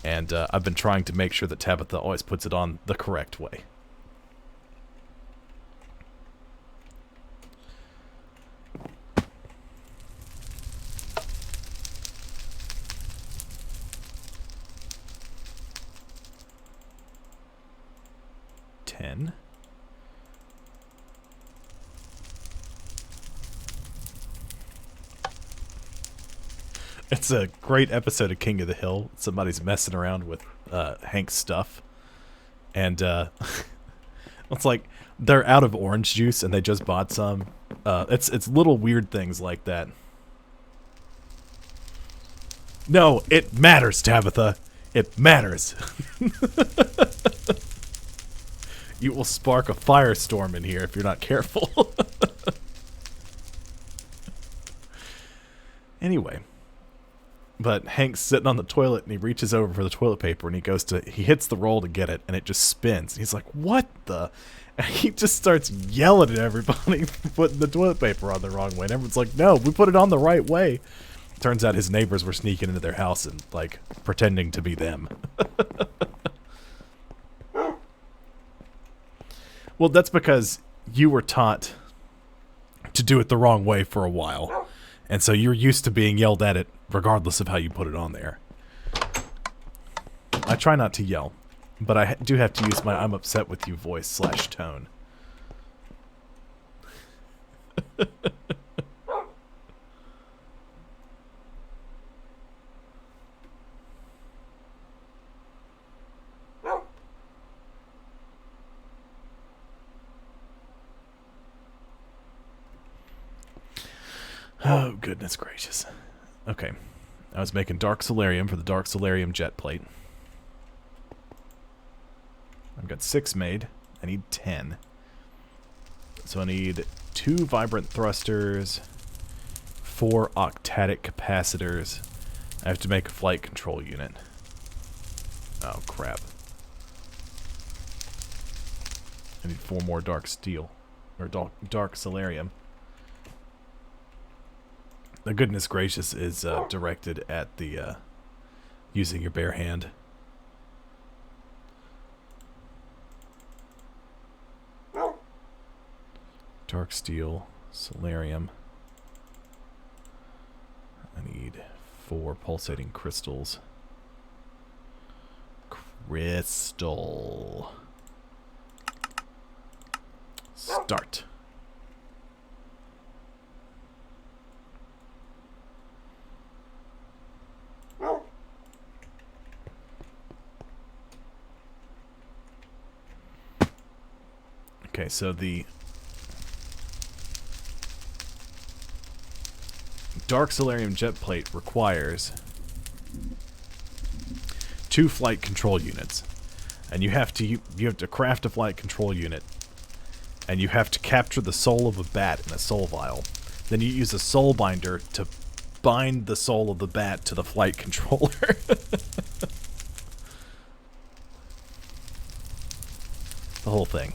And I've been trying to make sure that Tabitha always puts it on the correct way. It's a great episode of King of the Hill. Somebody's messing around with Hank's stuff. And it's like they're out of orange juice and they just bought some. It's little weird things like that. No, it matters, Tabitha. It matters. You will spark a firestorm in here if you're not careful. Anyway. But Hank's sitting on the toilet and he reaches over for the toilet paper and he hits the roll to get it and it just spins. And he's like, what the? And he just starts yelling at everybody for putting the toilet paper on the wrong way. And everyone's like, no, we put it on the right way. Turns out his neighbors were sneaking into their house and, like, pretending to be them. Well, that's because you were taught to do it the wrong way for a while. And so you're used to being yelled at it regardless of how you put it on there. I try not to yell, but I do have to use my I'm upset with you voice / tone. Oh, goodness gracious. Okay. I was making Dark Solarium for the Dark Solarium jet plate. I've got 6 made. I need 10. So I need 2 Vibrant Thrusters, 4 Octatic Capacitors. I have to make a flight control unit. Oh, crap. I need 4 more Dark Steel. Or Dark Solarium. The goodness gracious is directed at the using your bare hand. Dark Steel, Solarium. I need 4 pulsating crystals. Crystal. Start. Okay, so the Dark Solarium jet plate requires 2 flight control units, and you have to craft a flight control unit, and you have to capture the soul of a bat in a soul vial. Then you use a soul binder to bind the soul of the bat to the flight controller. The whole thing.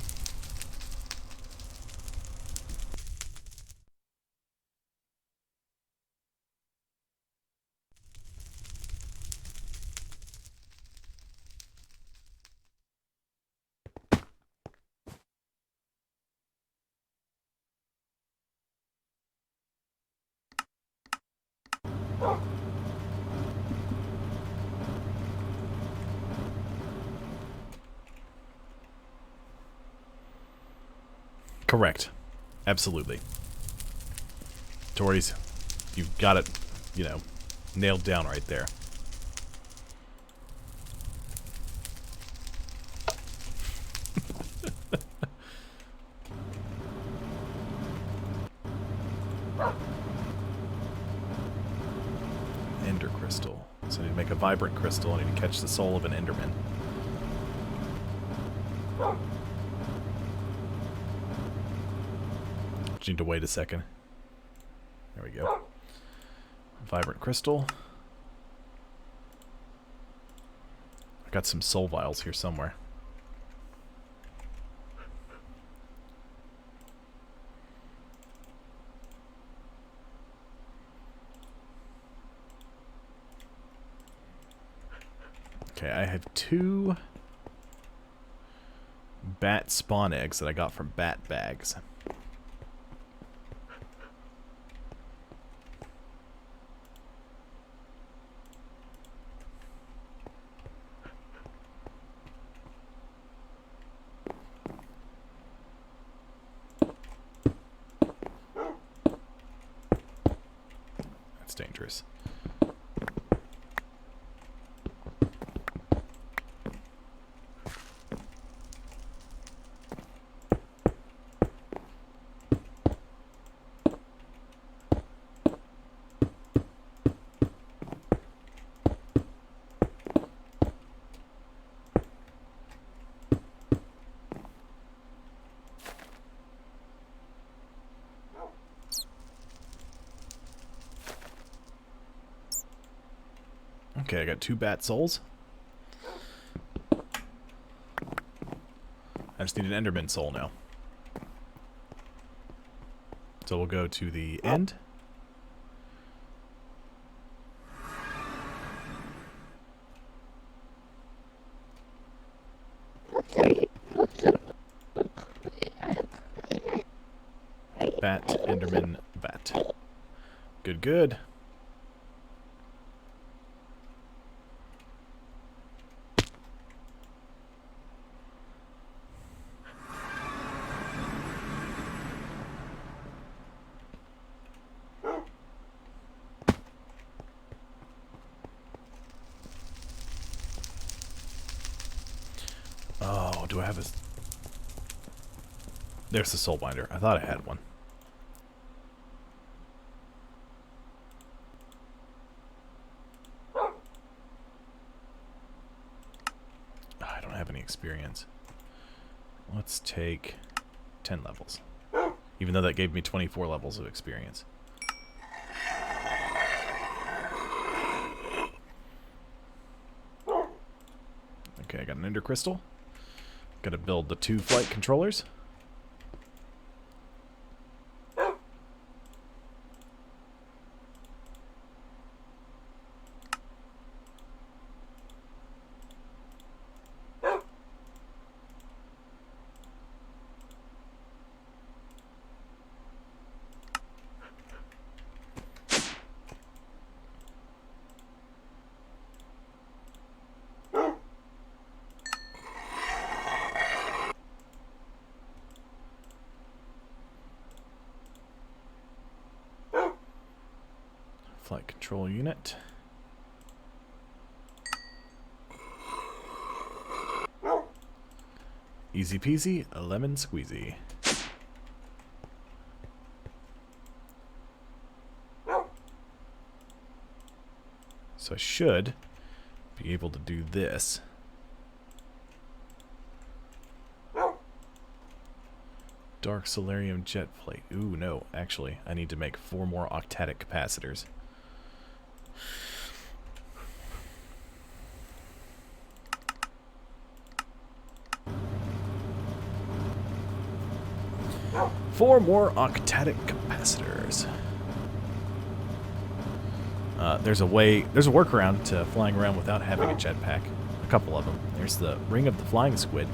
Correct. Absolutely. Tories, you've got it, you know, nailed down right there. Ender crystal. So I need to make a vibrant crystal. I need to catch the soul of an Enderman. Just need to wait a second. There we go. Vibrant crystal. I got some soul vials here somewhere. Okay, I have 2 bat spawn eggs that I got from bat bags. That's dangerous. Okay, I got 2 bat souls. I just need an Enderman soul now. So we'll go to the end. Bat, Enderman, bat. Good, good. Oh, do I have a... There's the soul binder. I thought I had one. I don't have any experience. Let's take 10 levels. Even though that gave me 24 levels of experience. Okay, I got an ender crystal. Gotta build the 2 flight controllers. Flight control unit. Easy peasy, a lemon squeezy. So I should be able to do this. Dark Solarium jet plate. Ooh, no. Actually, I need to make 4 more octatic capacitors. Four more octatic capacitors. There's a workaround to flying around without having a jetpack. A couple of them. There's the Ring of the Flying Squid.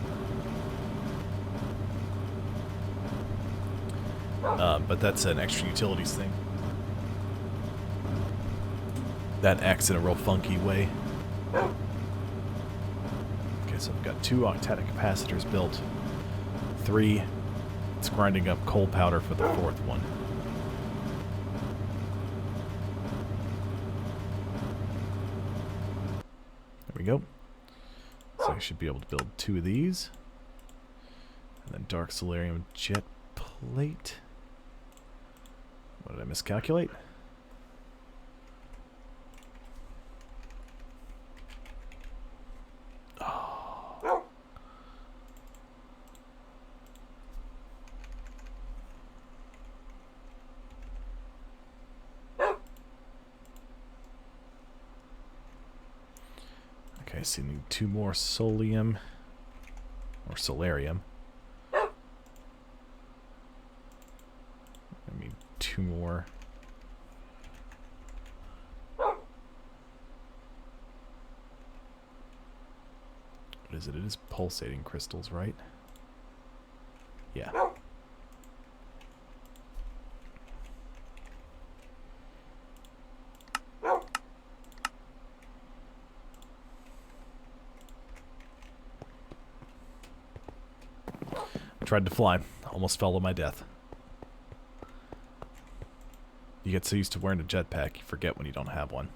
But that's an extra utilities thing. That acts in a real funky way. Okay, so I've got 2 octatic capacitors built. 3. It's grinding up coal powder for the 4th one. There we go. So I should be able to build 2 of these. And then Dark Solarium jet plate. What did I miscalculate? Oh. Okay, so you need 2 more solium or solarium. I need 2 more. What is it? It is pulsating crystals, right? Yeah. I tried to fly. Almost fell to my death. You get so used to wearing a jetpack, you forget when you don't have one.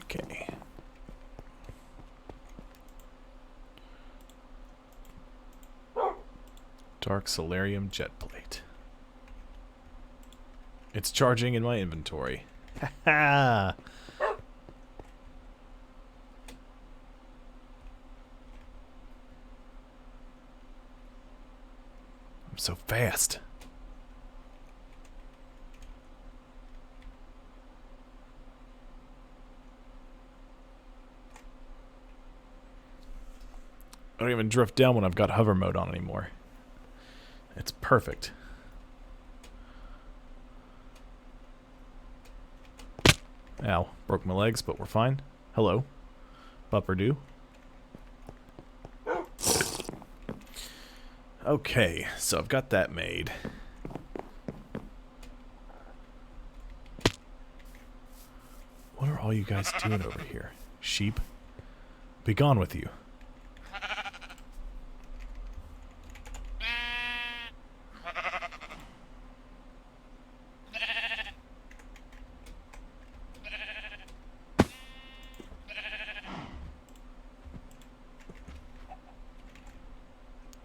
Okay. Dark Solarium jet plate. It's charging in my inventory. Ha ha! I'm so fast. I don't even drift down when I've got hover mode on anymore. It's perfect. Ow, broke my legs, but we're fine. Hello. Bupper-doo. Okay, so I've got that made. What are all you guys doing over here? Sheep? Be gone with you.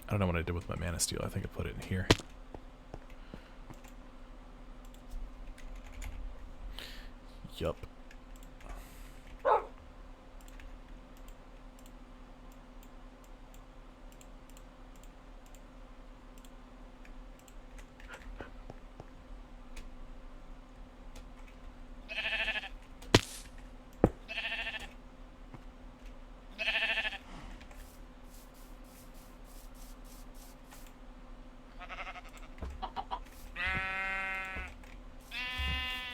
I don't know what I did with my mana steel. I think I put it in here. Yup.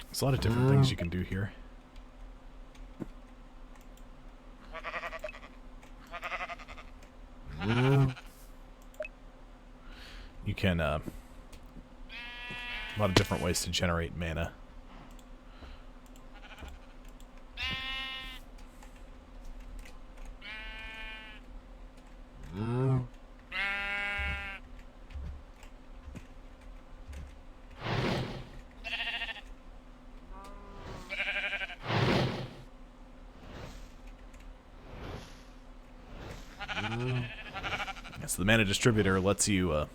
There's a lot of different things you can do here. can, a lot of different ways to generate mana. So the mana distributor lets you,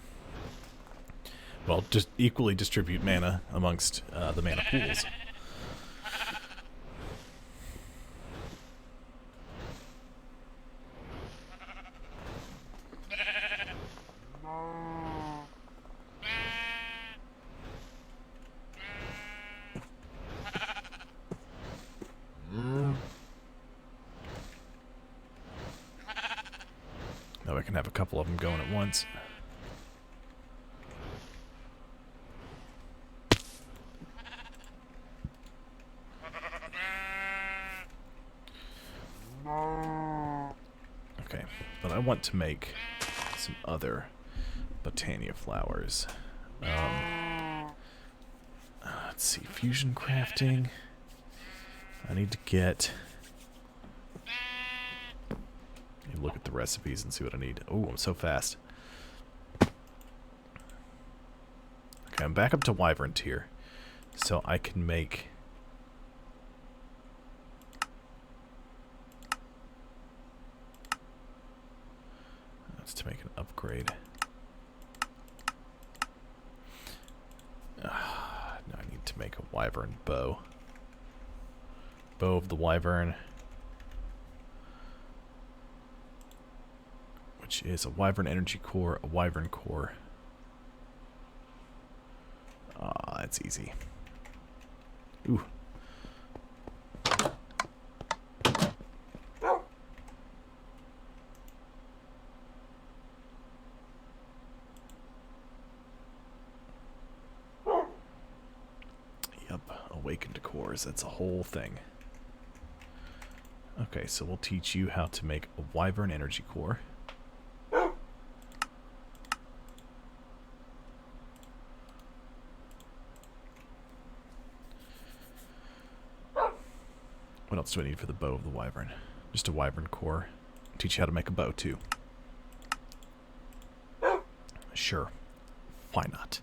well, just equally distribute mana amongst the mana pools. Now I can have a couple of them going at once. Okay, but I want to make some other Botania flowers. Let's see, fusion crafting. I need to get... look at the recipes and see what I need. Oh, I'm so fast. Okay, I'm back up to Wyvern tier. So I can make... That's to make an upgrade. Now I need to make a Wyvern bow. Bow of the Wyvern. Which is a Wyvern energy core, a Wyvern core. Ah, that's easy. Ooh. Yep, awakened cores, that's a whole thing. Okay, so we'll teach you how to make a Wyvern energy core. What else do I need for the bow of the Wyvern? Just a Wyvern core. Teach you how to make a bow, too. Sure. Why not?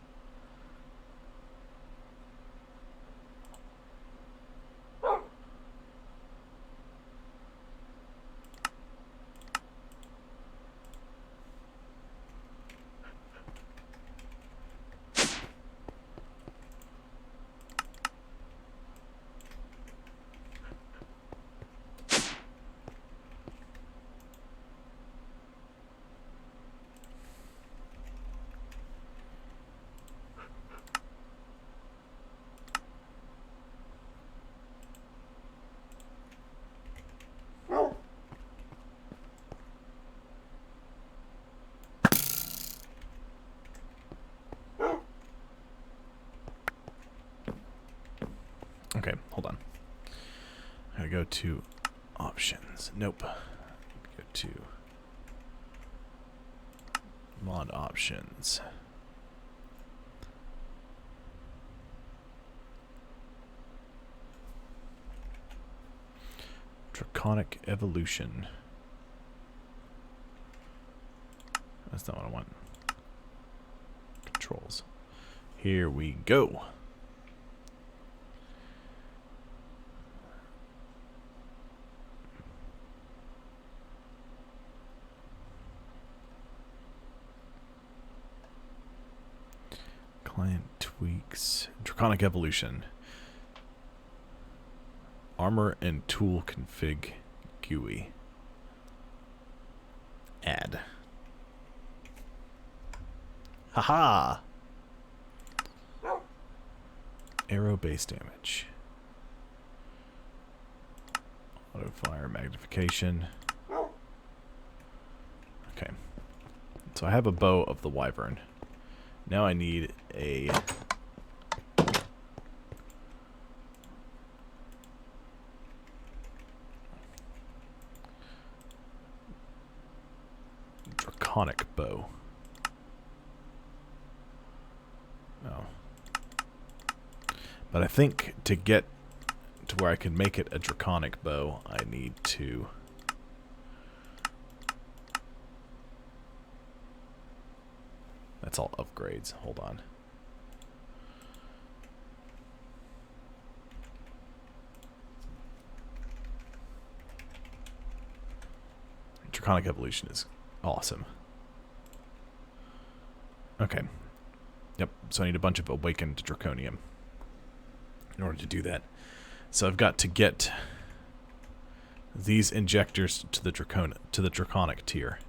Okay, hold on. I gotta go to options. Nope. Go to mod options. Draconic evolution. That's not what I want. Controls. Here we go. Client tweaks. Draconic evolution. Armor and tool config GUI. Add. Haha! Arrow base damage. Auto fire magnification. Okay. So I have a bow of the Wyvern. Now I need a draconic bow. But I think to get to where I can make it a draconic bow, I need to... That's all upgrades. Hold on. Draconic evolution is awesome. Okay. Yep, so I need a bunch of awakened draconium in order to do that. So I've got to get these injectors to the draconic tier.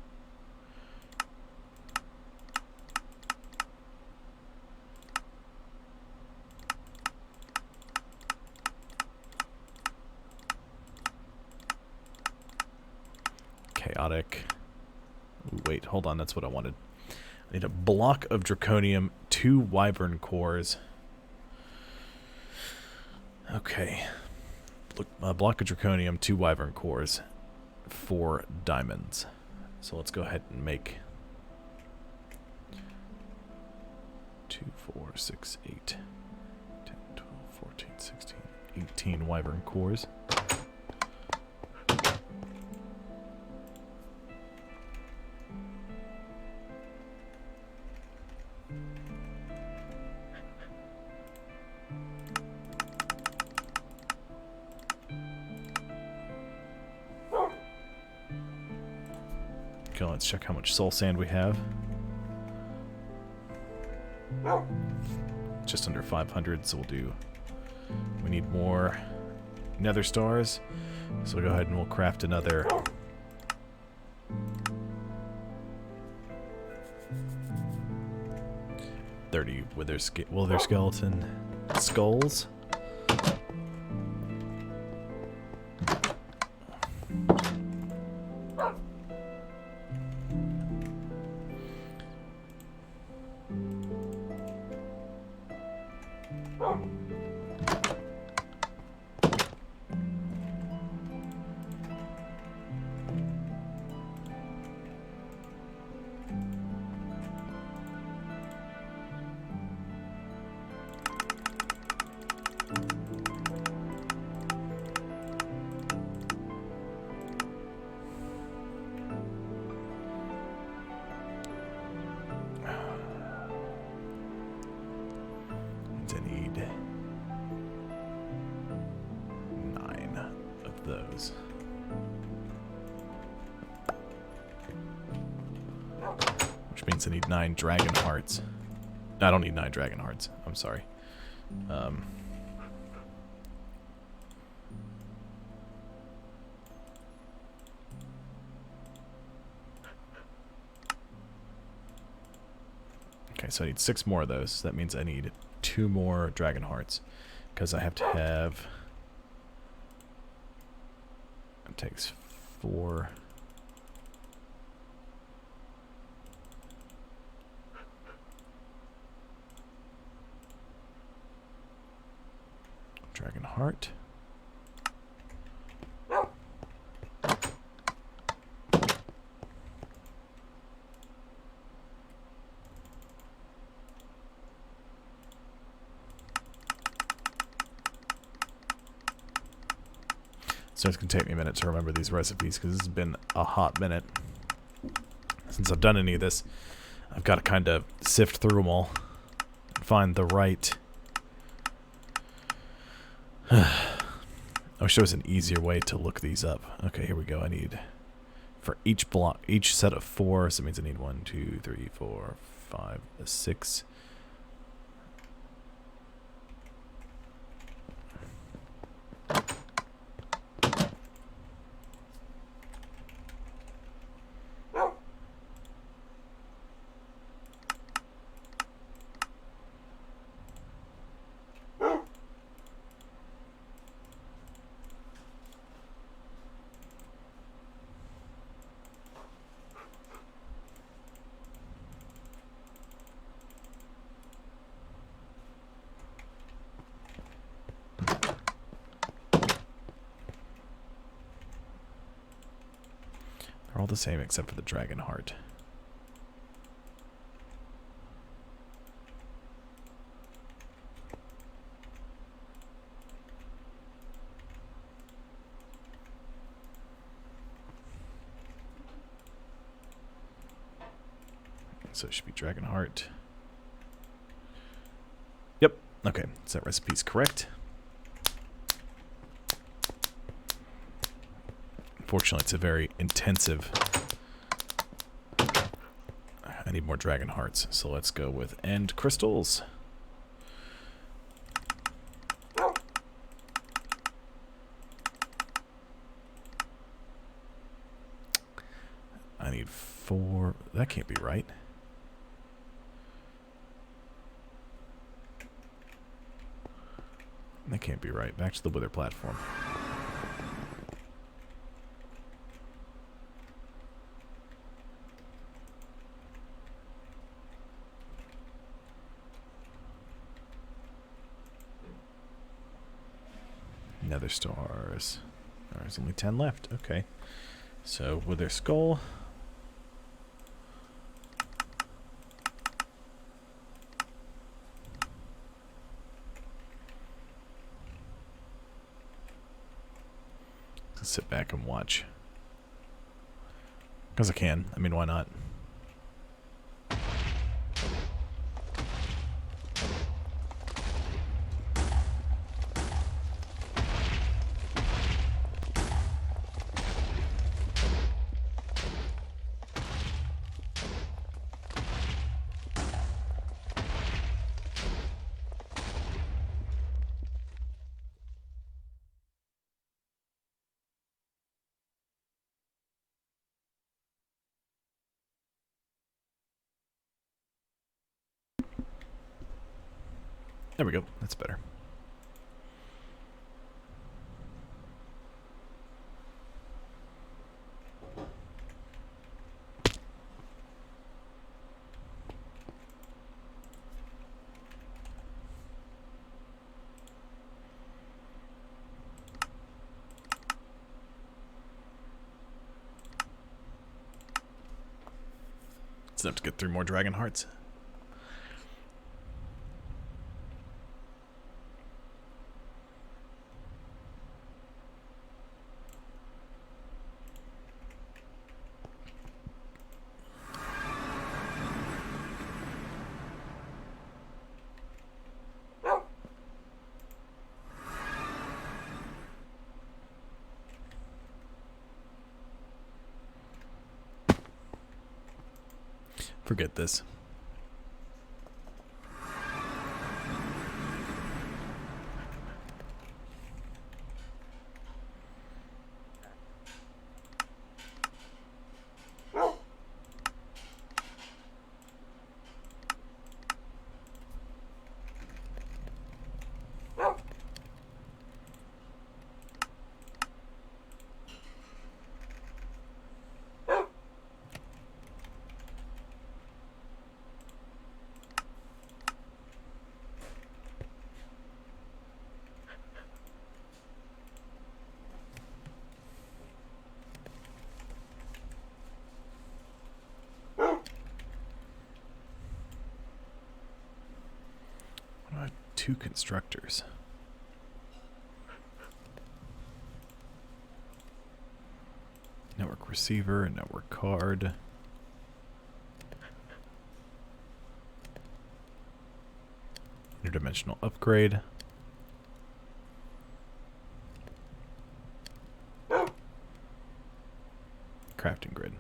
Chaotic. Ooh, wait, hold on, that's what I wanted. I need a block of draconium, 2 wyvern cores. Okay. Look, a block of draconium, 2 wyvern cores, 4 diamonds. So let's go ahead and make 2, 4, 6, 8, 10, 12, 14, 16, 18 wyvern cores. Okay, let's check how much soul sand we have. Just under 500, so we'll do... We need more nether stars, so we'll go ahead and we'll craft another... 30 wither skeleton skulls. I need 9 of those. Which means I need 9 dragon hearts. I don't need 9 dragon hearts. I'm sorry. Okay, so I need 6 more of those. That means I need 2 more dragon hearts, because I have to have... It takes 4... Dragon heart. So it's going to take me a minute to remember these recipes, because this has been a hot minute since I've done any of this. I've got to kind of sift through them all and find the right... I wish there was an easier way to look these up. Okay, here we go. I need, for each block, each set of 4, so it means I need 1, 2, 3, 4, 5, 6... They're all the same except for the dragon heart. So it should be Dragon Heart. Yep. Okay, so that recipe's correct. Unfortunately, it's a very intensive... I need more Dragon Hearts, so let's go with End Crystals. I need 4... That can't be right. That can't be right. Back to the Wither platform. Nether stars. There's only 10 left. Okay. So, Wither Skull. Let's sit back and watch. Because I can. I mean, why not? There we go. That's better. It's enough to get 3 more Dragon Hearts. Forget this. I have 2 constructors. Network receiver and network card. Interdimensional upgrade. Crafting grid.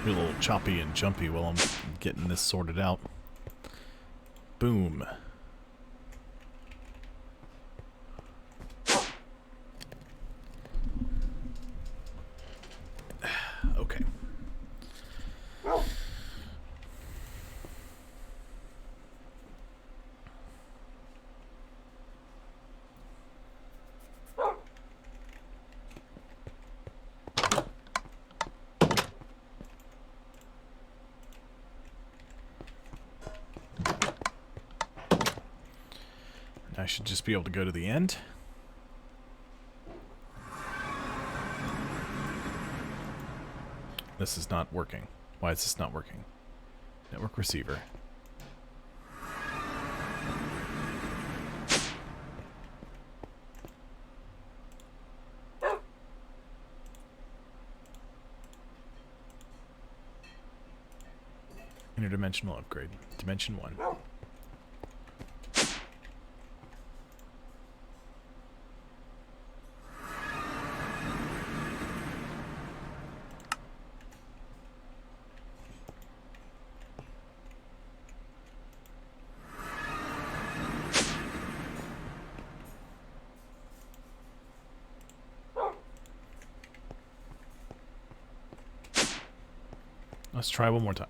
Be a little choppy and jumpy while I'm getting this sorted out. Boom. Okay. I should just be able to go to the end. This is not working. Why is this not working? Network receiver. Interdimensional upgrade. Dimension 1. Let's try one more time.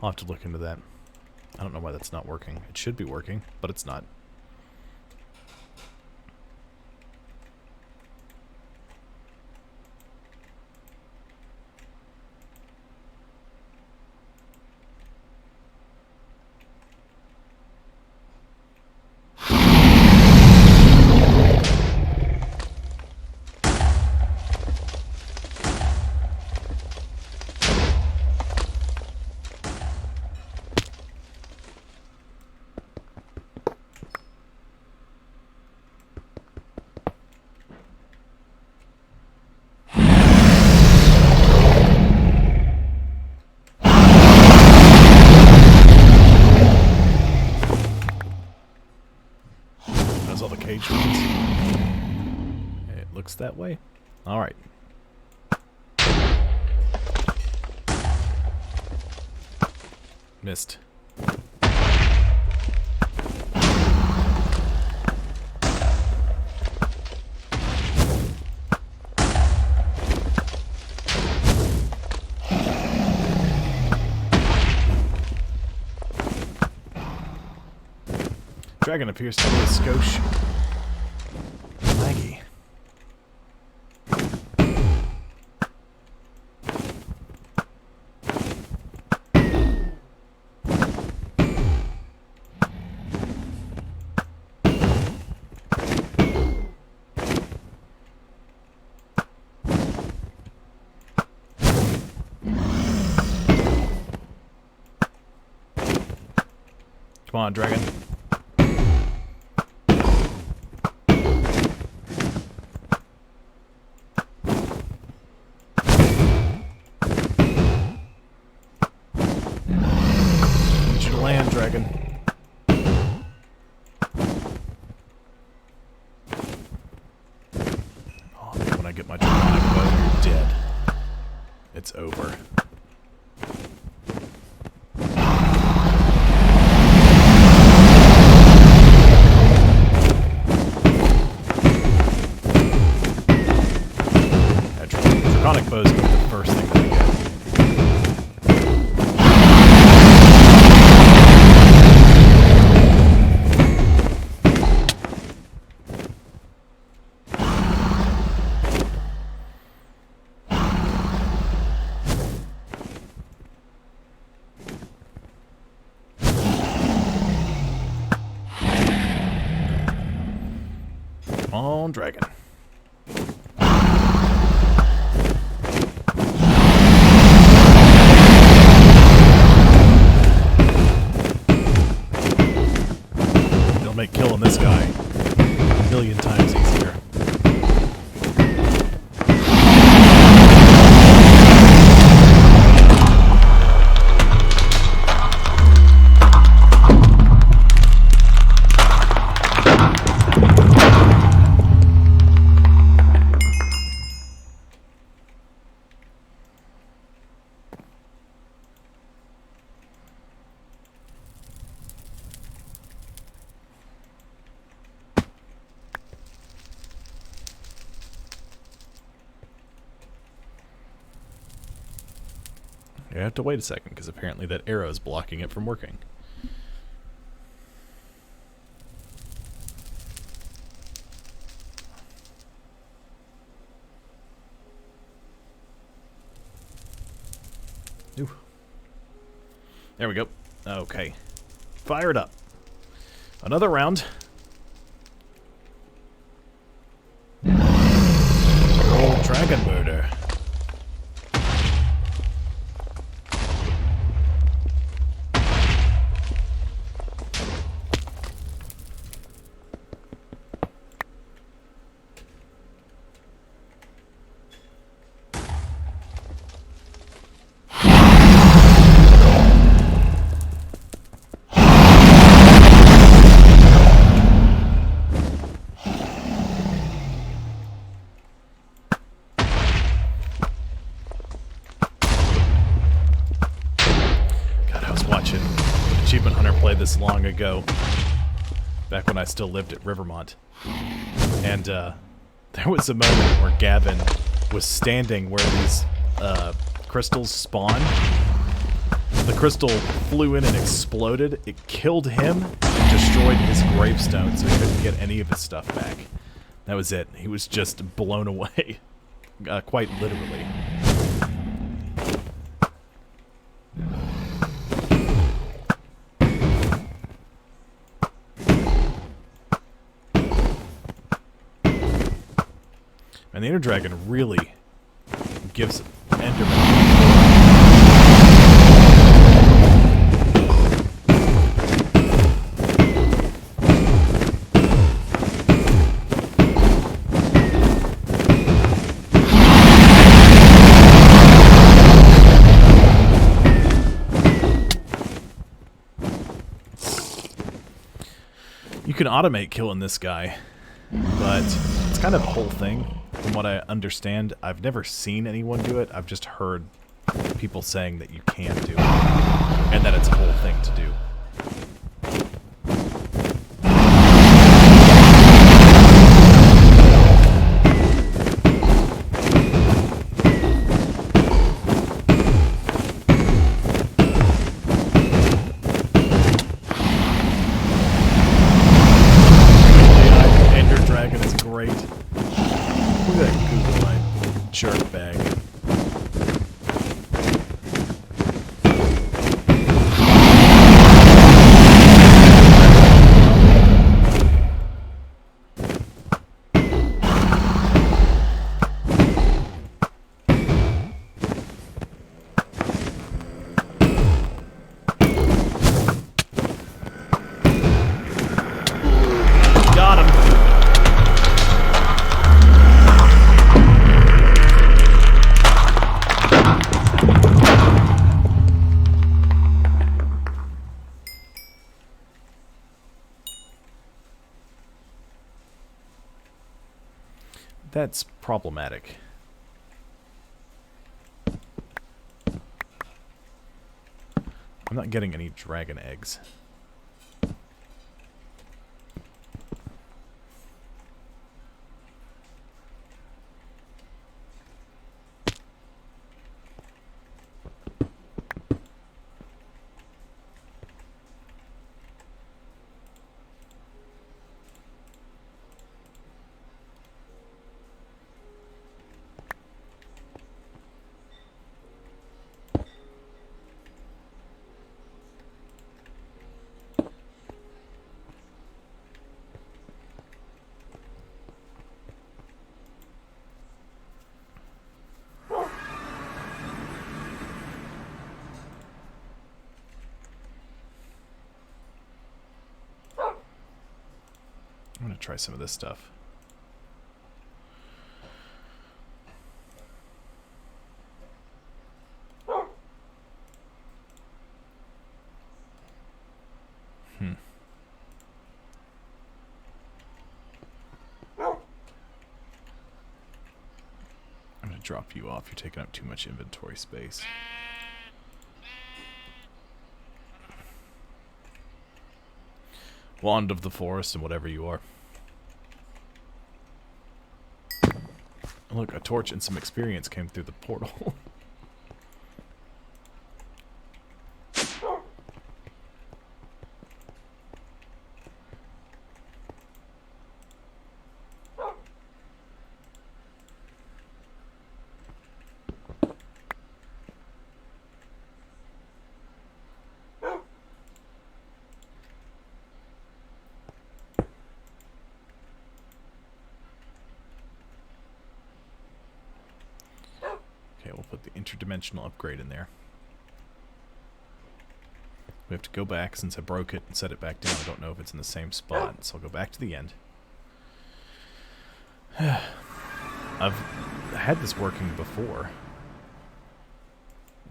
I'll have to look into that. I don't know why that's not working. It should be working, but it's not. All the cage ones. It looks that way. All right. Missed. Dragon appears to be a skosh. Laggy. Come on, dragon. Land, dragon. Oh, when I get my draconic bow, you're dead. It's over. That draconic bow is going to be the first thing that I get. Come on, dragon. It'll make killing this guy a million times easier. You have to wait a second, because apparently that arrow is blocking it from working. Ooh. There we go. Okay. Fire it up. Another round. Old dragon murder. This long ago, back when I still lived at Rivermont, and there was a moment where Gavin was standing where these crystals spawn. The crystal flew in and exploded. It killed him and destroyed his gravestone, so he couldn't get any of his stuff back. That was it. He was just blown away, quite literally. And the Ender Dragon really gives Enderman. You can automate killing this guy, but it's kind of a whole thing. From what I understand, I've never seen anyone do it. I've just heard people saying that you can do it, and that it's a whole thing to do. Jerk bag. That's problematic. I'm not getting any dragon eggs. I'm gonna try some of this stuff. I'm gonna drop you off. You're taking up too much inventory space. Wand of the forest and whatever you are. Look, a torch and some experience came through the portal. Okay, we'll put the interdimensional upgrade in there. We have to go back since I broke it and set it back down. I don't know if it's in the same spot, so I'll go back to the end. I've had this working before. I'm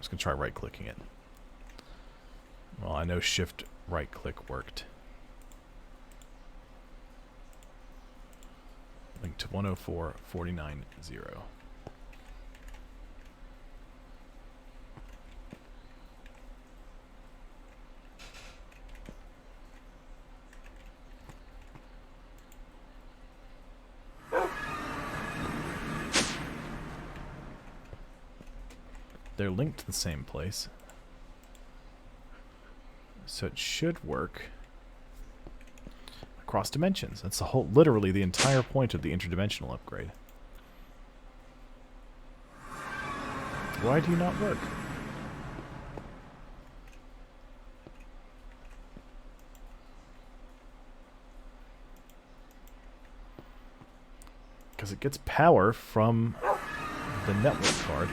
just going to try right-clicking it. Well, I know shift right-click worked. Link to 104.49.0. They're linked to the same place. So it should work across dimensions. That's the whole, literally the entire point of the interdimensional upgrade. Why do you not work? Because it gets power from the network card.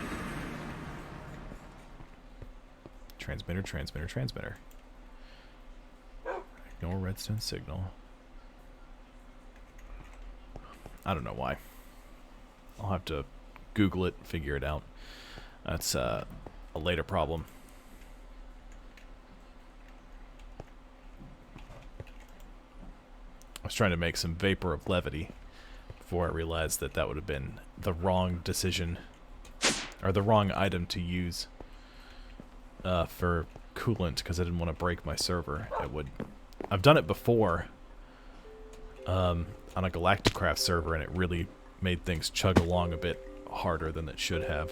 Transmitter, transmitter, transmitter. Ignore redstone signal. I don't know why. I'll have to Google it, figure it out. That's a later problem. I was trying to make some vapor of levity before I realized that that would have been the wrong decision, or the wrong item to use for coolant, because I didn't want to break my server. It would. I've done it before on a Galacticraft server, and it really made things chug along a bit harder than it should have.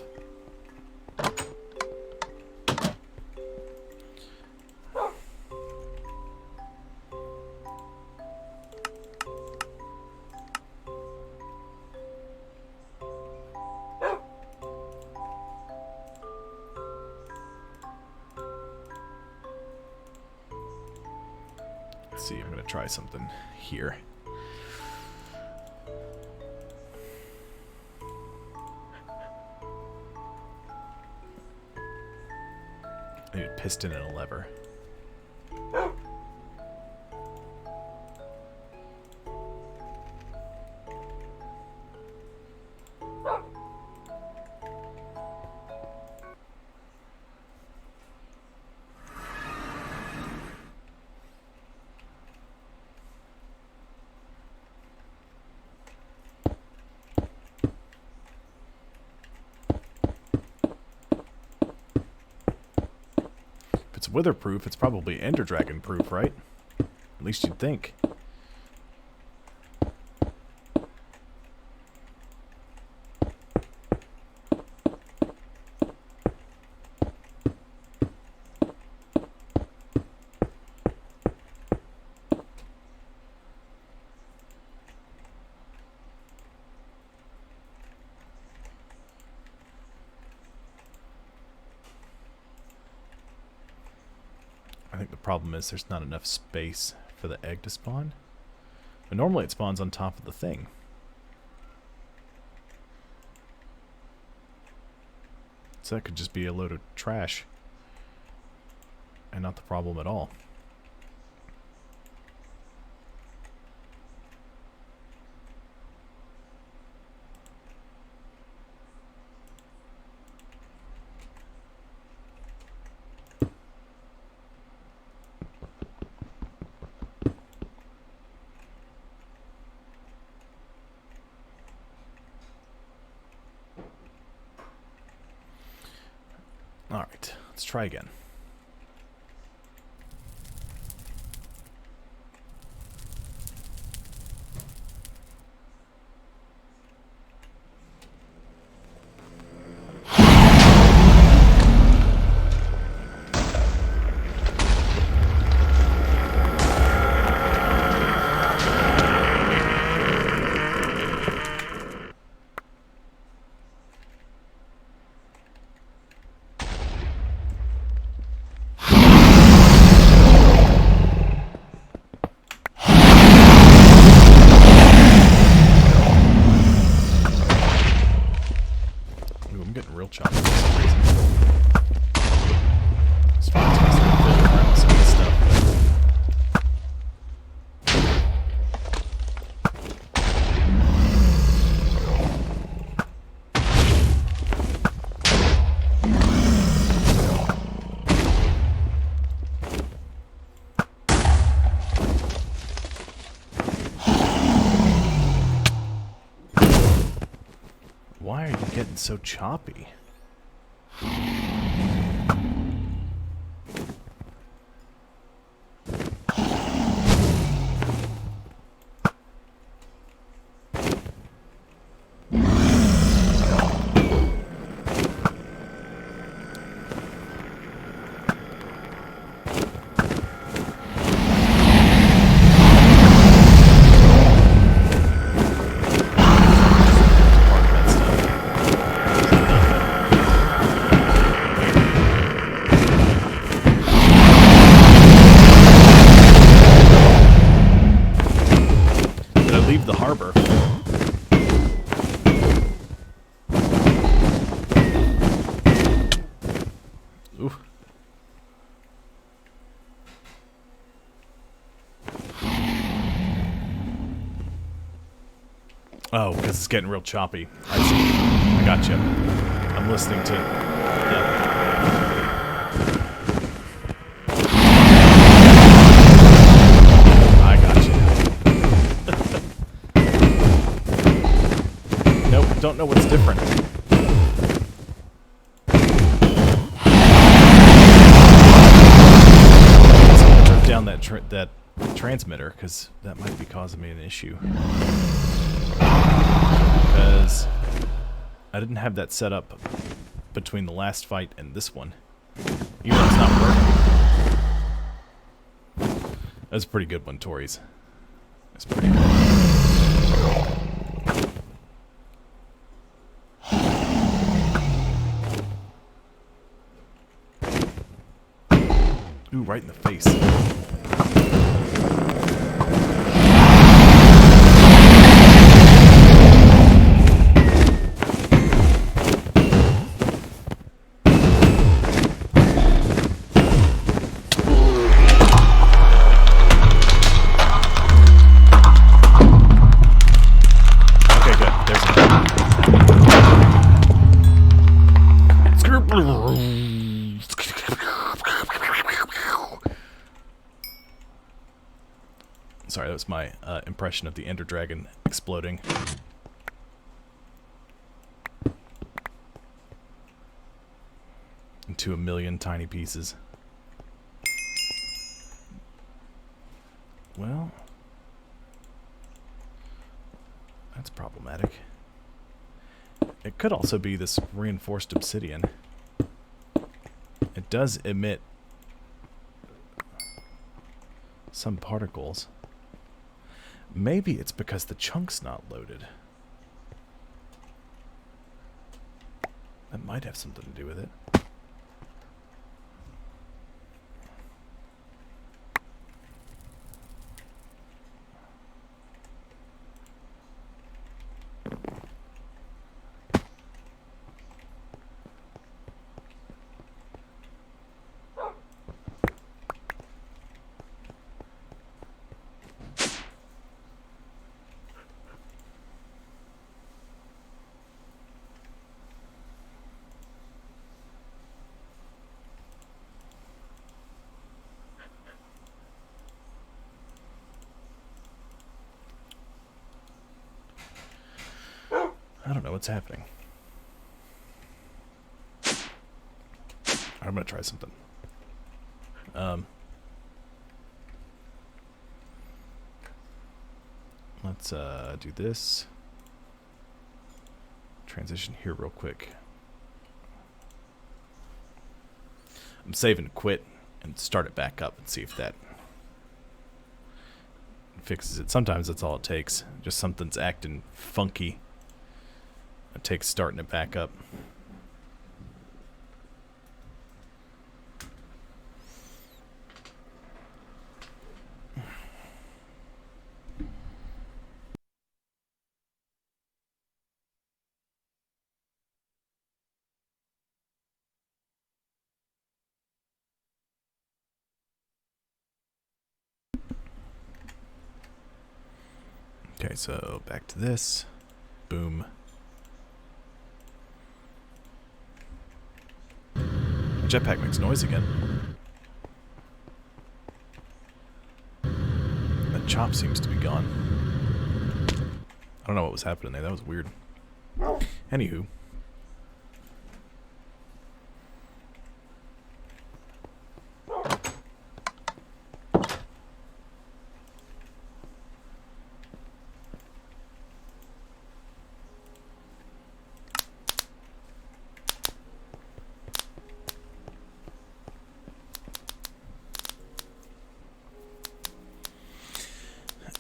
Let's see, I'm going to try something here. I need a piston and a lever. Witherproof, it's probably Ender Dragon proof, right? At least you'd think. I think the problem is there's not enough space for the egg to spawn. But normally it spawns on top of the thing. So that could just be a load of trash. And not the problem at all. Alright, let's try again. real choppy for some reason. Just trying to start fiddling around with some of this stuff. Why are you getting so choppy? The harbor. Ooh. Oh, because it's getting real choppy. I see. I got you. I'm listening to... Yep. Don't know what's different. Turn down that transmitter, because that might be causing me an issue. Because I didn't have that set up between the last fight and this one. Even though it's not working. That's a pretty good one, Tories. That's pretty good. Ooh, right in the face. Okay, good. There's a... Sorry, that was my impression of the Ender Dragon exploding. Into a million tiny pieces. Well, that's problematic. It could also be this reinforced obsidian. It does emit some particles. Maybe it's because the chunk's not loaded. That might have something to do with it. I don't know what's happening. I'm gonna try something. Let's do this. Transition here real quick. I'm saving quit and start it back up and see if that fixes it. Sometimes that's all it takes. Just something's acting funky. It takes starting it back up. Okay, so back to this. Boom. The jetpack makes noise again. That chop seems to be gone. I don't know what was happening there. That was weird. Anywho.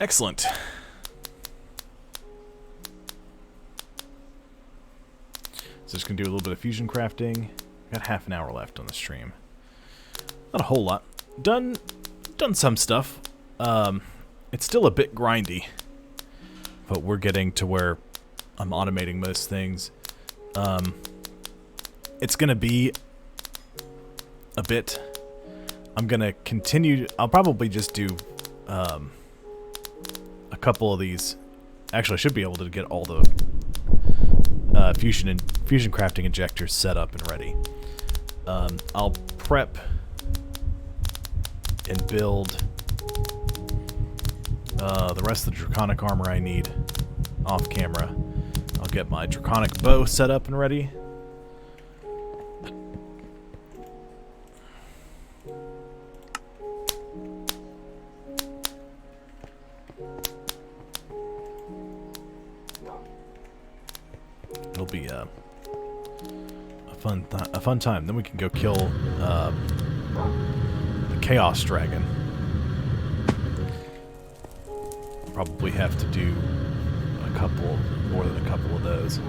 Excellent. So just gonna do a little bit of fusion crafting. Got half an hour left on the stream. Not a whole lot. Done some stuff. It's still a bit grindy, but we're getting to where I'm automating most things. It's gonna be a bit. I'm gonna continue. I'll probably just do a couple of these. Actually, I should be able to get all the fusion crafting injectors set up and ready. I'll prep and build the rest of the draconic armor I need off camera. I'll get my draconic bow set up and ready. It'll be a fun time. Then we can go kill the Chaos Dragon. Probably have to do more than a couple of those.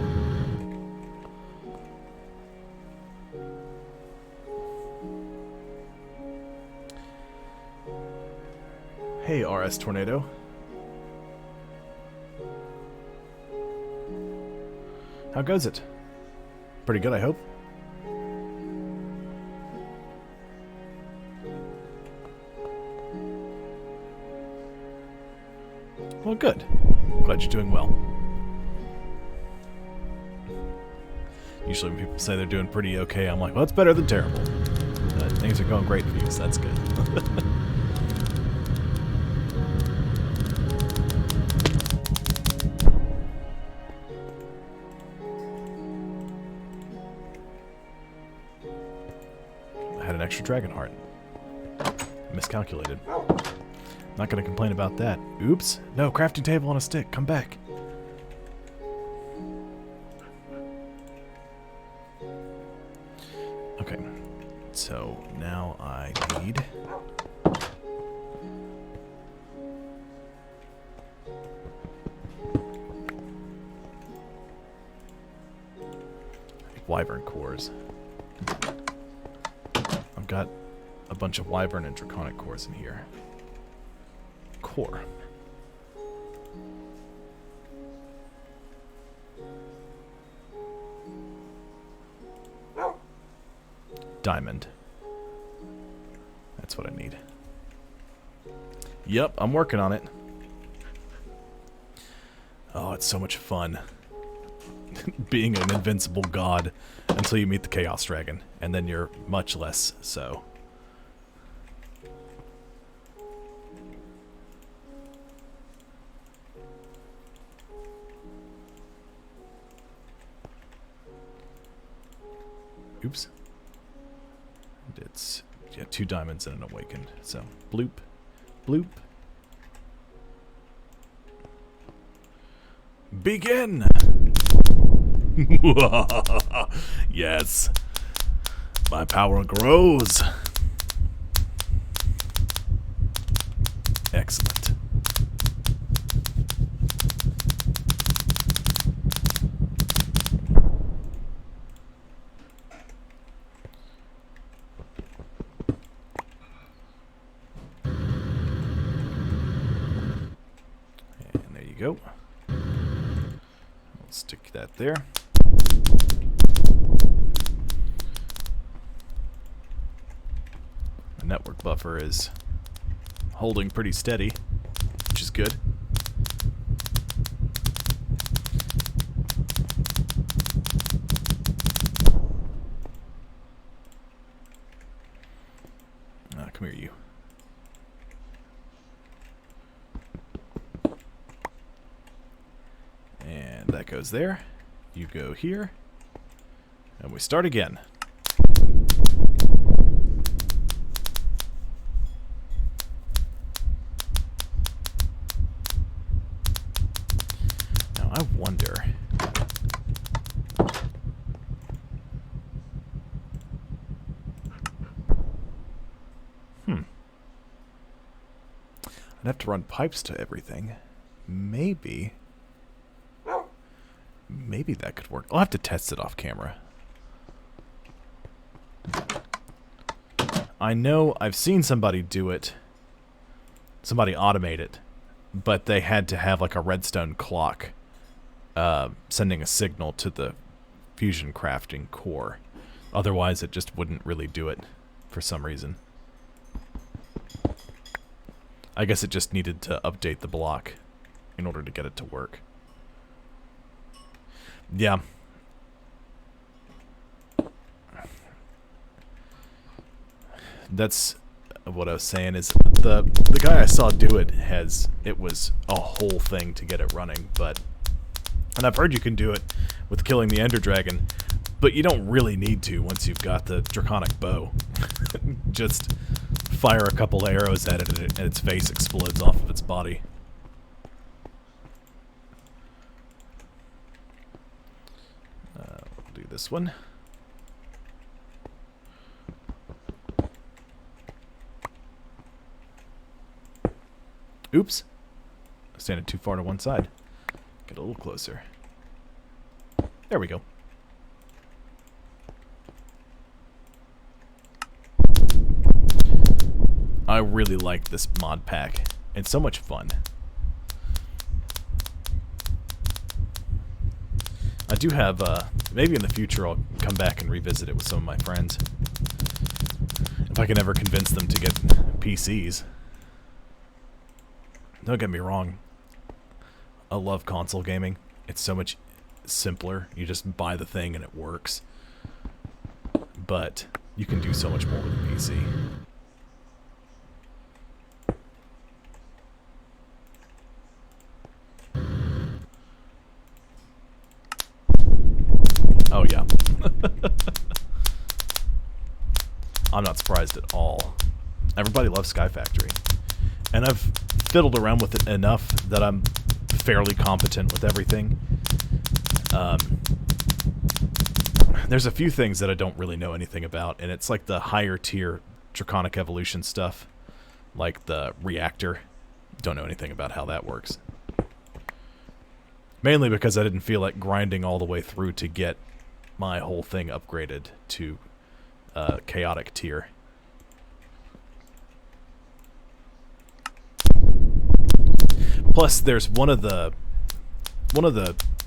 Hey, RS Tornado. How goes it? Pretty good, I hope. Well, good. Glad you're doing well. Usually when people say they're doing pretty okay, I'm like, well, that's better than terrible. Things are going great for you, so that's good. Extra dragon heart. Miscalculated. Not gonna complain about that. Oops. No, crafting table on a stick. Come back. Okay. So now I need wyvern cores. Got a bunch of wyvern and draconic cores in here. Core. Diamond. That's what I need. Yep, I'm working on it. Oh, it's so much fun. Being an invincible god until you meet the Chaos Dragon, and then you're much less so. Oops. It's, yeah, 2 diamonds and an awakened. So, bloop, bloop. Begin! Yes. My power grows. Excellent. And there you go. We'll stick that there. Network buffer is holding pretty steady, which is good. That goes there. You go here. And we start again. Now I wonder... I'd have to run pipes to everything. Maybe that could work. I'll have to test it off camera. I know I've seen somebody do it. Somebody automate it. But they had to have like a redstone clock sending a signal to the fusion crafting core. Otherwise it just wouldn't really do it for some reason. I guess it just needed to update the block in order to get it to work. Yeah. That's what I was saying is the guy I saw do it was a whole thing to get it running, and I've heard you can do it with killing the Ender Dragon, but you don't really need to once you've got the Draconic Bow. Just fire a couple arrows at it and its face explodes off of its body. We'll do this one. Oops. I standing too far to one side. Get a little closer. There we go. I really like this mod pack. It's so much fun. I do have, maybe in the future I'll come back and revisit it with some of my friends. If I can ever convince them to get PCs. Don't get me wrong. I love console gaming. It's so much simpler. You just buy the thing and it works. But you can do so much more with a PC. Oh yeah. I'm not surprised at all. Everybody loves Skyfactory. And I've fiddled around with it enough that I'm fairly competent with everything. There's a few things that I don't really know anything about, and it's like the higher tier Draconic Evolution stuff, like the reactor. Don't know anything about how that works. Mainly because I didn't feel like grinding all the way through to get my whole thing upgraded to chaotic tier. Plus, there's one of the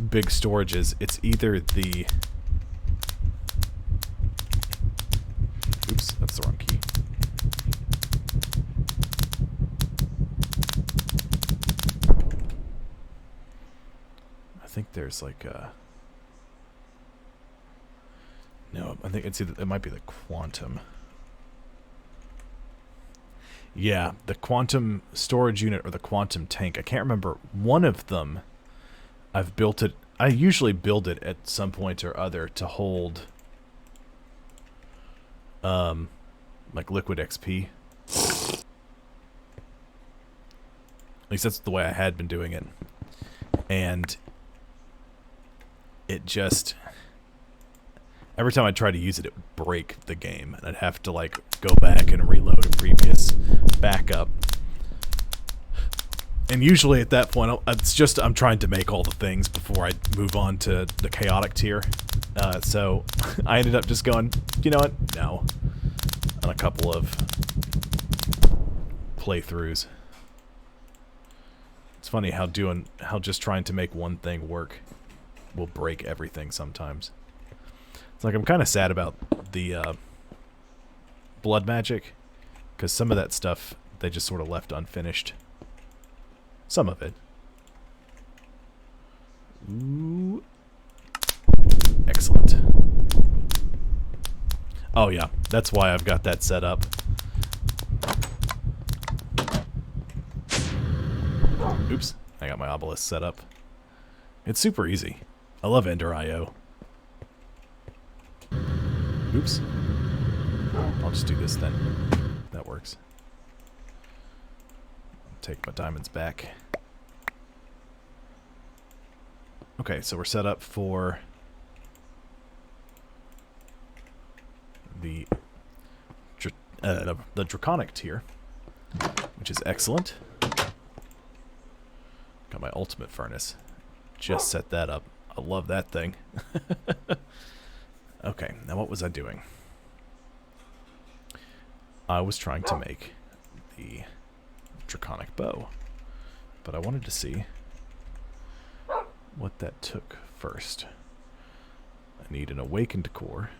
big storages. It's either the... Oops, that's the wrong key. I think there's like a... No, I think it's either, it might be the quantum. Yeah, the quantum storage unit or the quantum tank. I can't remember. One of them, I've built it. I usually build it at some point or other to hold, like liquid XP. At least that's the way I had been doing it. And it just... Every time I try to use it, it would break the game, and I'd have to like go back and reload a previous backup. And usually at that point, it's just I'm trying to make all the things before I move on to the chaotic tier. So I ended up just going, you know what? No. On a couple of playthroughs. It's funny how just trying to make one thing work will break everything sometimes. It's like I'm kind of sad about the blood magic, because some of that stuff they just sort of left unfinished. Some of it. Ooh. Excellent. Oh yeah, that's why I've got that set up. Oops, I got my obelisk set up. It's super easy. I love Ender IO. Oops. I'll just do this then. That works. Take my diamonds back. Okay, so we're set up for the Draconic tier, which is excellent. Got my ultimate furnace. Just set that up. I love that thing. Okay, now what was I doing? I was trying to make the Draconic bow, but I wanted to see what that took first. I need an awakened core,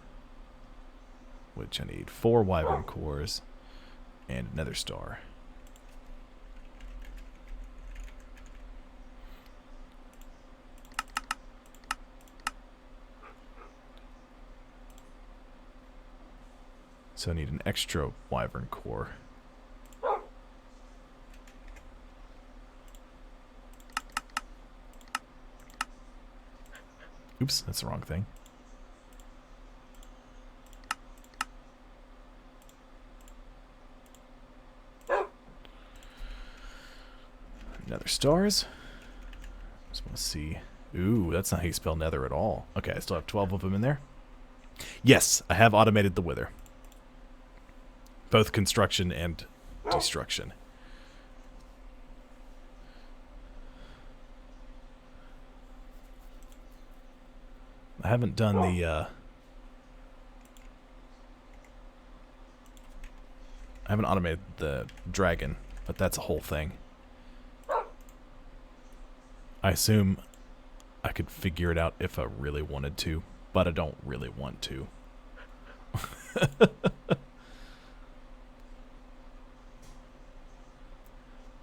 which I need 4 wyvern cores and a nether star. So I need an extra wyvern core. Oops, that's the wrong thing. Nether stars. Just want to see. Ooh, that's not how you spell nether at all. Okay, I still have 12 of them in there. Yes, I have automated the wither. Both construction and destruction. I haven't done the I haven't automated the dragon, but that's a whole thing. I assume I could figure it out if I really wanted to, but I don't really want to.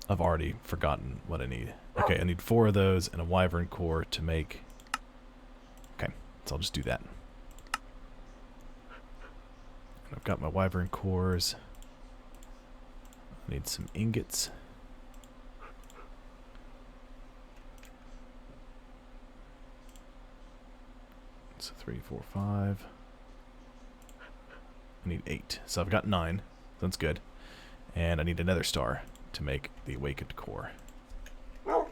I've already forgotten what I need. Okay, I need 4 of those and a wyvern core to make... Okay, so I'll just do that. And I've got my wyvern cores. I need some ingots. So 3, 4, 5. I need 8. So I've got 9. That's good. And I need another star to make the awakened core. And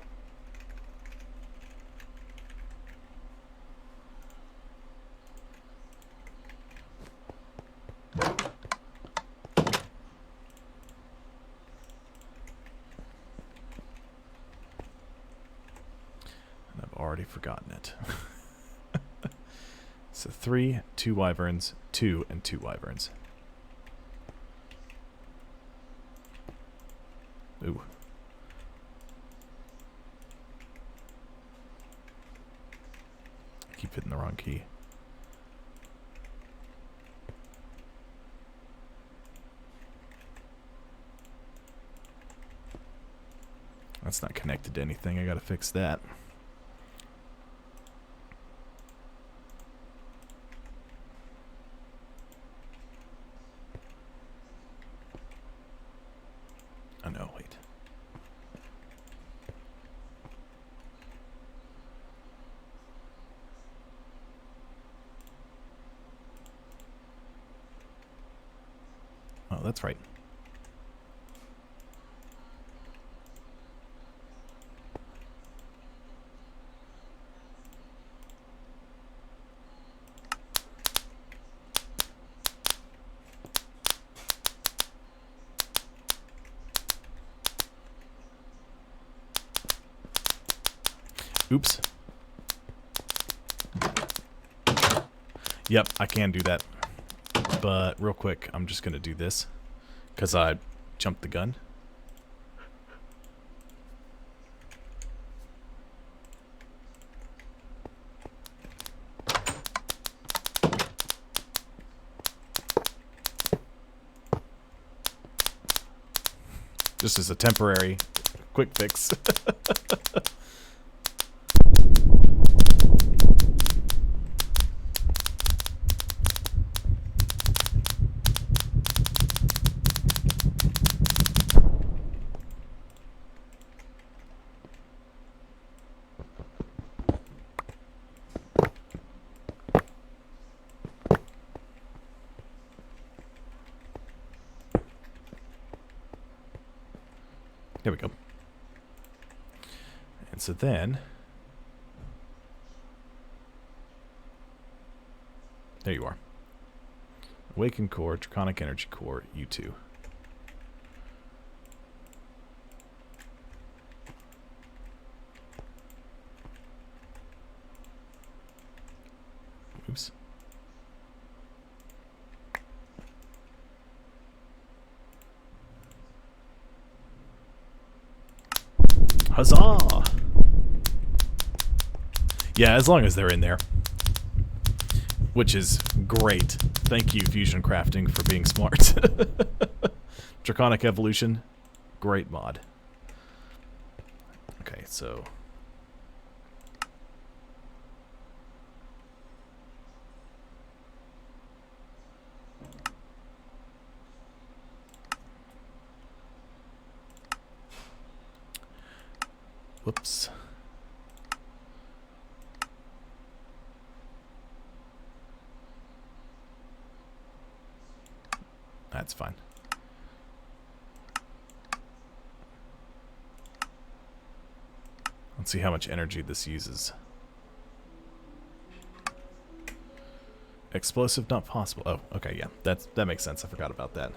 I've already forgotten it. So 3, 2 wyverns, 2, and 2 wyverns. Ooh. I keep hitting the wrong key. That's not connected to anything. I gotta fix that. Oh no, wait. Oh, that's right. Oops. Yep, I can do that. But real quick, I'm just going to do this because I jumped the gun. Just as a temporary quick fix. There we go. And so then... There you are. Awakened Core, Draconic Energy Core, U2. Oops. Huzzah! Yeah, as long as they're in there. Which is great. Thank you, Fusion Crafting, for being smart. Draconic Evolution. Great mod. Okay, so... Whoops. That's fine. Let's see how much energy this uses. Explosive not possible. Oh, okay, yeah. That makes sense. I forgot about that.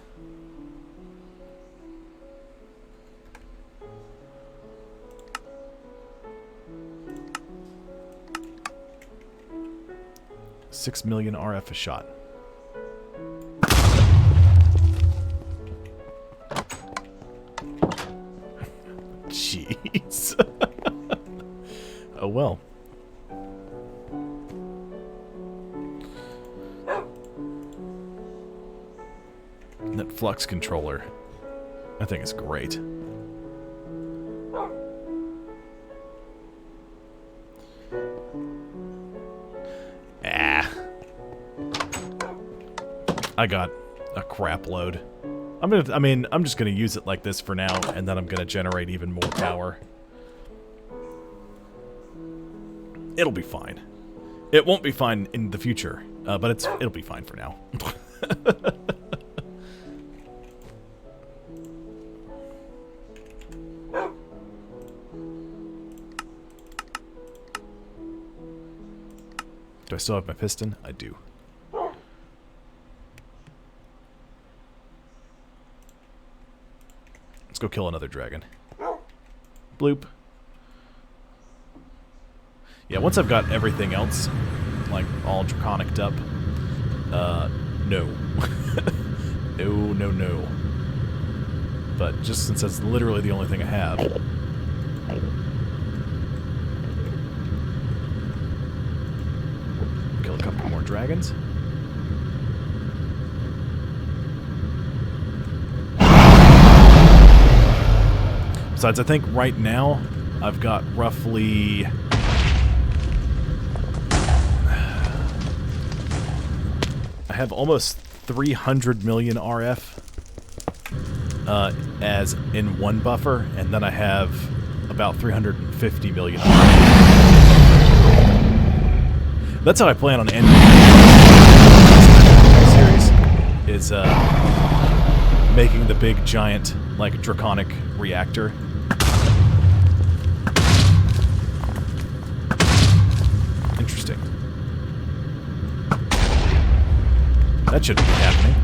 $6 million RF a shot. Jeez. Oh well. That flux controller, I think it's great. I got a crap load. I'm just gonna use it like this for now, and then I'm gonna generate even more power. It'll be fine. It won't be fine in the future, but it'll be fine for now. Do I still have my piston? I do. Let's go kill another dragon. Bloop. Yeah, once I've got everything else, like, all draconicked up, no. No. But just since that's literally the only thing I have... Kill a couple more dragons. Besides, I think right now, I've got roughly... I have almost 300 million RF as in one buffer, and then I have about 350 million RF. That's how I plan on ending the series, is making the big giant, like, draconic reactor. Interesting. That shouldn't be happening.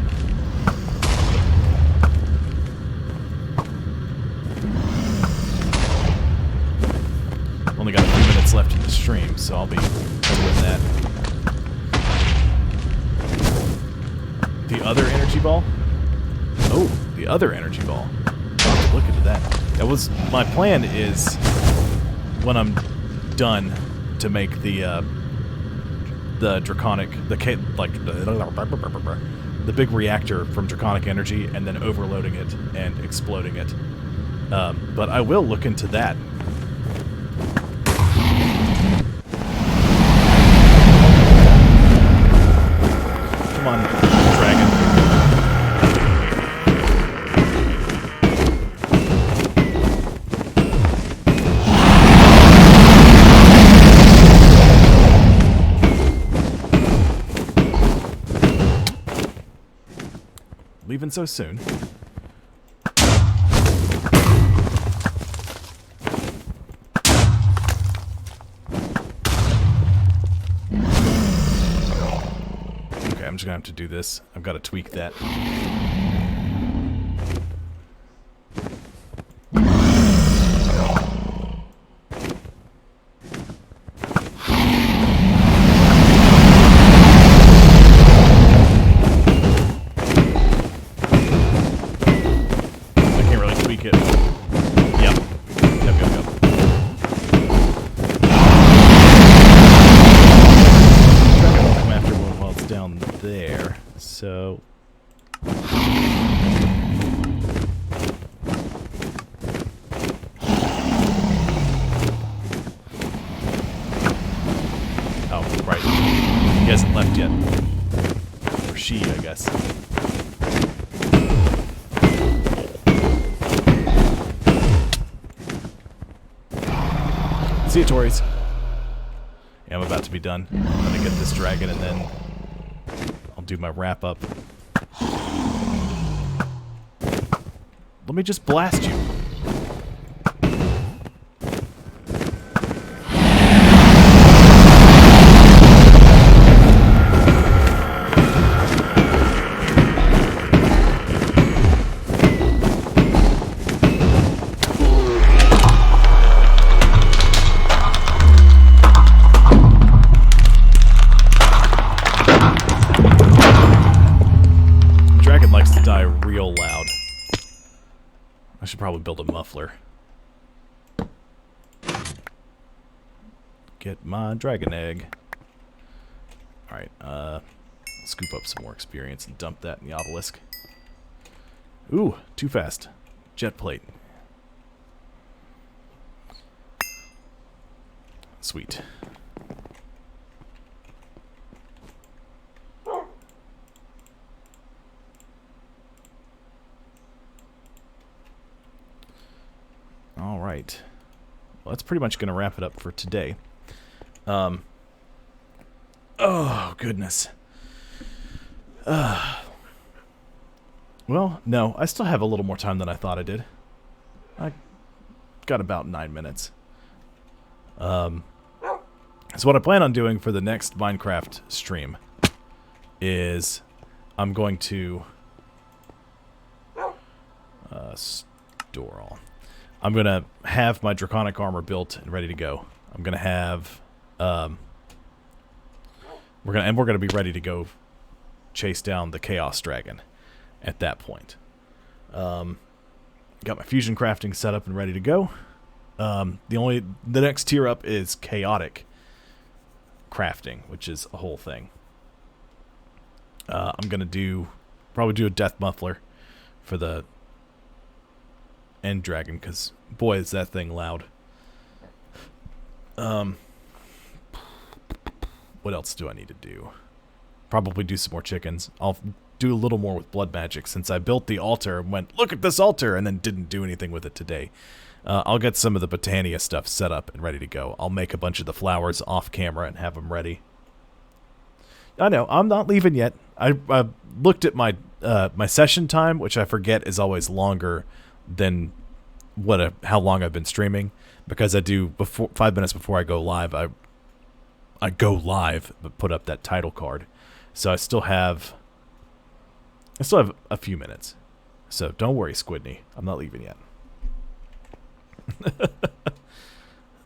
Only got a few minutes left in the stream, so I'll be doing that. The other energy ball? Oh, the other energy ball. I'll have to look into that. That was my plan. Is when I'm done to make the draconic, the big reactor from draconic energy, and then overloading it and exploding it. But I will look into that. Come on, dragon. Leaving so soon. I'm just gonna have to do this. I've got to tweak that. I can't really tweak it. Yep. Yep. Come after one while it's down there. So. Oh, right. He hasn't left yet. Or she, I guess. See you, Tories. Yeah, I'm about to be done. I'm gonna get this dragon and then I'll do my wrap up. Let me just blast you. Dragon likes to die real loud. I should probably build a muffler. Get my dragon egg. Alright, scoop up some more experience and dump that in the obelisk. Ooh, too fast. Jet plate. Sweet. Alright. Well, that's pretty much going to wrap it up for today. Oh, goodness. Well, no. I still have a little more time than I thought I did. I got about 9 minutes. So what I plan on doing for the next Minecraft stream is I'm going to store all. I'm going to have my draconic armor built and ready to go. I'm going to have we're going to be ready to go chase down the chaos dragon at that point. Got my fusion crafting set up and ready to go. The next tier up is chaotic crafting, which is a whole thing. I'm going to probably do a death muffler for the end dragon, because boy is that thing loud. What else do I need to do? Probably do some more chickens. I'll do a little more with blood magic, since I built the altar and went, look at this altar, and then didn't do anything with it today. I'll get some of the Botania stuff set up and ready to go. I'll make a bunch of the flowers off camera and have them ready. I know, I'm not leaving yet. I looked at my my session time, which I forget is always longer than how long I've been streaming, because I do 5 minutes before I go live. I go live, but put up that title card, so I still have a few minutes. So don't worry, Squidney, I'm not leaving yet.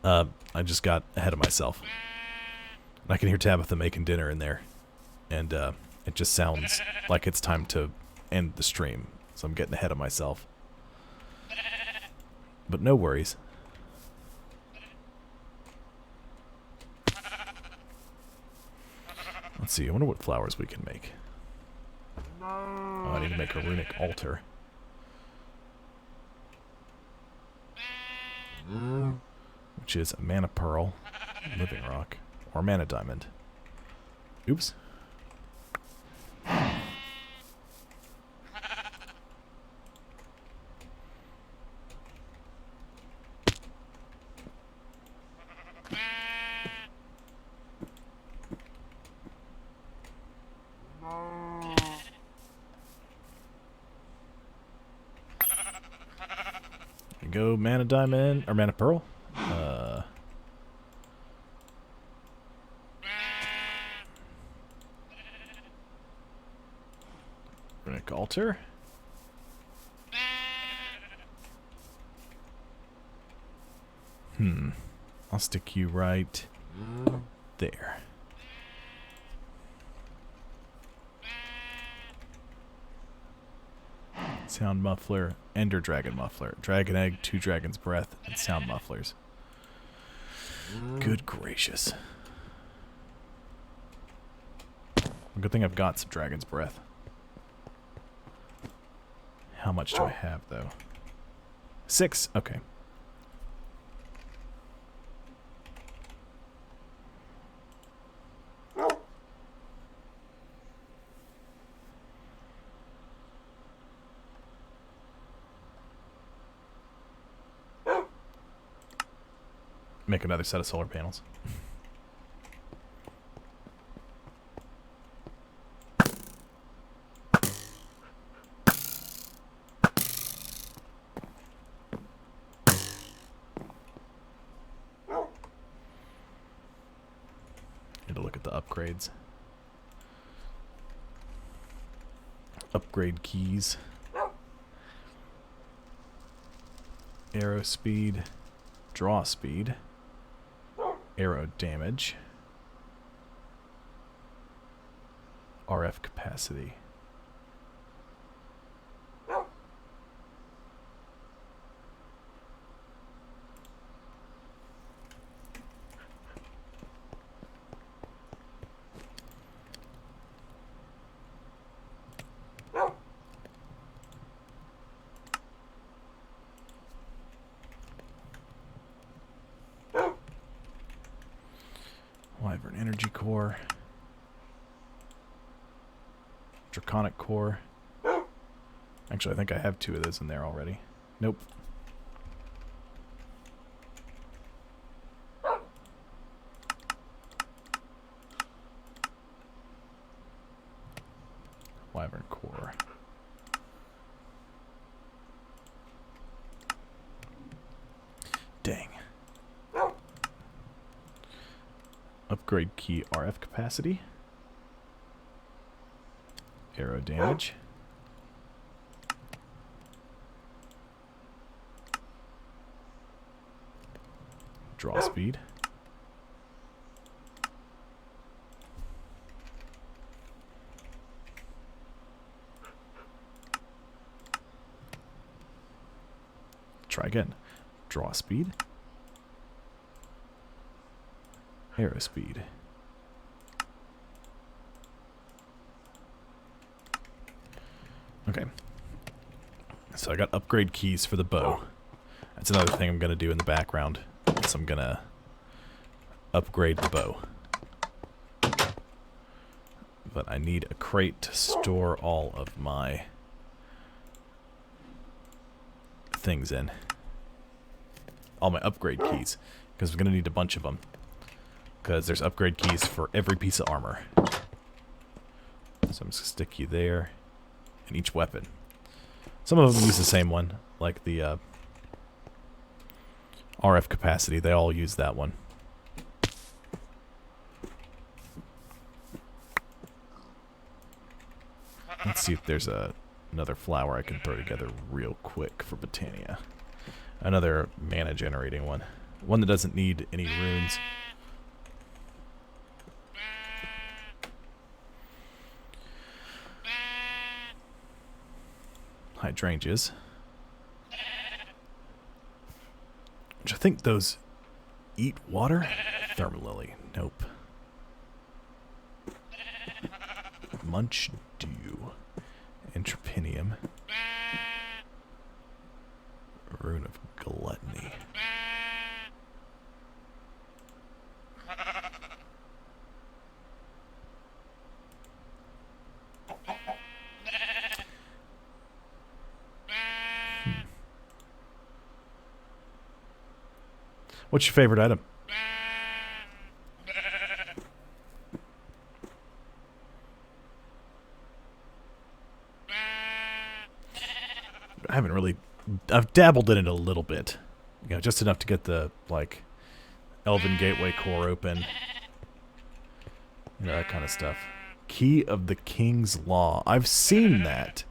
I just got ahead of myself. And I can hear Tabitha making dinner in there, and it just sounds like it's time to end the stream. So I'm getting ahead of myself. But no worries. Let's see, I wonder what flowers we can make. Oh, I need to make a runic altar. Which is a mana pearl, living rock, or mana diamond. Oops. Go mana diamond or mana pearl. Runic altar. I'll stick you right there. Sound muffler, Ender Dragon muffler, Dragon Egg, 2 Dragon's Breath, and sound mufflers. Good gracious. Good thing I've got some Dragon's Breath. How much do I have, though? 6? Okay. Make another set of solar panels. Need to look at the upgrades. Upgrade keys. Arrow speed. Draw speed. Arrow damage. RF capacity. Wyvern energy core. Draconic core. Actually, I think I have 2 of those in there already. Nope. Wyvern core. Dang. Upgrade key RF capacity. Arrow damage. Draw speed. Try again. Draw speed. Arrow speed. Okay. So I got upgrade keys for the bow. That's another thing I'm going to do in the background. So I'm going to upgrade the bow. But I need a crate to store all of my things in. All my upgrade keys. Because we're going to need a bunch of them. Because there's upgrade keys for every piece of armor. So I'm just going to stick you there. And each weapon. Some of them use the same one. Like the RF capacity. They all use that one. Let's see if there's another flower I can throw together real quick for Botania. Another mana generating one. One that doesn't need any runes. Hydrangeas. Which I think those eat water? Thermal lily. Nope. Munch dew. Entropinium. Rune of gluttony. What's your favorite item? I haven't really... I've dabbled in it a little bit. You know, just enough to get the, like, Elven Gateway core open. You know, that kind of stuff. Key of the King's Law. I've seen that.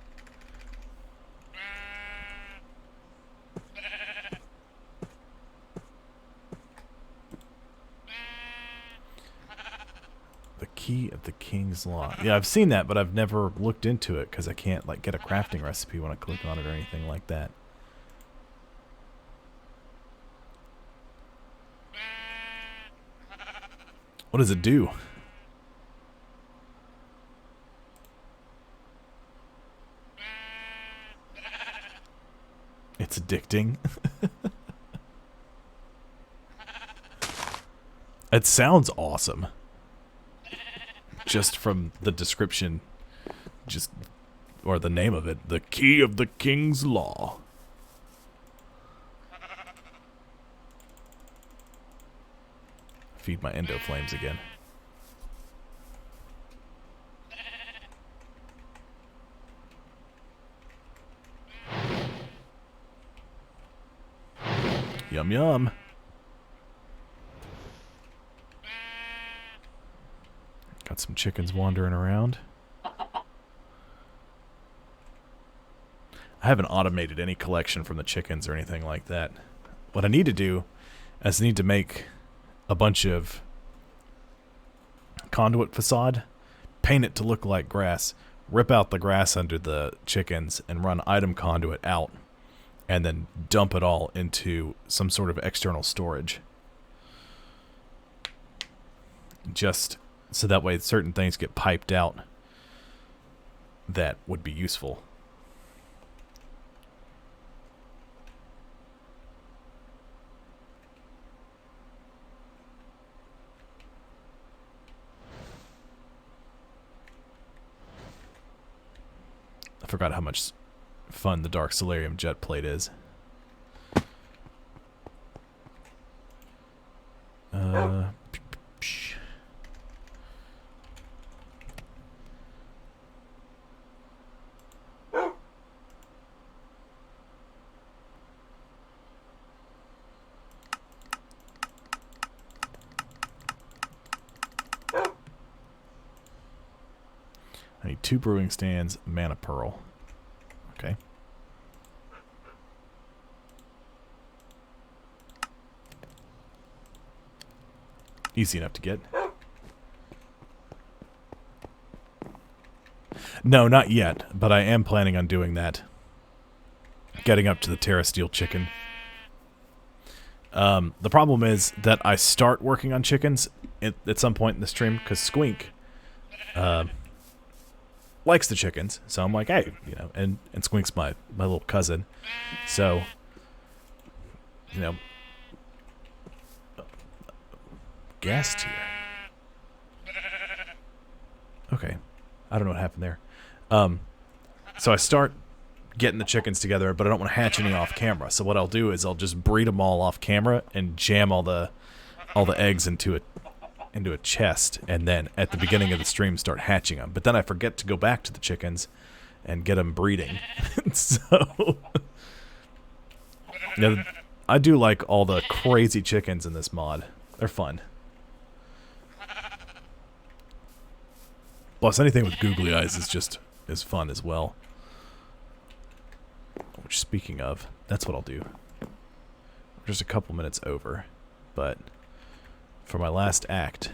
The Key of the King's Law. Yeah, I've seen that, but I've never looked into it because I can't like get a crafting recipe when I click on it or anything like that. What does it do? It's addicting. It sounds awesome. Just from the description, or the name of it, the Key of the King's Law. Feed my endo flames again. Yum yum. Got some chickens wandering around. I haven't automated any collection from the chickens or anything like that. What I need to do is I need to make a bunch of conduit facade, paint it to look like grass, rip out the grass under the chickens, and run item conduit out, and then dump it all into some sort of external storage. Just so that way certain things get piped out that would be useful. I forgot how much fun the Dark Solarium jet plate is. I need 2 brewing stands, mana pearl. Okay. Easy enough to get. No, not yet, but I am planning on doing that. Getting up to the Terra Steel chicken. The problem is that I start working on chickens at some point in the stream, because Squink likes the chickens, so I'm like, hey, you know, and Squink's my little cousin, so, you know, gas tier. Okay, I don't know what happened there. So I start getting the chickens together, but I don't want to hatch any off camera. So what I'll do is I'll just breed them all off camera and jam all the eggs into a chest, and then at the beginning of the stream start hatching them. But then I forget to go back to the chickens and get them breeding. So yeah, I do like all the crazy chickens in this mod. They're fun. Plus anything with googly eyes is fun as well. Which, speaking of, that's what I'll do. We're just a couple minutes over, but for my last act,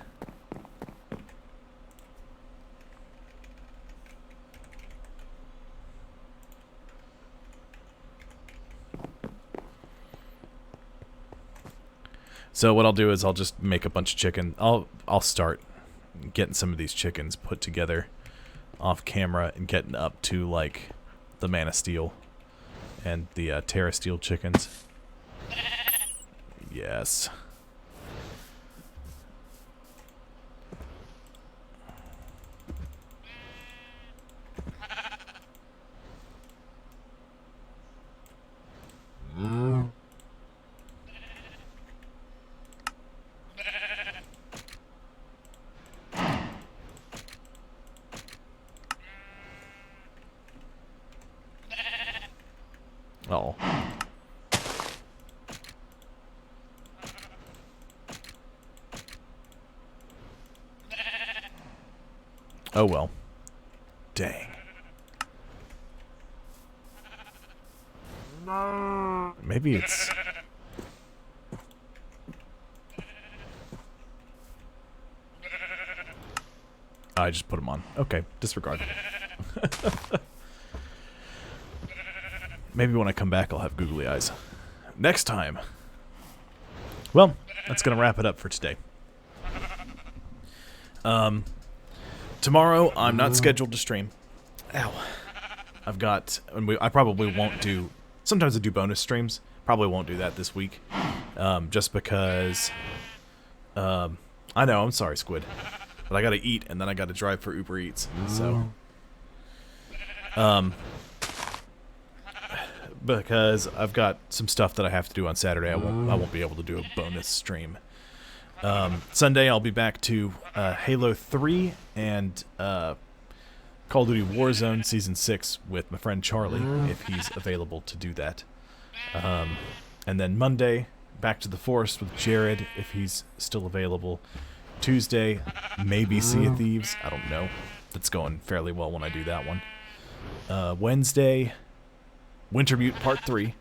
so what I'll do is I'll just make a bunch of chicken. I'll start getting some of these chickens put together off camera and getting up to like the Mana Steel and the Terra Steel chickens. Yes. Oh. Oh well. Dang. Maybe it's... I just put them on. Okay, disregard. Maybe when I come back I'll have googly eyes. Next time. Well, that's going to wrap it up for today. Tomorrow I'm not scheduled to stream. Ow. I've got... and I probably won't do... Sometimes I do bonus streams. Probably won't do that this week. Just because... I know, I'm sorry, Squid. But I gotta eat, and then I gotta drive for Uber Eats. So... because I've got some stuff that I have to do on Saturday. I won't be able to do a bonus stream. Sunday I'll be back to Halo 3 and Call of Duty Warzone Season 6 with my friend Charlie, if he's available to do that. And then Monday, back to the Forest with Jared, if he's still available. Tuesday, maybe Sea of Thieves. I don't know. That's going fairly well when I do that one. Wednesday, Winter Butte Part 3,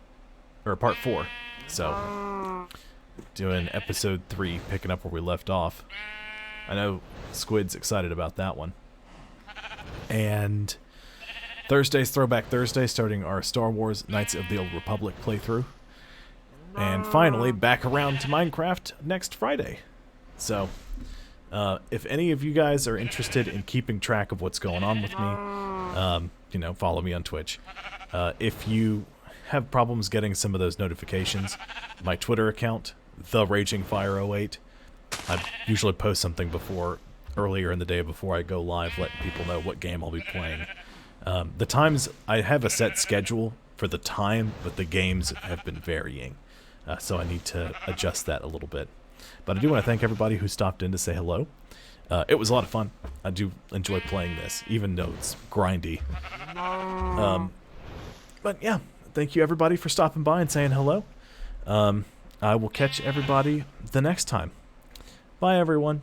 or Part 4. So, doing Episode 3, picking up where we left off. I know Squid's excited about that one. And Thursday's Throwback Thursday, starting our Star Wars Knights of the Old Republic playthrough. And finally, back around to Minecraft next Friday. So, if any of you guys are interested in keeping track of what's going on with me, you know, follow me on Twitch. If you have problems getting some of those notifications, my Twitter account, TheRagingFire08, I usually post something earlier in the day before I go live, letting people know what game I'll be playing. The times, I have a set schedule for the time, but the games have been varying. So I need to adjust that a little bit. But I do want to thank everybody who stopped in to say hello. It was a lot of fun. I do enjoy playing this, even though it's grindy. But yeah, thank you everybody for stopping by and saying hello. I will catch everybody the next time. Bye everyone.